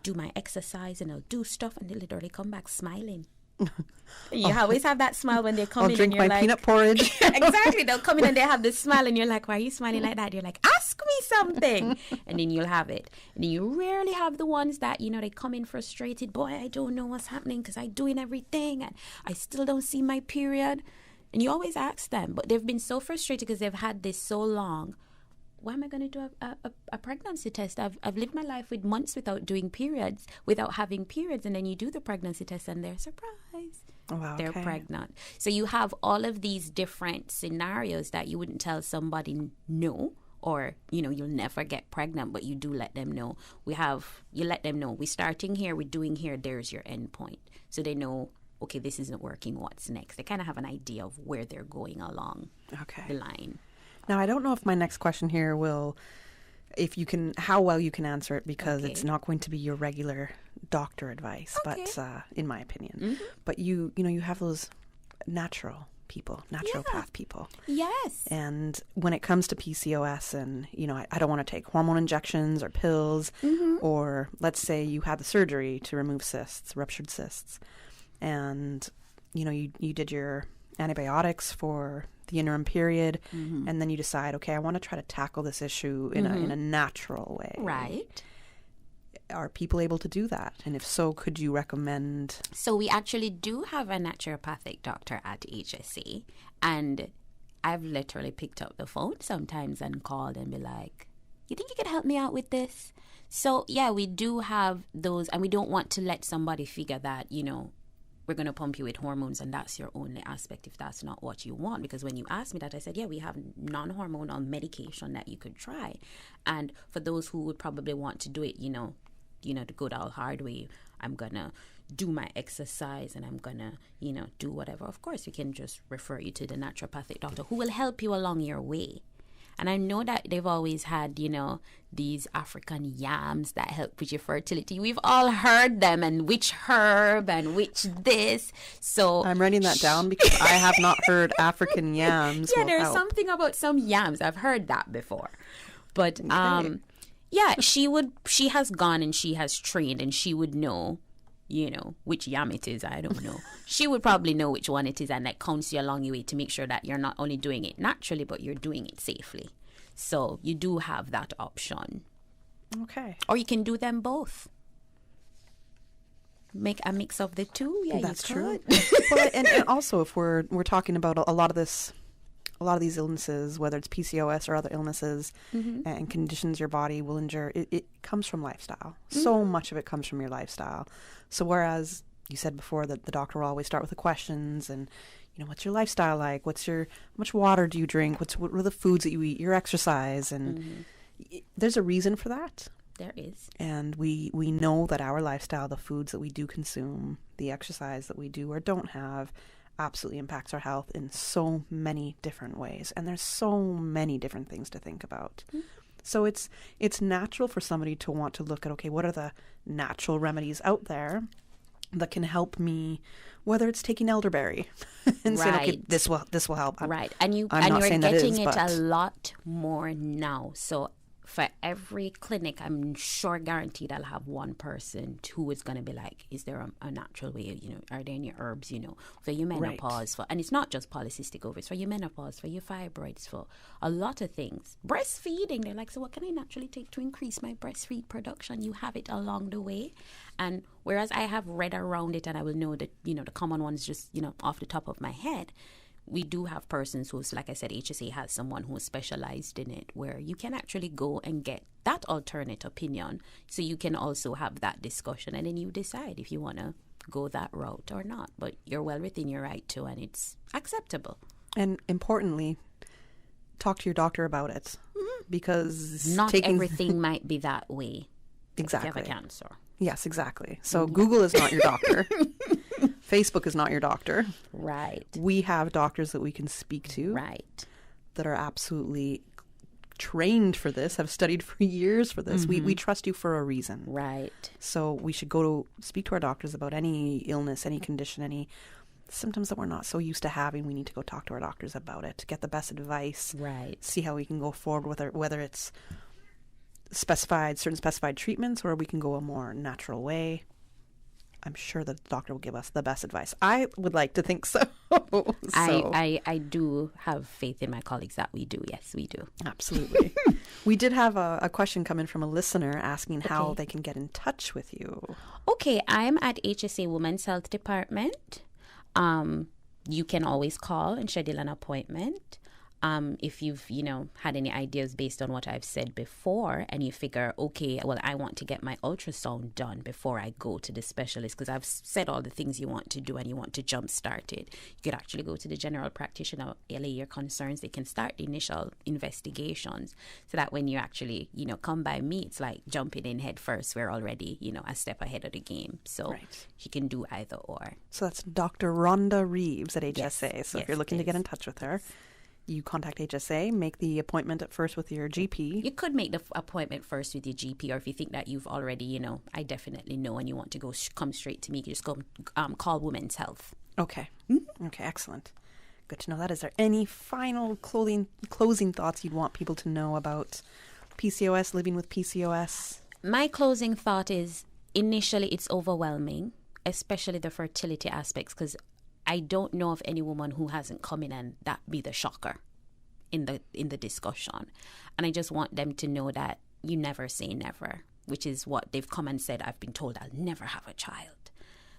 [SPEAKER 3] do my exercise and I'll do stuff. And they literally come back smiling. You always have that smile when they come in.
[SPEAKER 9] I'll drink
[SPEAKER 3] and you're
[SPEAKER 9] my
[SPEAKER 3] like,
[SPEAKER 9] peanut porridge.
[SPEAKER 3] Exactly. They'll come in and they have this smile and you're like, why are you smiling like that? You're like, ask me something. And then you'll have it. And then you rarely have the ones that, they come in frustrated. Boy, I don't know what's happening because I'm doing everything and I still don't see my period. And you always ask them, but they've been so frustrated because they've had this so long. Why am I going to do a pregnancy test? I've lived my life with months without doing periods, without having periods. And then you do the pregnancy test and they're surprised.
[SPEAKER 9] Oh, wow,
[SPEAKER 3] they're pregnant. So you have all of these different scenarios that you wouldn't tell somebody no, or, you'll never get pregnant, but you do let them know. You let them know, we're starting here, we're doing here, there's your end point. So they know, okay, this isn't working, what's next? They kind of have an idea of where they're going along the line.
[SPEAKER 9] Now, I don't know if my next question here how well you can answer it because it's not going to be your regular doctor advice, but in my opinion. But you have those naturopath people.
[SPEAKER 3] Yes.
[SPEAKER 9] And when it comes to PCOS and, I don't want to take hormone injections or pills, or let's say you had the surgery to remove ruptured cysts, and, you did your antibiotics for the interim period, and then you decide, okay, I want to try to tackle this issue in a natural way.
[SPEAKER 3] Right.
[SPEAKER 9] Are people able to do that? And if so, could you recommend?
[SPEAKER 3] So we actually do have a naturopathic doctor at HSA, and I've literally picked up the phone sometimes and called and be like, you think you could help me out with this? So yeah, we do have those, and we don't want to let somebody figure that, we're going to pump you with hormones and that's your only aspect if that's not what you want. Because when you asked me that, I said, yeah, we have non-hormonal medication that you could try. And for those who would probably want to do it, the good old hard way, I'm going to do my exercise and I'm going to, do whatever. Of course, we can just refer you to the naturopathic doctor who will help you along your way. And I know that they've always had, these African yams that help with your fertility. We've all heard them, and which herb and which this. So
[SPEAKER 9] I'm writing that down because I have not heard African yams.
[SPEAKER 3] Yeah, there's something about some yams. I've heard that before. But yeah, she has gone and she has trained and she would know, which yam it is. I don't know. She would probably know which one it is, and that counts you along your way to make sure that you're not only doing it naturally, but you're doing it safely. So you do have that option.
[SPEAKER 9] Okay.
[SPEAKER 3] Or you can do them both. Make a mix of the two. Yeah,
[SPEAKER 9] that's
[SPEAKER 3] you
[SPEAKER 9] true. Well, and also, if we're talking about a lot of these illnesses, whether it's PCOS or other illnesses and conditions your body will endure, it comes from lifestyle. So much of it comes from your lifestyle. So whereas you said before that the doctor will always start with the questions and, what's your lifestyle like? How much water do you drink? What are the foods that you eat? Your exercise? And there's a reason for that.
[SPEAKER 3] There is.
[SPEAKER 9] And we know that our lifestyle, the foods that we do consume, the exercise that we do or don't have, absolutely impacts our health in so many different ways. And there's so many different things to think about. So it's natural for somebody to want to look at, okay, what are the natural remedies out there that can help me, whether it's taking elderberry and saying, okay, this will help.
[SPEAKER 3] Right. And you're getting it a lot more now. So for every clinic, I'm sure guaranteed I'll have one person who is going to be like, is there a natural way, are there any herbs, for your menopause, and it's not just polycystic ovaries, for your menopause, for your fibroids, for a lot of things. Breastfeeding, they're like, so what can I naturally take to increase my breastfeed production? You have it along the way. And whereas I have read around it and I will know that, the common ones just, off the top of my head, we do have persons who's, like I said, HSA has someone who's specialized in it, where you can actually go and get that alternate opinion. So you can also have that discussion, and then you decide if you want to go that route or not. But you're well within your right to, and it's acceptable.
[SPEAKER 9] And importantly, talk to your doctor about it, because
[SPEAKER 3] not everything might be that way.
[SPEAKER 9] Exactly.
[SPEAKER 3] If you have a cancer.
[SPEAKER 9] Yes, exactly. So Google is not your doctor. Facebook is not your doctor.
[SPEAKER 3] Right.
[SPEAKER 9] We have doctors that we can speak to.
[SPEAKER 3] Right.
[SPEAKER 9] That are absolutely trained for this, have studied for years for this. We trust you for a reason.
[SPEAKER 3] Right.
[SPEAKER 9] So we should go to speak to our doctors about any illness, any condition, any symptoms that we're not so used to having. We need to go talk to our doctors about it, get the best advice.
[SPEAKER 3] Right.
[SPEAKER 9] See how we can go forward with it, whether it's certain specified treatments, or we can go a more natural way. I'm sure that the doctor will give us the best advice. I would like to think so.
[SPEAKER 3] I do have faith in my colleagues that we do. Yes, we do.
[SPEAKER 9] Absolutely. We did have a question come in from a listener asking how they can get in touch with you.
[SPEAKER 3] Okay, I'm at HSA Women's Health Department. You can always call and schedule an appointment. If you've, had any ideas based on what I've said before, and you figure, okay, well, I want to get my ultrasound done before I go to the specialist, because I've said all the things you want to do and you want to jumpstart it. You could actually go to the general practitioner, allay your concerns. They can start the initial investigations, so that when you actually, come by me, it's like jumping in head first. We're already, a step ahead of the game. So you can do either or.
[SPEAKER 9] So that's Dr. Rhonda Reeves at HSA.
[SPEAKER 3] Yes,
[SPEAKER 9] so if you're looking to get in touch with her, you contact HSA, make the appointment at first with your GP.
[SPEAKER 3] You could make the appointment first with your GP, or if you think that you've already, I definitely know, and you want to go come straight to me, you just go call Women's Health.
[SPEAKER 9] Okay. Okay, excellent. Good to know that. Is there any final closing thoughts you'd want people to know about PCOS, living with PCOS?
[SPEAKER 3] My closing thought is, initially it's overwhelming, especially the fertility aspects, because I don't know of any woman who hasn't come in and that be the shocker in the discussion. And I just want them to know that you never say never, which is what they've come and said. I've been told I'll never have a child.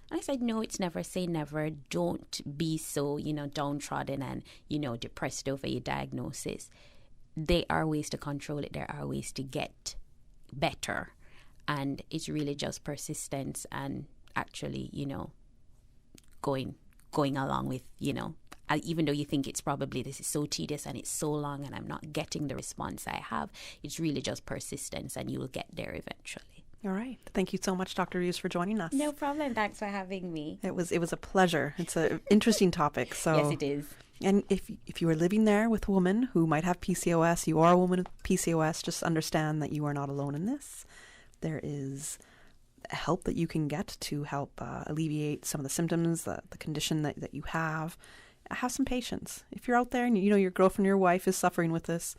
[SPEAKER 3] And I said, no, it's never say never. Don't be so, downtrodden and, depressed over your diagnosis. There are ways to control it. There are ways to get better. And it's really just persistence and actually, going along with, even though you think it's probably this is so tedious and it's so long and I'm not getting the response I have, it's really just persistence and you will get there eventually.
[SPEAKER 9] All right. Thank you so much, Dr. Reeves, for joining us.
[SPEAKER 3] No problem. Thanks for having me.
[SPEAKER 9] It was a pleasure. It's an interesting topic. So
[SPEAKER 3] yes, it is.
[SPEAKER 9] And if you are living there with a woman who might have PCOS, you are a woman with PCOS, just understand that you are not alone in this. There is help that you can get to help alleviate some of the symptoms, the condition that you have. Have some patience. If you're out there and your girlfriend or your wife is suffering with this,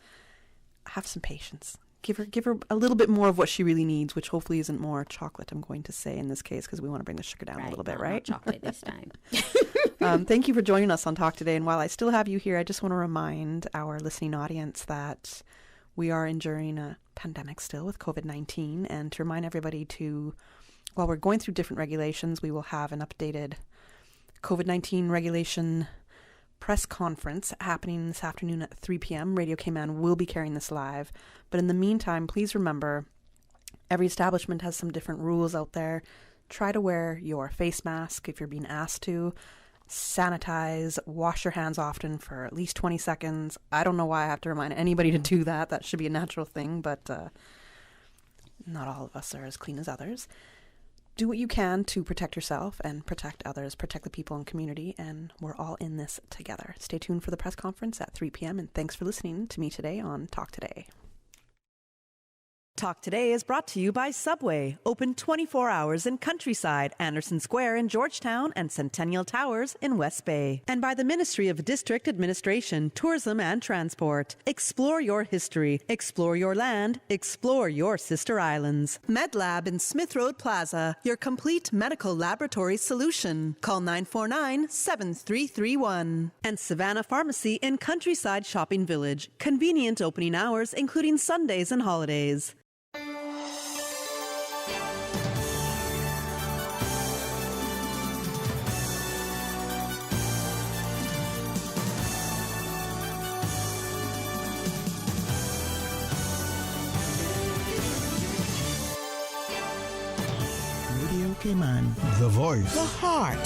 [SPEAKER 9] have some patience. Give her a little bit more of what she really needs, which hopefully isn't more chocolate, I'm going to say in this case, because we want to bring the sugar down a little bit, right?
[SPEAKER 3] Not chocolate this time.
[SPEAKER 9] Thank you for joining us on Talk Today. And while I still have you here, I just want to remind our listening audience that we are enduring a pandemic still with COVID-19, and to remind everybody while we're going through different regulations, we will have an updated COVID-19 regulation press conference happening this afternoon at 3 p.m. Radio Cayman will be carrying this live. But in the meantime, please remember, every establishment has some different rules out there. try to wear your face mask if you're being asked to. Sanitize, wash your hands often for at least 20 seconds. I don't know why I have to remind anybody to do that. That should be a natural thing, but not all of us are as clean as others. Do what you can to protect yourself and protect others, protect the people in the community, and we're all in this together. Stay tuned for the press conference at 3 p.m., and thanks for listening to me today on Talk Today.
[SPEAKER 5] Talk Today is brought to you by Subway, open 24 hours in Countryside, Anderson Square in Georgetown, and Centennial Towers in West Bay. And by the Ministry of District Administration, Tourism and Transport. Explore your history, explore your land, explore your sister islands. MedLab in Smith Road Plaza, your complete medical laboratory solution. Call 949-7331. And Savannah Pharmacy in Countryside Shopping Village, convenient opening hours including Sundays and holidays.
[SPEAKER 12] Radio Cayman. The voice. The heart